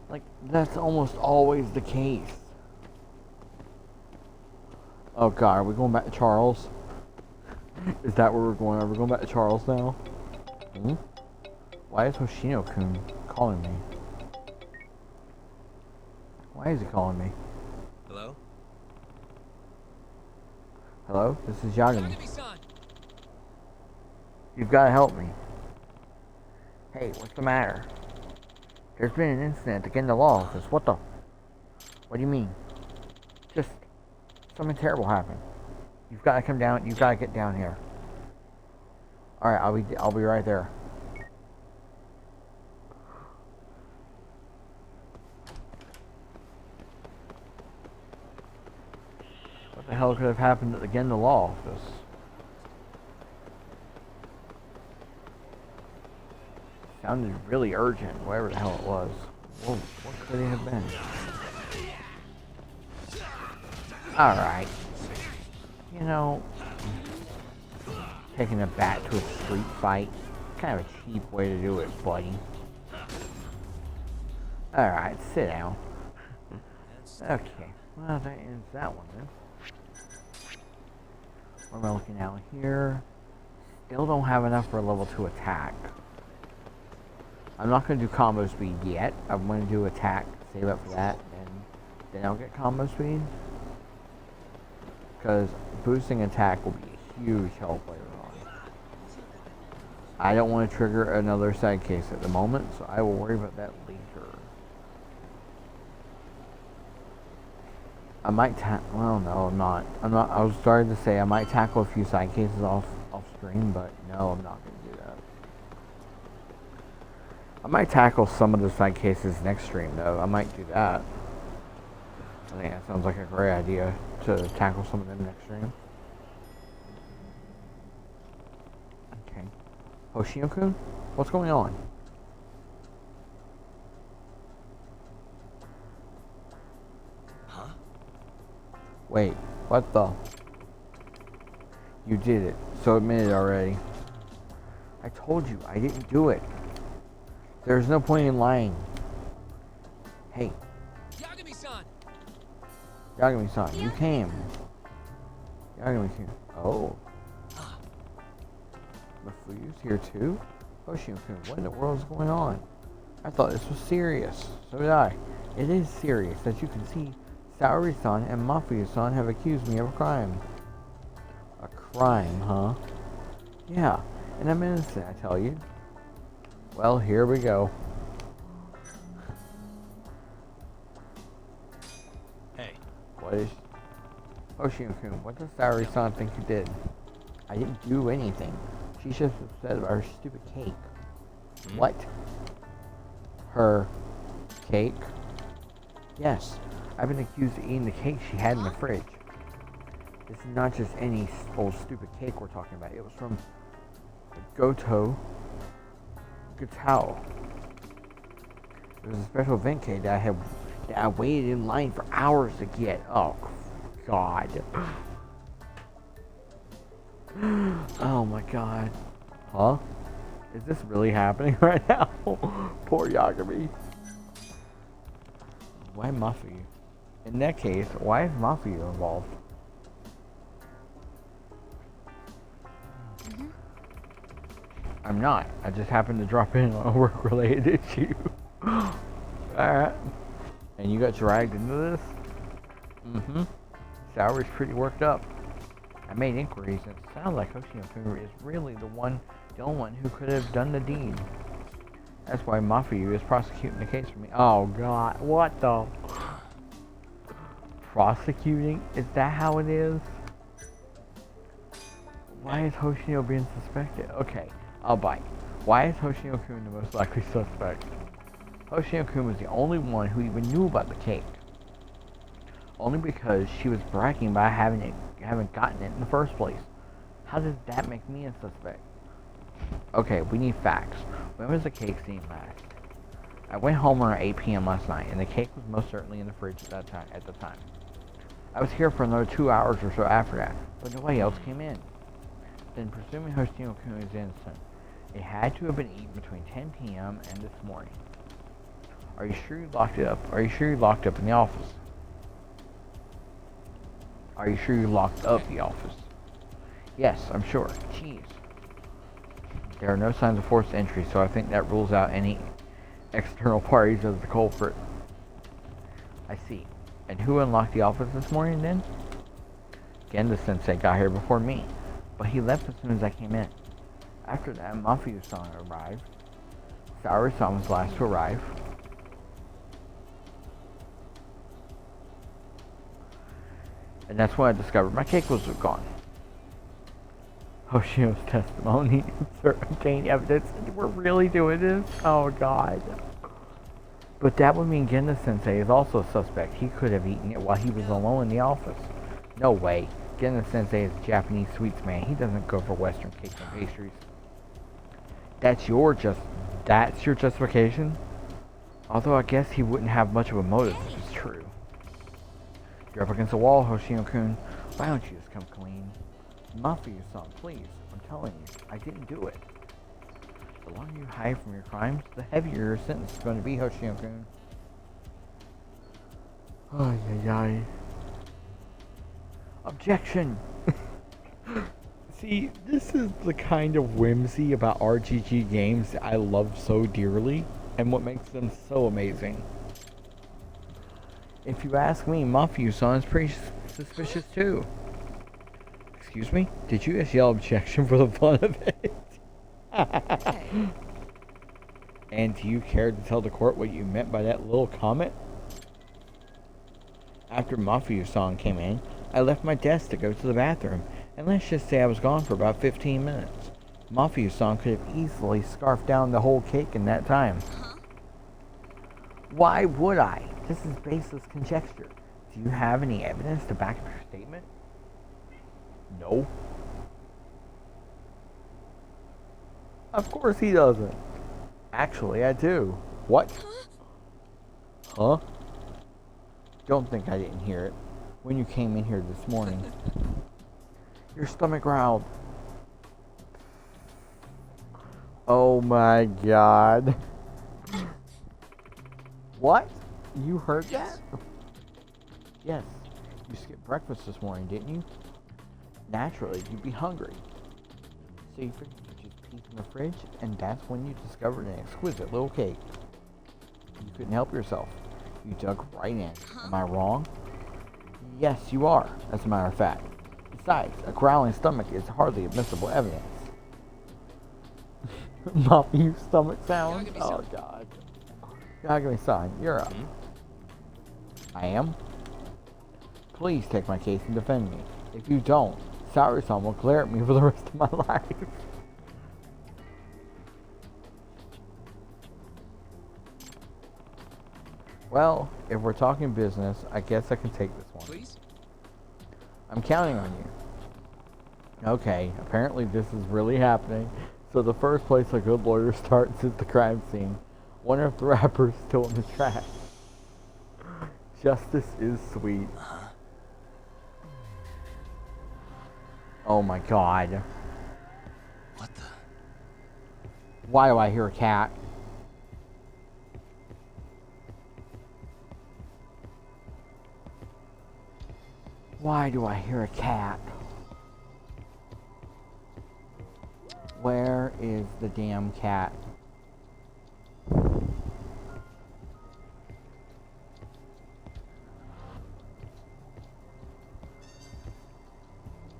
Like, that's almost always the case. Oh god, are we going back to Charles? Is that where we're going? Are we going back to Charles now? Hmm? Why is Hoshino-kun calling me? Why is he calling me? Hello? Hello? This is Yagami. You've got to help me. Hey, what's the matter? There's been an incident at the Genda Law Office. What do you mean? Just Something terrible happened. You've got to come down. You've got to get down here. All right, I'll be right there. What the hell could have happened again? The law office. Sounded really urgent. Whatever the hell it was. Whoa, what could it have been? All right. You know, taking a bat to a street fight, kind of a cheap way to do it, buddy. Alright, sit down. Okay, well that ends that one then. What am I looking out here? Still don't have enough for a level 2 attack. I'm not going to do combo speed yet. I'm going to do attack, save up for that, and then I'll get combo speed. Because boosting attack will be a huge help later on. I don't want to trigger another side case at the moment, so I will worry about that later. I might well, no, I'm not. I was starting to say I might tackle a few side cases off stream, but no, I'm not going to do that. I might tackle some of the side cases next stream, though. I might do that. I think that sounds like a great idea to tackle some of them next stream. Okay. Hoshino-kun? What's going on? Huh? Wait, what the? You did it. So admit it already. I told you, I didn't do it. There's no point in lying. Hey. Yagami-san, you came. Yagami-kun. Oh. Mafuyu's here too? Hoshino-kun, what in the world is going on? I thought this was serious. So did I. It is serious. As you can see, Saori-san and Mafuyu-san have accused me of a crime. A crime, huh? Yeah, and I'm innocent, I tell you. Well, here we go. What is... Hoshino-kun, what does Saori-san think you did? I didn't do anything. She's just upset about her stupid cake. What? Her cake? Yes. I've been accused of eating the cake she had in the fridge. This is not just any old stupid cake we're talking about. It was from Goto Gatao. It was a special event cake that I waited in line for hours to get. Oh, God. Oh, my God. Huh? Is this really happening right now? Poor Yagami. Why Mafuyu? In that case, why is Mafuyu involved? I'm not. I just happened to drop in on a work-related issue. Alright. And you got dragged into this? Mm-hmm. Saori's pretty worked up. I made inquiries and it sounds like Hoshino-kun is really the only one who could have done the deed. That's why Mafuyu is prosecuting the case for me. Oh God, what the? Prosecuting? Is that how it is? Why is Hoshino being suspected? Okay, I'll bite. Why is Hoshino-kun the most likely suspect? Hoshino-kun was the only one who even knew about the cake. Only because she was bragging about having gotten it in the first place. How does that make me a suspect? Okay, we need facts. When was the cake seen last? I went home around 8 p.m. last night, and the cake was most certainly in the fridge at the time. I was here for another 2 hours or so after that, but nobody else came in. Then, presuming Hoshino-kun is innocent, it had to have been eaten between 10 p.m. and this morning. Are you sure you locked it up? Are you sure you locked up in the office? Are you sure you locked up the office? Yes, I'm sure. Jeez. There are no signs of forced entry, so I think that rules out any external parties as the culprit. I see. And who unlocked the office this morning then? Genda-sensei got here before me, but he left as soon as I came in. After that, Mafuyu-san arrived. Saori-san was last to arrive. And that's when I discovered my cake was gone. Hoshio's testimony obtained evidence. We're really doing this? Oh god. But that would mean Genda Sensei is also a suspect. He could have eaten it while he was alone in the office. No way. Genda Sensei is a Japanese sweets man. He doesn't go for Western cakes and pastries. That's your justification? Although I guess he wouldn't have much of a motive if it's true. You're up against the wall, Hoshino-kun. Why don't you just come clean? Mafia-san, please. I'm telling you, I didn't do it. The longer you hide from your crimes, the heavier your sentence is going to be, Hoshino-kun. Ay, ay, ay. Objection! See, this is the kind of whimsy about RGG games that I love so dearly, and what makes them so amazing. If you ask me, Mafia-san is pretty suspicious too. Excuse me? Did you just yell objection for the fun of it? Hey. And do you care to tell the court what you meant by that little comment? After Mafia-san came in, I left my desk to go to the bathroom, and let's just say I was gone for about 15 minutes. Mafia-san could have easily scarfed down the whole cake in that time. Huh? Why would I? This is baseless conjecture. Do you have any evidence to back up your statement? No. Of course he doesn't. Actually, I do. What? Huh? Don't think I didn't hear it. When you came in here this morning. Your stomach growled. Oh my god. What? You heard that? Yes. You skipped breakfast this morning, didn't you? Naturally, you'd be hungry. So you figured you just peek in the fridge, and that's when you discovered an exquisite little cake. You couldn't help yourself. You dug right in. Am I wrong? Yes, you are, as a matter of fact. Besides, a growling stomach is hardly admissible evidence. Moppy stomach sound? Oh god. Yagami-san, you're up. I am? Please take my case and defend me. If you don't, Saori-san will glare at me for the rest of my life. Well, if we're talking business, I guess I can take this one. Please? I'm counting on you. Okay, apparently this is really happening. So the first place a good lawyer starts is the crime scene. Wonder if the rapper's still in the trash. Justice is sweet. Oh my god. What the? Why do I hear a cat? Why do I hear a cat? Where is the damn cat?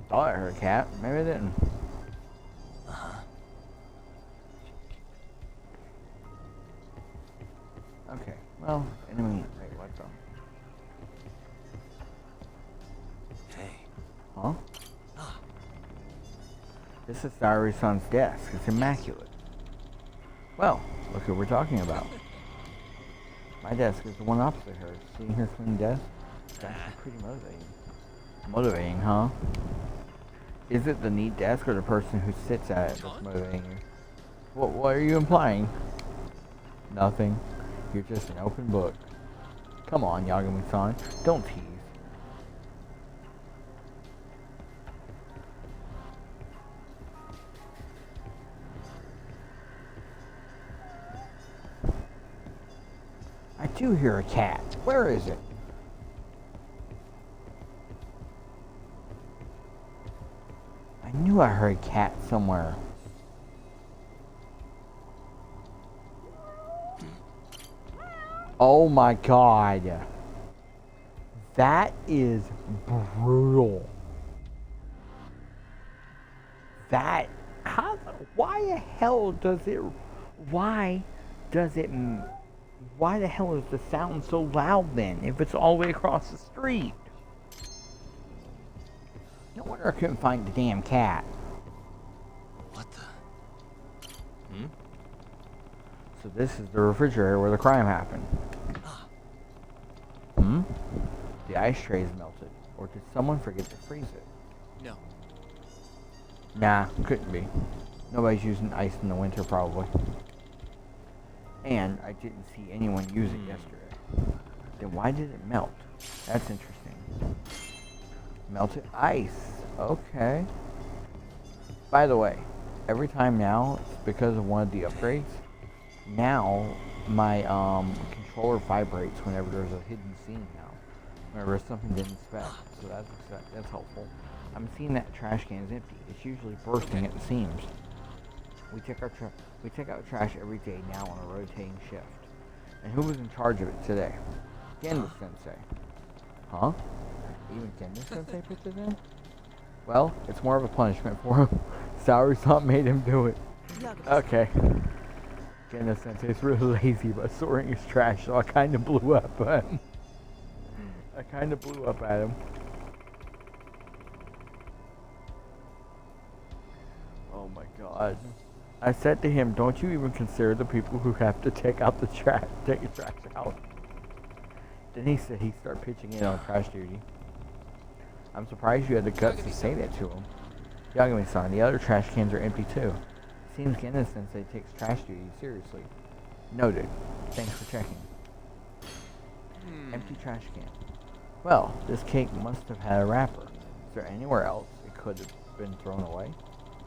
Thought I heard a cat. Maybe I didn't. Okay. Well, anyway, wait, what the? Hey. Huh? This is Saori-san's desk. It's immaculate. Well, look who we're talking about. My desk is the one opposite hers. Seeing her clean desk? It's actually pretty motivating. Motivating, huh? Is it the neat desk or the person who sits at it that's motivating you? What are you implying? Nothing. You're just an open book. Come on, Yagami-san. Don't tease. I do hear a cat. Where is it? I knew I heard a cat somewhere. Oh my god. That is brutal. That, why the hell does it why the hell is the sound so loud then, if it's all the way across the street? I couldn't find the damn cat. What the? Hmm? So this is the refrigerator where the crime happened. Hmm? The ice tray is melted. Or did someone forget to freeze it? No. Nah, couldn't be. Nobody's using ice in the winter, probably. And I didn't see anyone use it yesterday. Then why did it melt? That's interesting. Melted ice. Okay. By the way, every time now, it's because of one of the upgrades. Now, my controller vibrates whenever there's a hidden scene now. Whenever something didn't spec. So that's helpful. I'm seeing that trash can is empty. It's usually bursting at the seams. We take out trash every day now on a rotating shift. And who was in charge of it today? Genda Sensei. Huh? Even Genda Sensei puts it in? Well, it's more of a punishment for him. Saori-san made him do it. Okay. Genda Sensei's really lazy about sorting his trash, so I kind of blew up at him. Oh my god. I said to him, don't you even consider the people who have to take out the trash, take the trash out. Then he said he'd start pitching in on trash duty. I'm surprised you had the guts to say that to him. Yagami-san, the other trash cans are empty too. Seems Genda Sensei takes trash duty seriously. Noted. Thanks for checking. Empty trash can. Well, this cake must have had a wrapper. Is there anywhere else it could have been thrown away?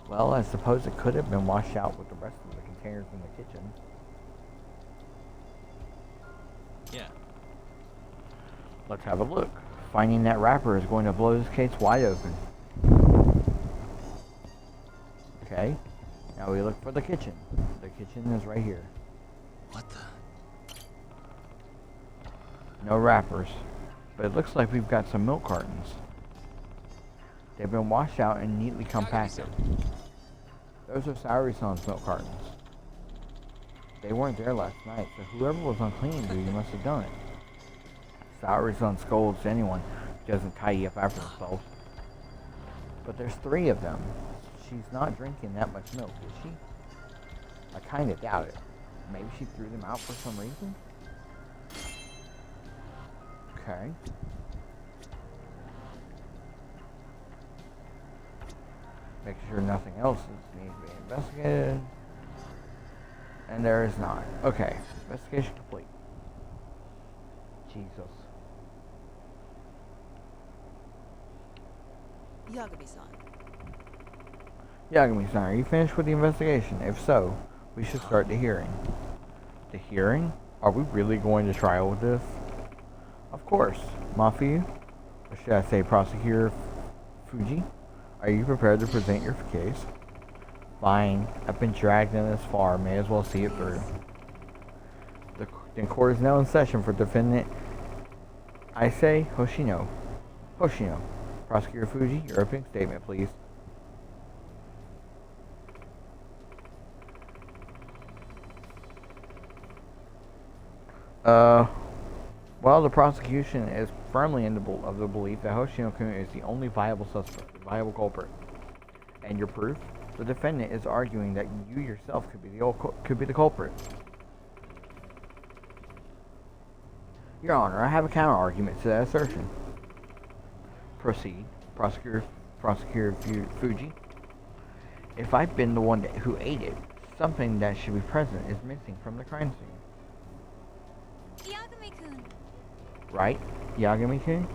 Well, I suppose it could have been washed out with the rest of the containers in the kitchen. Yeah. Let's have a look. Finding that wrapper is going to blow this case wide open. Okay. Now we look for the kitchen. The kitchen is right here. What the? No wrappers. But it looks like we've got some milk cartons. They've been washed out and neatly compacted. Those are Saori-san's milk cartons. They weren't there last night, so whoever was on cleaning duty must have done it. Saori-san scolds anyone who doesn't tidy up after themselves. But there's 3 of them. She's not drinking that much milk, is she? I kinda doubt it. Maybe she threw them out for some reason? Okay. Making sure nothing else needs to be investigated. And there is not. Okay. Investigation complete. Jesus. Yagami-san. Yagami-san, are you finished with the investigation? If so, we should start the hearing. The hearing? Are we really going to trial with this? Of course. Mafuyu, or should I say Prosecutor Fuji, are you prepared to present your case? Fine. I've been dragged in this far. May as well see it through. The court is now in session for defendant Issei Hoshino. Hoshino. Prosecutor Fuji, your opening statement, please. Well, the prosecution is firmly in the belief that Hoshino-kun is the only viable suspect, the viable culprit. And your proof? The defendant is arguing that you yourself could be the culprit. Your Honor, I have a counter-argument to that assertion. Proceed, Prosecutor Fuji. If I've been the one who ate it, something that should be present is missing from the crime scene. Yagami-kun. Right, Yagami-kun?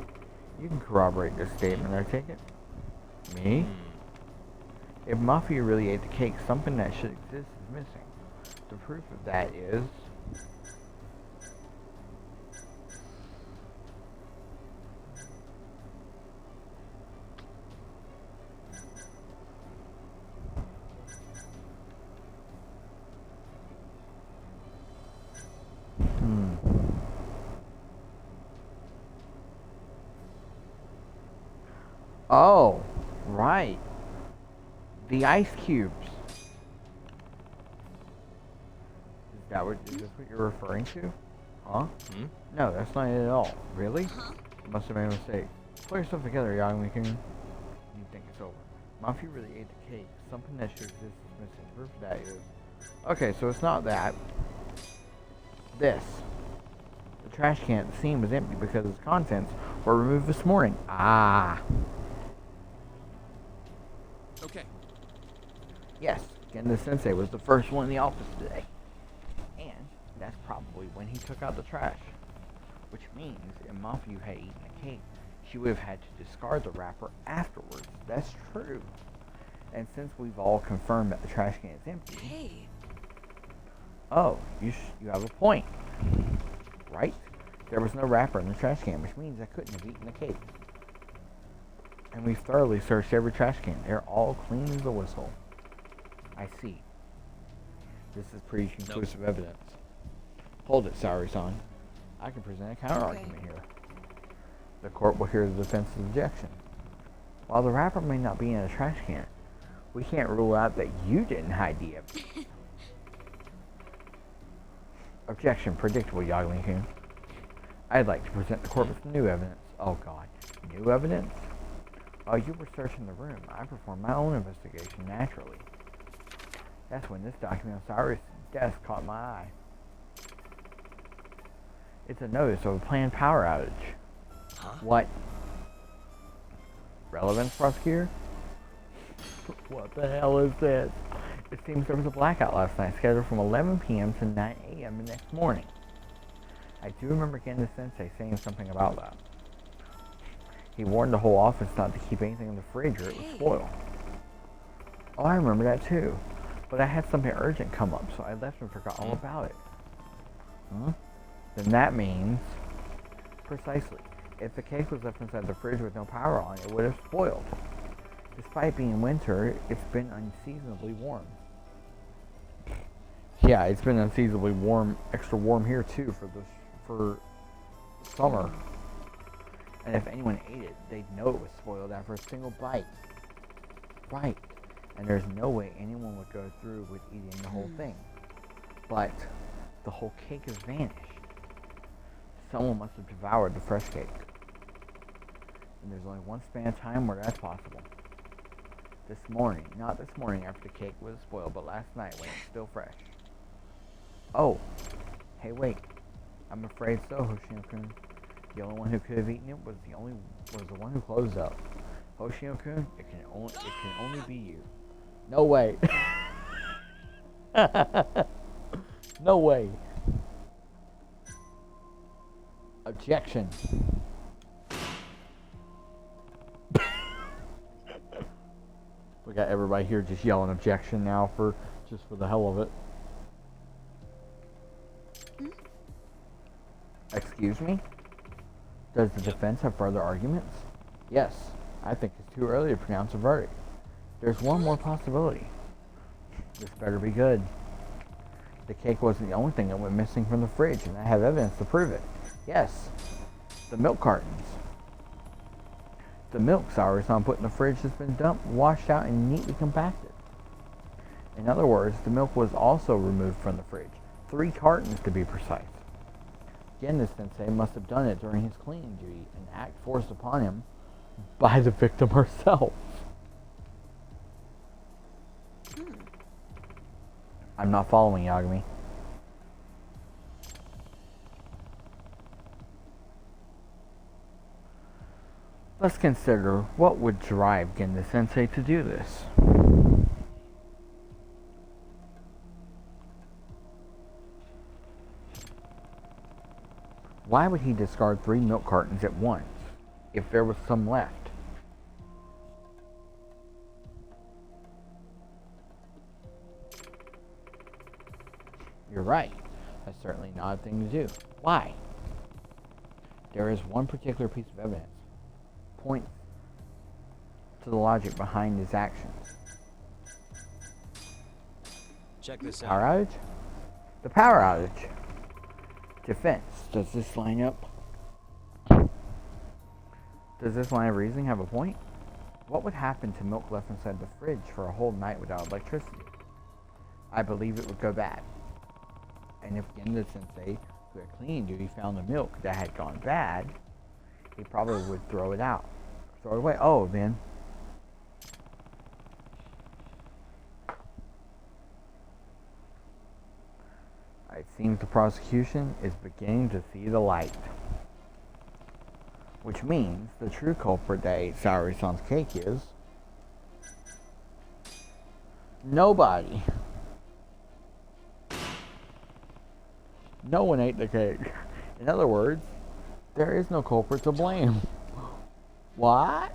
You can corroborate this statement, I take it. Me? If Mafuyu really ate the cake, something that should exist is missing. The proof of that is... Oh, right. The ice cubes. Is this what you're referring to? Huh? No, that's not it at all. Really? You must have made a mistake. Pull yourself together, Yagami-kun. You think it's over. Mafia really ate the cake. Something that should exist is missing. Proof of that is... Okay, so it's not that. This. The trash can at the scene was empty because its contents were removed this morning. Ah. Okay. Yes, Genda Sensei was the first one in the office today. And that's probably when he took out the trash. Which means if Mafia had eaten the cake, she would have had to discard the wrapper afterwards. That's true. And since we've all confirmed that the trash can is empty... Hey. Oh, you have a point. Right? There was no wrapper in the trash can, which means I couldn't have eaten the cake. And we've thoroughly searched every trash can. They're all clean as a whistle. I see. This is pretty conclusive evidence. Hold it, Saori-san. I can present a counter-argument here. The court will hear the defense's objection. While the wrapper may not be in a trash can, we can't rule out that you didn't hide the evidence. Objection, predictable, Yagami-kun. I'd like to present the court with new evidence. Oh god, new evidence? While you were searching the room, I performed my own investigation naturally. That's when this document on Cyrus' desk caught my eye. It's a notice of a planned power outage. Huh? What? Relevance, prosecutor? What the hell is this? It seems there was a blackout last night, scheduled from 11 p.m. to 9 a.m. the next morning. I do remember Genda Sensei saying something about that. He warned the whole office not to keep anything in the fridge or it would spoil. Oh, I remember that too. But I had something urgent come up, so I left and forgot all about it. Huh? Then that means... Precisely. If the cake was left inside the fridge with no power on, it would have spoiled. Despite being winter, it's been unseasonably warm. Yeah, it's been unseasonably warm, extra warm here too for summer. And if anyone ate it, they'd know it was spoiled after a single bite. Right. And there's no way anyone would go through with eating the whole thing. But the whole cake has vanished. Someone must have devoured the fresh cake. And there's only one span of time where that's possible. This morning. Not this morning after the cake was spoiled, but last night when it's still fresh. Oh. Hey, wait. I'm afraid so, Hoshino-kun. The only one who could have eaten it was the one who closed up. Hoshino-kun, it can only be you. No way. No way. Objection. We got everybody here just yelling objection now just for the hell of it. Excuse me? Does the defense have further arguments? Yes. I think it's too early to pronounce a verdict. There's one more possibility. This better be good. The cake wasn't the only thing that went missing from the fridge, and I have evidence to prove it. Yes. The milk cartons. The milk Saori-san put in the fridge has been dumped, washed out, and neatly compacted. In other words, the milk was also removed from the fridge. 3 cartons to be precise. Genda Sensei must have done it during his cleaning duty, an act forced upon him by the victim herself. I'm not following, Yagami. Let's consider what would drive Genda Sensei to do this. Why would he discard 3 milk cartons at once, if there was some left? You're right. That's certainly not a thing to do. Why? There is one particular piece of evidence. Points to the logic behind his actions. Check this out. Power outage? The power outage. Defense. Does this line up? Does this line of reasoning have a point? What would happen to milk left inside the fridge for a whole night without electricity? I believe it would go bad. And if Genda Sensei, who had cleaning duty, found the milk that had gone bad, he probably would throw it out. Throw it away. Oh, then. It seems the prosecution is beginning to see the light. Which means the true culprit that ate Saori-san's cake is... nobody. No one ate the cake. In other words, there is no culprit to blame. What?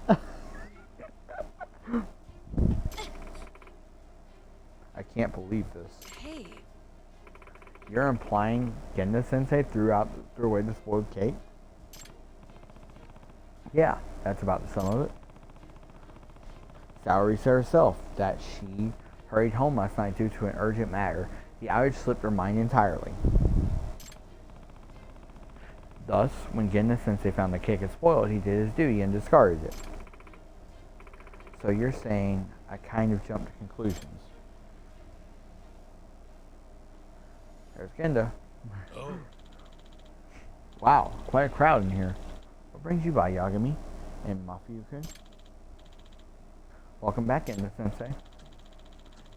I can't believe this. Hey. You're implying Genda-sensei threw away the spoiled cake? Yeah, that's about the sum of it. Saori said herself that she hurried home last night due to an urgent matter. The outage slipped her mind entirely. Thus, when Genda-sensei found the cake had spoiled, he did his duty and discarded it. So you're saying I kind of jumped to conclusions. There's Genda. Oh. Wow, quite a crowd in here. What brings you by, Yagami and Mafuyu-kun? Welcome back, Genda-sensei.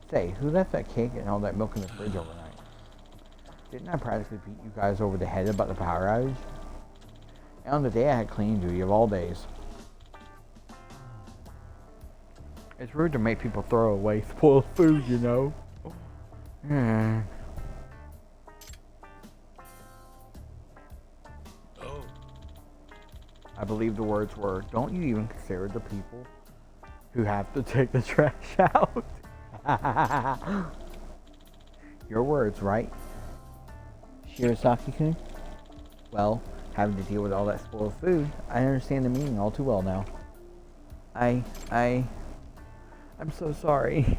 Say, who left that cake and all that milk in the fridge overnight? Didn't I practically beat you guys over the head about the power outage? And on the day I had cleaning duty of all days. It's rude to make people throw away spoiled food, you know. Oh. I believe the words were, don't you even consider the people who have to take the trash out? Your words, right? Shirasaki-kun? Well, having to deal with all that spoiled food, I understand the meaning all too well now. I'm so sorry.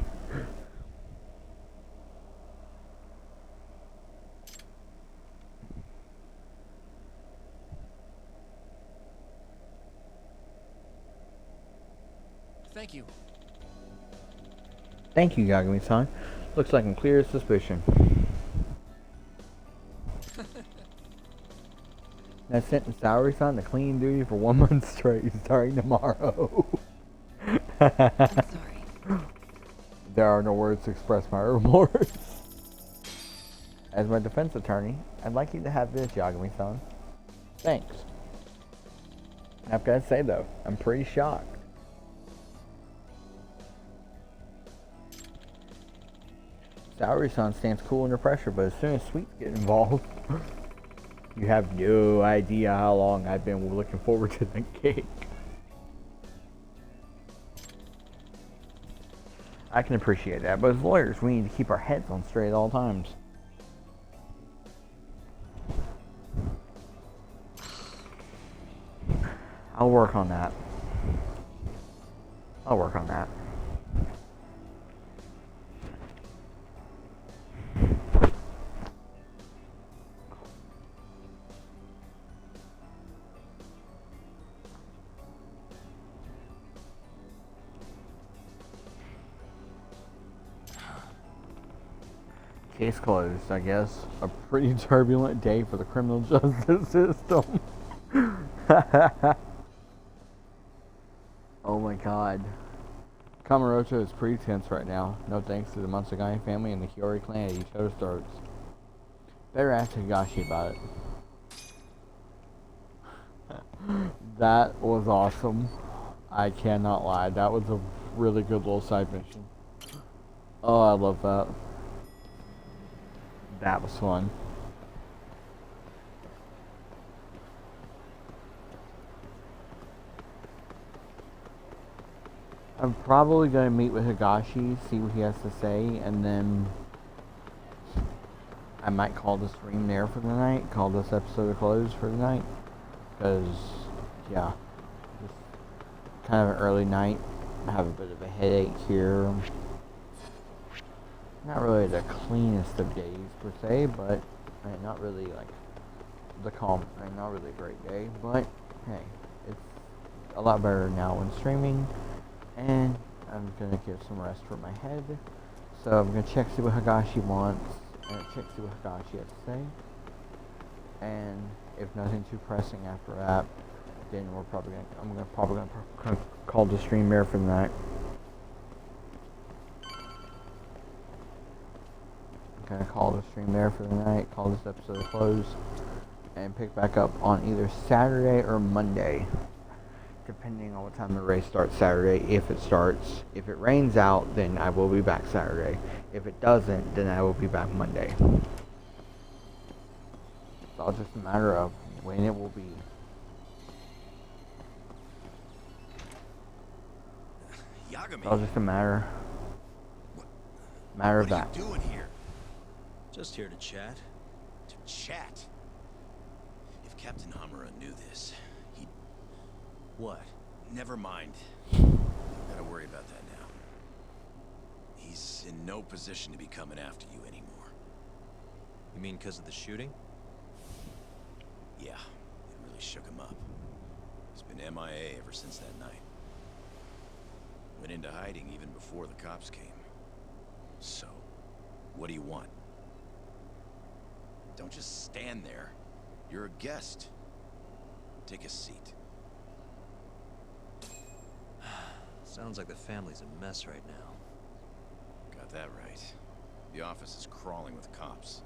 Thank you. Thank you, Yagami-san. Looks like I'm clear of suspicion. I sent Saori-san to clean duty for 1 month straight, starting tomorrow. I'm sorry. There are no words to express my remorse. As my defense attorney, I'd like you to have this, Yagami-san. Thanks. I've got to say though, I'm pretty shocked. Saori-san stands cool under pressure, but as soon as sweets get involved, you have no idea how long I've been looking forward to that cake. I can appreciate that, but as lawyers, we need to keep our heads on straight at all times. I'll work on that. I'll work on that. Case closed, I guess. A pretty turbulent day for the criminal justice system. Oh my god. Kamurocho is pretty tense right now. No thanks to the Matsugane family and the Hiyori clan at each other's throats. Better ask Higashi about it. That was awesome. I cannot lie. That was a really good little side mission. Oh, I love that. That was fun. I'm probably going to meet with Higashi, see what he has to say, and then I might call the stream there for the night, call this episode a close for the night, because, yeah, just kind of an early night. I have a bit of a headache here. Not really the cleanest of days per se, but not really like not really a great day, but hey, it's a lot better now when streaming, and I'm gonna get some rest for my head. So I'm gonna check see what Higashi wants, and check see what Higashi has to say, and if nothing too pressing after that, then I'm probably gonna call the stream there for the night. gonna call the stream there for the night, call this episode closed, and pick back up on either Saturday or Monday, depending on what time the race starts Saturday, if it starts. If it rains out, then I will be back Saturday. If it doesn't, then I will be back Monday. It's all just a matter of when it will be. It's all just a matter of that. What are you doing here? Just here to chat. To chat? If Captain Hamura knew this, he'd... What? Never mind. Don't gotta worry about that now. He's in no position to be coming after you anymore. You mean because of the shooting? Yeah, it really shook him up. He's been MIA ever since that night. Went into hiding even before the cops came. So, what do you want? Don't just stand there. You're a guest. Take a seat. Sounds like the family's a mess right now. Got that right. The office is crawling with cops.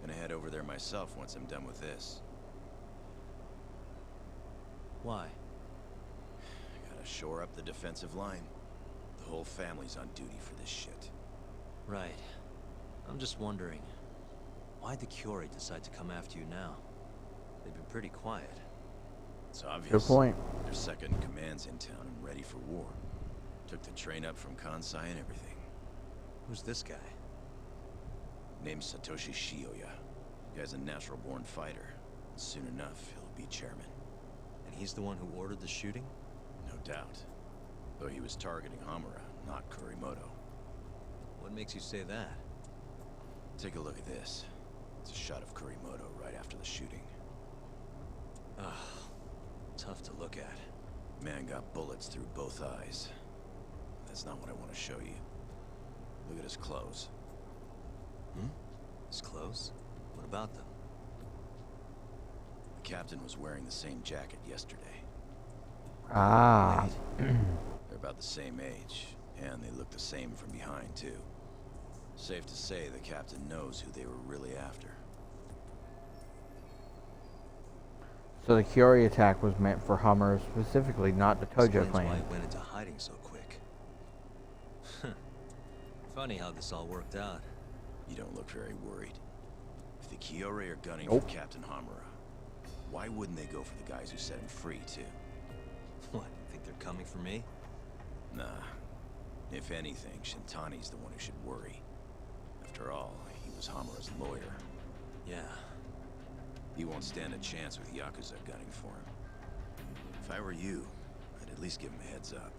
Gonna head over there myself once I'm done with this. Why? Gotta shore up the defensive line. The whole family's on duty for this shit. Right. I'm just wondering, why'd the Curie decide to come after you now? They've been pretty quiet. It's obvious. Good point. Their second in command's in town and ready for war. Took the train up from Kansai and everything. Who's this guy? Name's Satoshi Shioya. Guy's a natural-born fighter. Soon enough, he'll be chairman. And he's the one who ordered the shooting? No doubt. Though he was targeting Hamura, not Kurimoto. What makes you say that? Take a look at this. It's a shot of Kurimoto right after the shooting. Ugh. Tough to look at. Man got bullets through both eyes. That's not what I want to show you. Look at his clothes. His clothes? What about them? The captain was wearing the same jacket yesterday. Ah. They're about the same age, and they look the same from behind, too. Safe to say the captain knows who they were really after. So the Curie attack was meant for Hamura specifically, not the Tojo Explains clan. why he went into hiding so quick. Funny how this all worked out. You don't look very worried. If the Kiore are gunning Nope. for Captain Hamura, why wouldn't they go for the guys who set him free, too? What, you think they're coming for me? Nah. If anything, Shintani's the one who should worry. After all, he was Hamura's lawyer. Yeah. He won't stand a chance with Yakuza gunning for him. If I were you, I'd at least give him a heads up.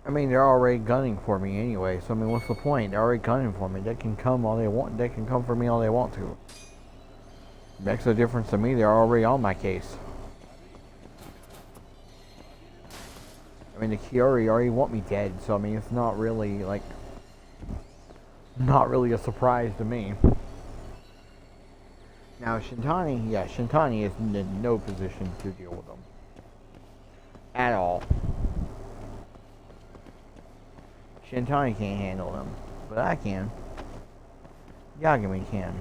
I mean, they're already gunning for me anyway, so I mean, what's the point? They're already gunning for me. They can come all they want. They can come for me all they want to. Makes no difference to me. They're already on my case. I mean, the Kiori already want me dead, so I mean, it's not really, like, not really a surprise to me. Now, Shintani, yeah, Shintani is in no position to deal with them. At all. Shintani can't handle them, but I can. Yagami can.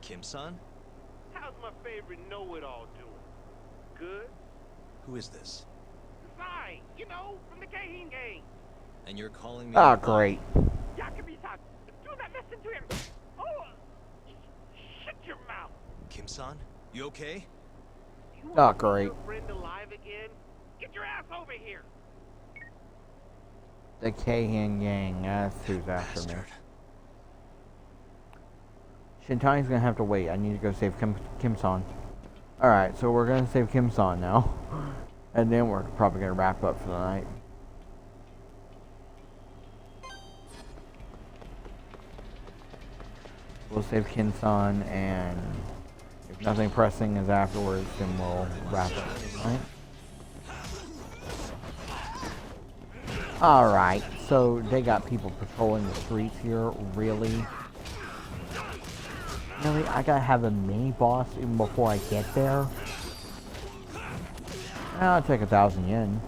Kim-san? How's my favorite know-it-all doing? Good? Who is this? Sai, you know, from the Keihin gang. And you're calling me... Ah, great. Yakubi-san, do not listen to him. Oh, shut your mouth. Kim-san? You okay? You Ah, want to see great. your friend alive again? Get your ass over here. The Keihin gang, that's who's after me. Shintani's gonna have to wait. I need to go save Kim-san. Alright, so we're gonna save Kim-san now. And then we're probably gonna wrap up for the night. We'll save Kim-san, and if nothing pressing is afterwards, then we'll wrap up, right? Alright, so they got people patrolling the streets here, really? Really? I gotta have a mini-boss even before I get there? I'll take 1,000 yen.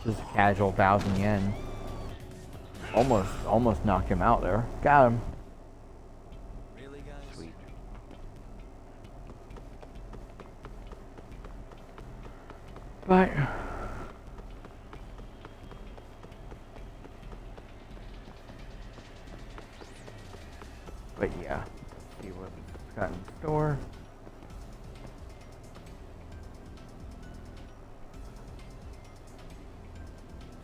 Just a casual 1,000 yen. Almost knocked him out there. Got him. Really, guys? Sweet. But yeah, let's see what it's got in store.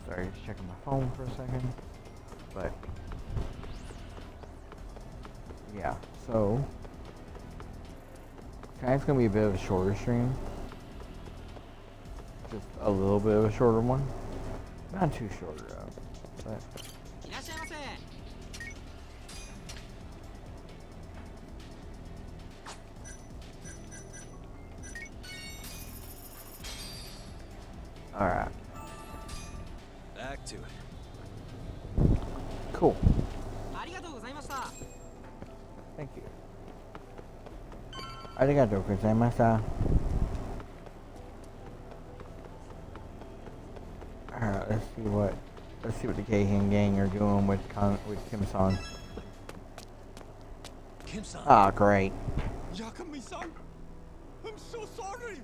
Sorry, just checking my phone for a second. But yeah, so tonight's gonna be a bit of a shorter stream. Just a little bit of a shorter one. Not too short though. But alright. Back to it. Cool. Thank you. Arigatou gozaimashita. Alright, let's see what the Keihin gang are doing with Kim-san. Kim-san. Ah, great. Yakami-san, I'm so sorry.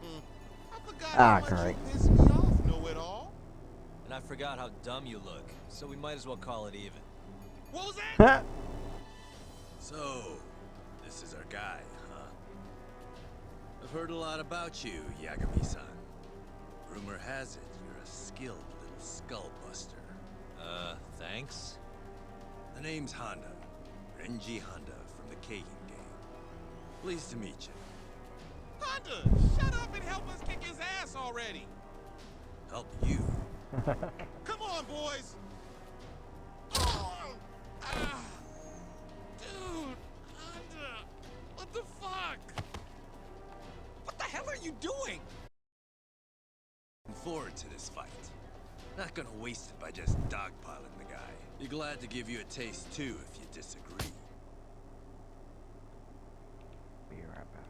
I forgot Ah, how much great. you pissed me off, know-it-all. And I forgot how dumb you look, so we might as well call it even. What was that? So, this is our guy, huh? I've heard a lot about you, Yagami-san. Rumor has it you're a skilled little skull buster. Thanks? The name's Honda. Renji Honda from the Keihin gang. Pleased to meet you. Honda, shut up and help us kick his ass already. Help you? Come on, boys. Oh, dude, Honda, what the fuck? What the hell are you doing? Looking forward to this fight. Not gonna waste it by just dogpiling the guy. Be glad to give you a taste too if you disagree. Be right back.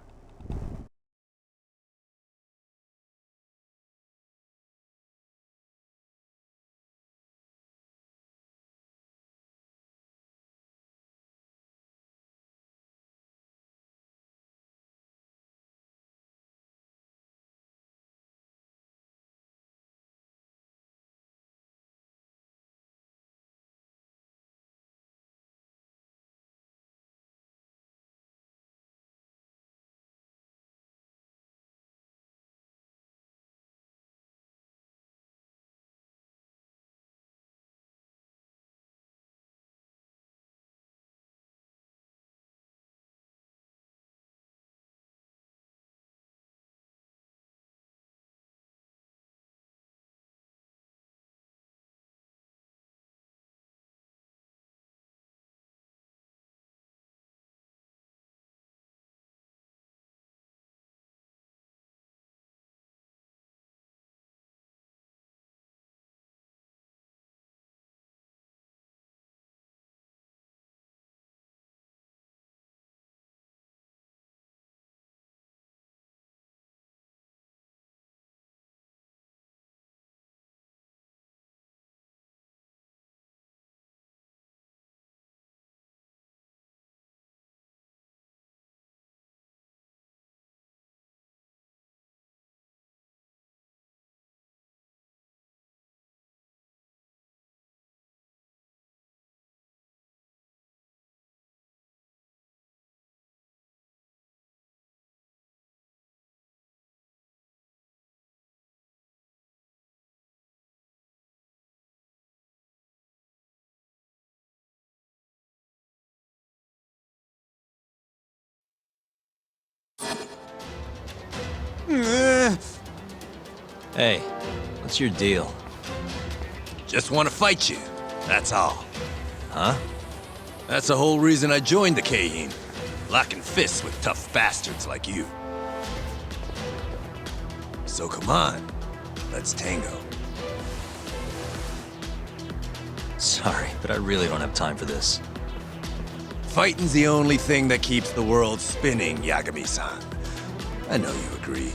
Hey, what's your deal? Just want to fight you, that's all. Huh? That's the whole reason I joined the Keihin. Locking fists with tough bastards like you. So come on, let's tango. Sorry, but I really don't have time for this. Fighting's the only thing that keeps the world spinning, Yagami-san. I know you agree.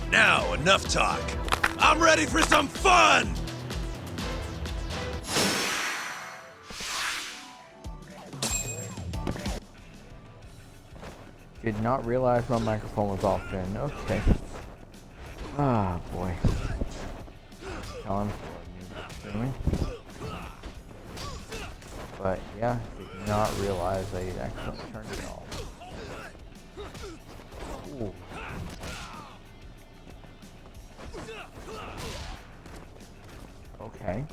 Now, enough talk. I'm ready for some fun! Did not realize my microphone was off then. Okay. Ah, boy. Tell him for new But yeah, did not realize I actually turned it off. Ooh. Okay.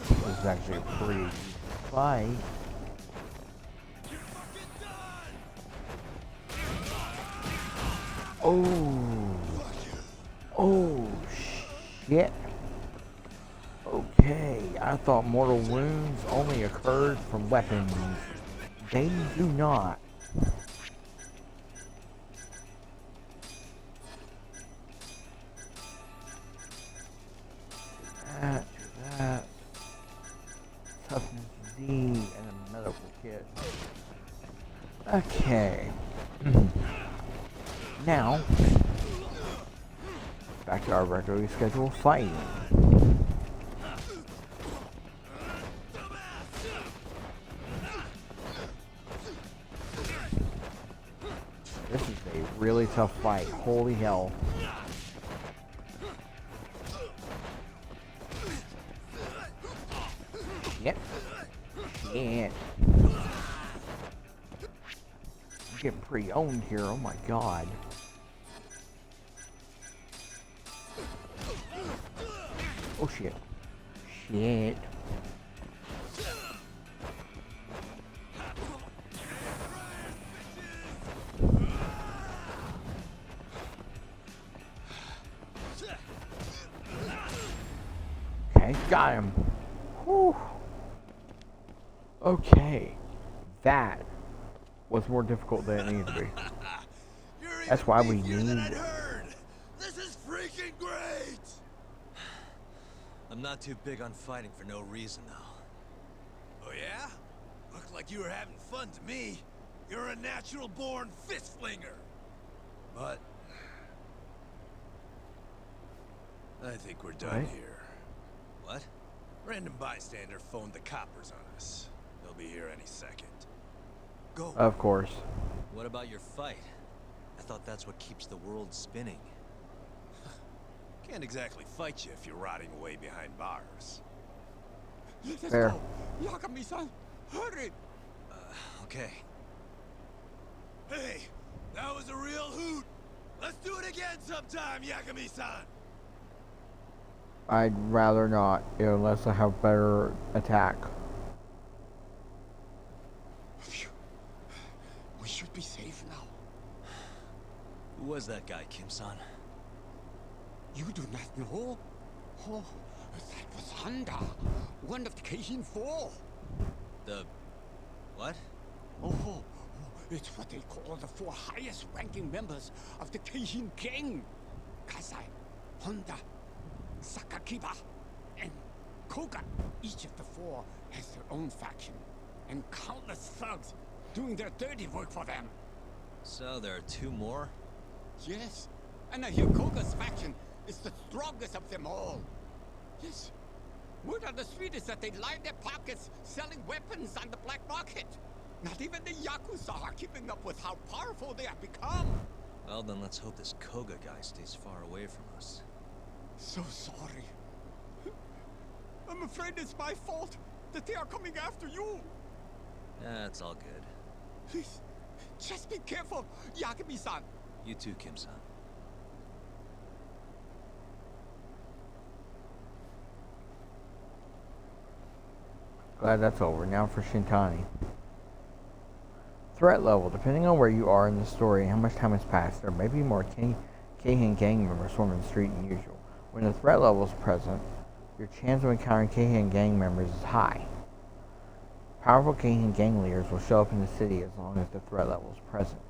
This is actually a pretty easy fight. Oh. Oh, shit. Okay, I thought mortal wounds only occurred from weapons. They do not. That. Toughness D and a medical kit. Okay. Now, back to our regularly scheduled fighting. This is a really tough fight. Holy hell. Yep. Shit. I'm getting pretty owned here. Oh my god. Oh shit. Shit. Okay, got him. Whew. Okay. That was more difficult than it needed to be. That's why we need... This is freaking great! I'm not too big on fighting for no reason, though. Oh yeah? Looked like you were having fun to me. You're a natural-born fist-flinger. But... I think we're done here. What? Random bystander phoned the coppers on us. They'll be here any second. Go. Of course. What about your fight? I thought that's what keeps the world spinning. Can't exactly fight you if you're rotting away behind bars. Fair. Yagami-san, hurry! Okay. Hey, that was a real hoot! Let's do it again sometime, Yagami-san! I'd rather not, unless I have better attack. Phew. We should be safe now. Who was that guy, Kim-san? You do not know? Oh, that was Honda, one of the Keihin Four. The... what? Oh, it's what they call the four highest-ranking members of the Keihin gang. Kasai, Honda, Sakakiba, and Koga. Each of the four has their own faction, and countless thugs doing their dirty work for them. So there are two more? Yes, and I hear Koga's faction is the strongest of them all. Yes, word on the street is that they line their pockets selling weapons on the black market. Not even the Yakuza are keeping up with how powerful they have become. Well, then let's hope this Koga guy stays far away from us. So sorry. I'm afraid it's my fault that they are coming after you. That's all good. Please, just be careful, Yagami-san. You too, Kim-san. Glad that's over. Now for Shintani. Threat level. Depending on where you are in the story and how much time has passed, there may be more Keihin gang members swarming the street than usual. When the threat level is present, your chance of encountering Keihin gang members is high. Powerful Keihin gang leaders will show up in the city as long as the threat level is present.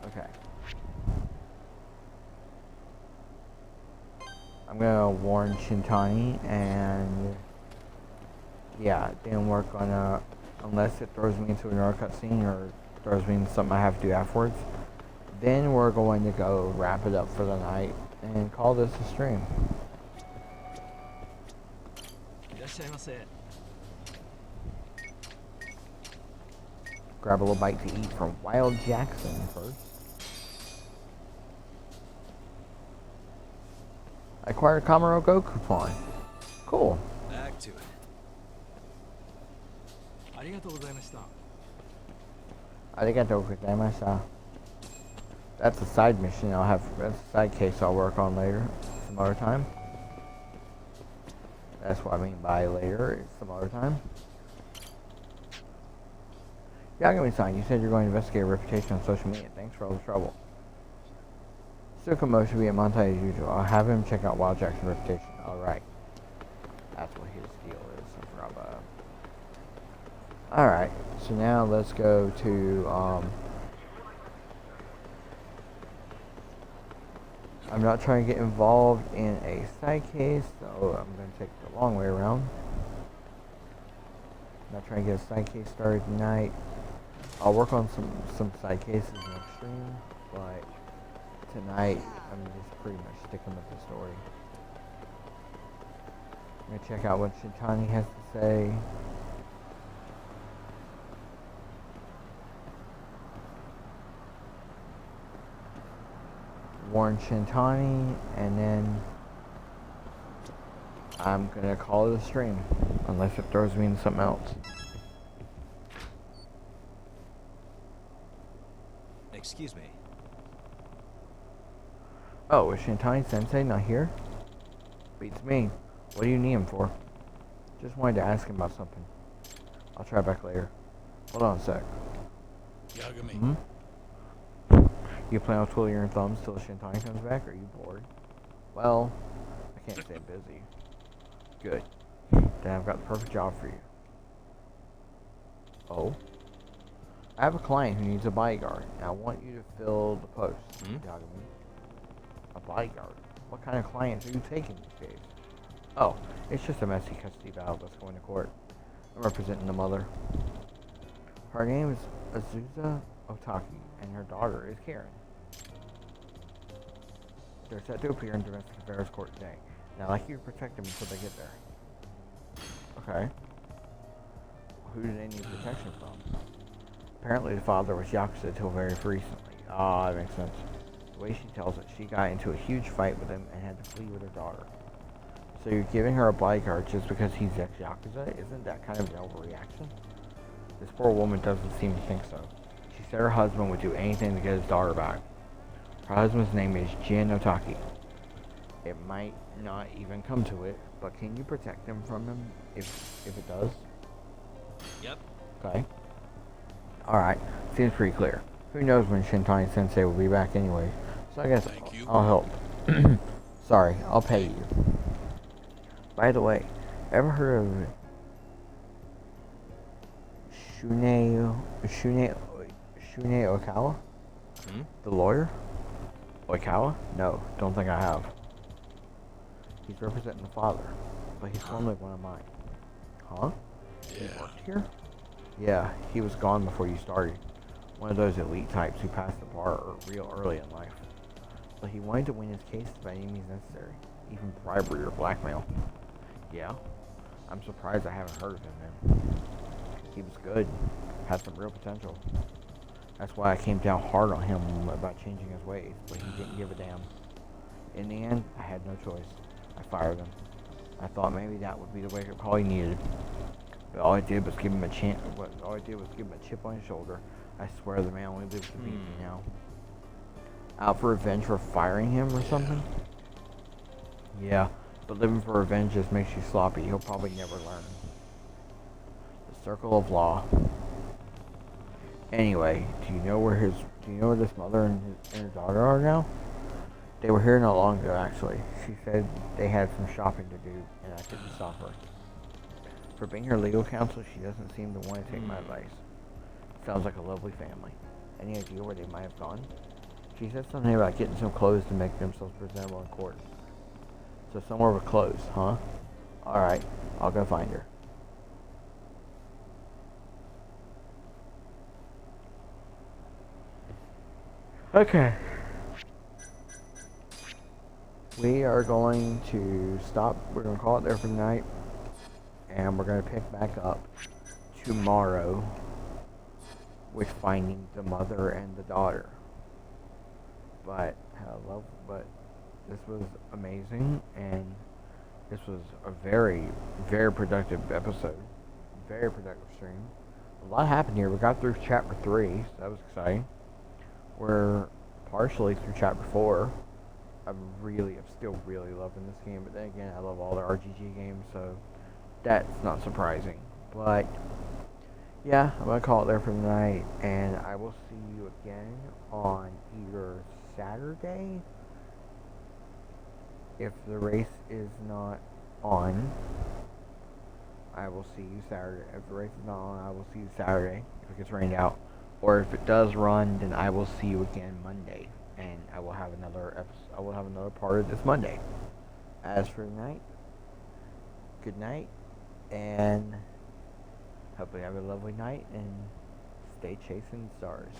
Okay. I'm gonna warn Shintani, and yeah, it didn't work on unless it throws me into another cutscene or throws me into something I have to do afterwards. Then we're going to go wrap it up for the night and call this a stream. Grab a little bite to eat from Wild Jackson first. I acquired a Kamaro Go coupon. Cool. Back to it. Arigatou gozaimashita. That's a side mission that's a side case I'll work on later, some other time. That's what I mean by later, it's some other time. Yagami-san, you said you're going to investigate a reputation on social media. Thanks for all the trouble. Tsukumo should be at Montai as usual. I'll have him check out Wild Jackson's reputation. Alright. That's what his deal is. I forgot about it. Alright, so now let's go to, I'm not trying to get involved in a side case, so I'm going to take the long way around. I'm not trying to get a side case started tonight. I'll work on some side cases next stream, but tonight I'm just pretty much sticking with the story. I'm going to check out what Shintani has to say. Warn Shintani, and then I'm gonna call it a stream, unless it throws me into something else. Excuse me. Oh, is Shintani Sensei not here? Beats me. What do you need him for? Just wanted to ask him about something. I'll try back later. Hold on a sec. Yagami. Hmm? You plan on twiddling your thumbs till Shintani comes back, or are you bored? Well, I can't stay busy. Good. Then I've got the perfect job for you. Oh? I have a client who needs a bodyguard, and I want you to fill the post, Yagami. A bodyguard? What kind of clients are you taking these days? Oh, it's just a messy custody battle that's going to court. I'm representing the mother. Her name is Azusa Otaki, and her daughter is Karen. They're set to appear in domestic affairs court today, and I'd like you to protect them until they get there. Okay. Who do they need protection from? Apparently the father was Yakuza until very recently. Ah, that makes sense. The way she tells it, she got into a huge fight with him and had to flee with her daughter. So you're giving her a bodyguard just because he's ex-Yakuza? Isn't that kind of an overreaction? This poor woman doesn't seem to think so. She said her husband would do anything to get his daughter back. Her husband's name is Jin Otaki. It might not even come to it, but can you protect him from him if it does? Yep. Okay. Alright, seems pretty clear. Who knows when Shintani Sensei will be back anyway, so I guess I'll help. Sorry, I'll pay you. By the way, ever heard of Shune Oikawa? The lawyer? Oikawa? No, don't think I have. He's representing the father, but he's formerly one of mine. Huh? He worked here? Yeah, he was gone before you started. One of those elite types who passed the bar real early in life. But he wanted to win his case by any means necessary, even bribery or blackmail. Yeah? I'm surprised I haven't heard of him then. He was good, had some real potential. That's why I came down hard on him about changing his ways, but he didn't give a damn. In the end, I had no choice. I fired him. I thought maybe that would be the wake-up call he needed. But all I did was give him a chip on his shoulder. I swear the man only lives to beat me now. Out for revenge for firing him or something? Yeah, but living for revenge just makes you sloppy. He'll probably never learn. The circle of law. Anyway, do you know where this mother and her daughter are now? They were here not long ago, actually. She said they had some shopping to do, and I couldn't stop her. For being her legal counsel, she doesn't seem to want to take my advice. Sounds like a lovely family. Any idea where they might have gone? She said something about getting some clothes to make themselves presentable in court. So somewhere with clothes, huh? Alright, I'll go find her. Okay. We are going to stop. We're going to call it there for the night. And we're going to pick back up tomorrow with finding the mother and the daughter. But this was amazing, and this was a very, very productive episode. Very productive stream. A lot happened here. We got through chapter 3, so that was exciting. We're partially through chapter 4. I'm still really loving this game, but then again, I love all the RGG games, so that's not surprising. But yeah, I'm gonna call it there for the night, and I will see you again on either Saturday, if the race is not on. I will see you Saturday. If the race is not on, I will see you Saturday if it gets rained out. Or if it does run, then I will see you again Monday, and I will have another episode. I will have another part of this Monday. As for tonight, good night, and hopefully have a lovely night, and stay chasing stars.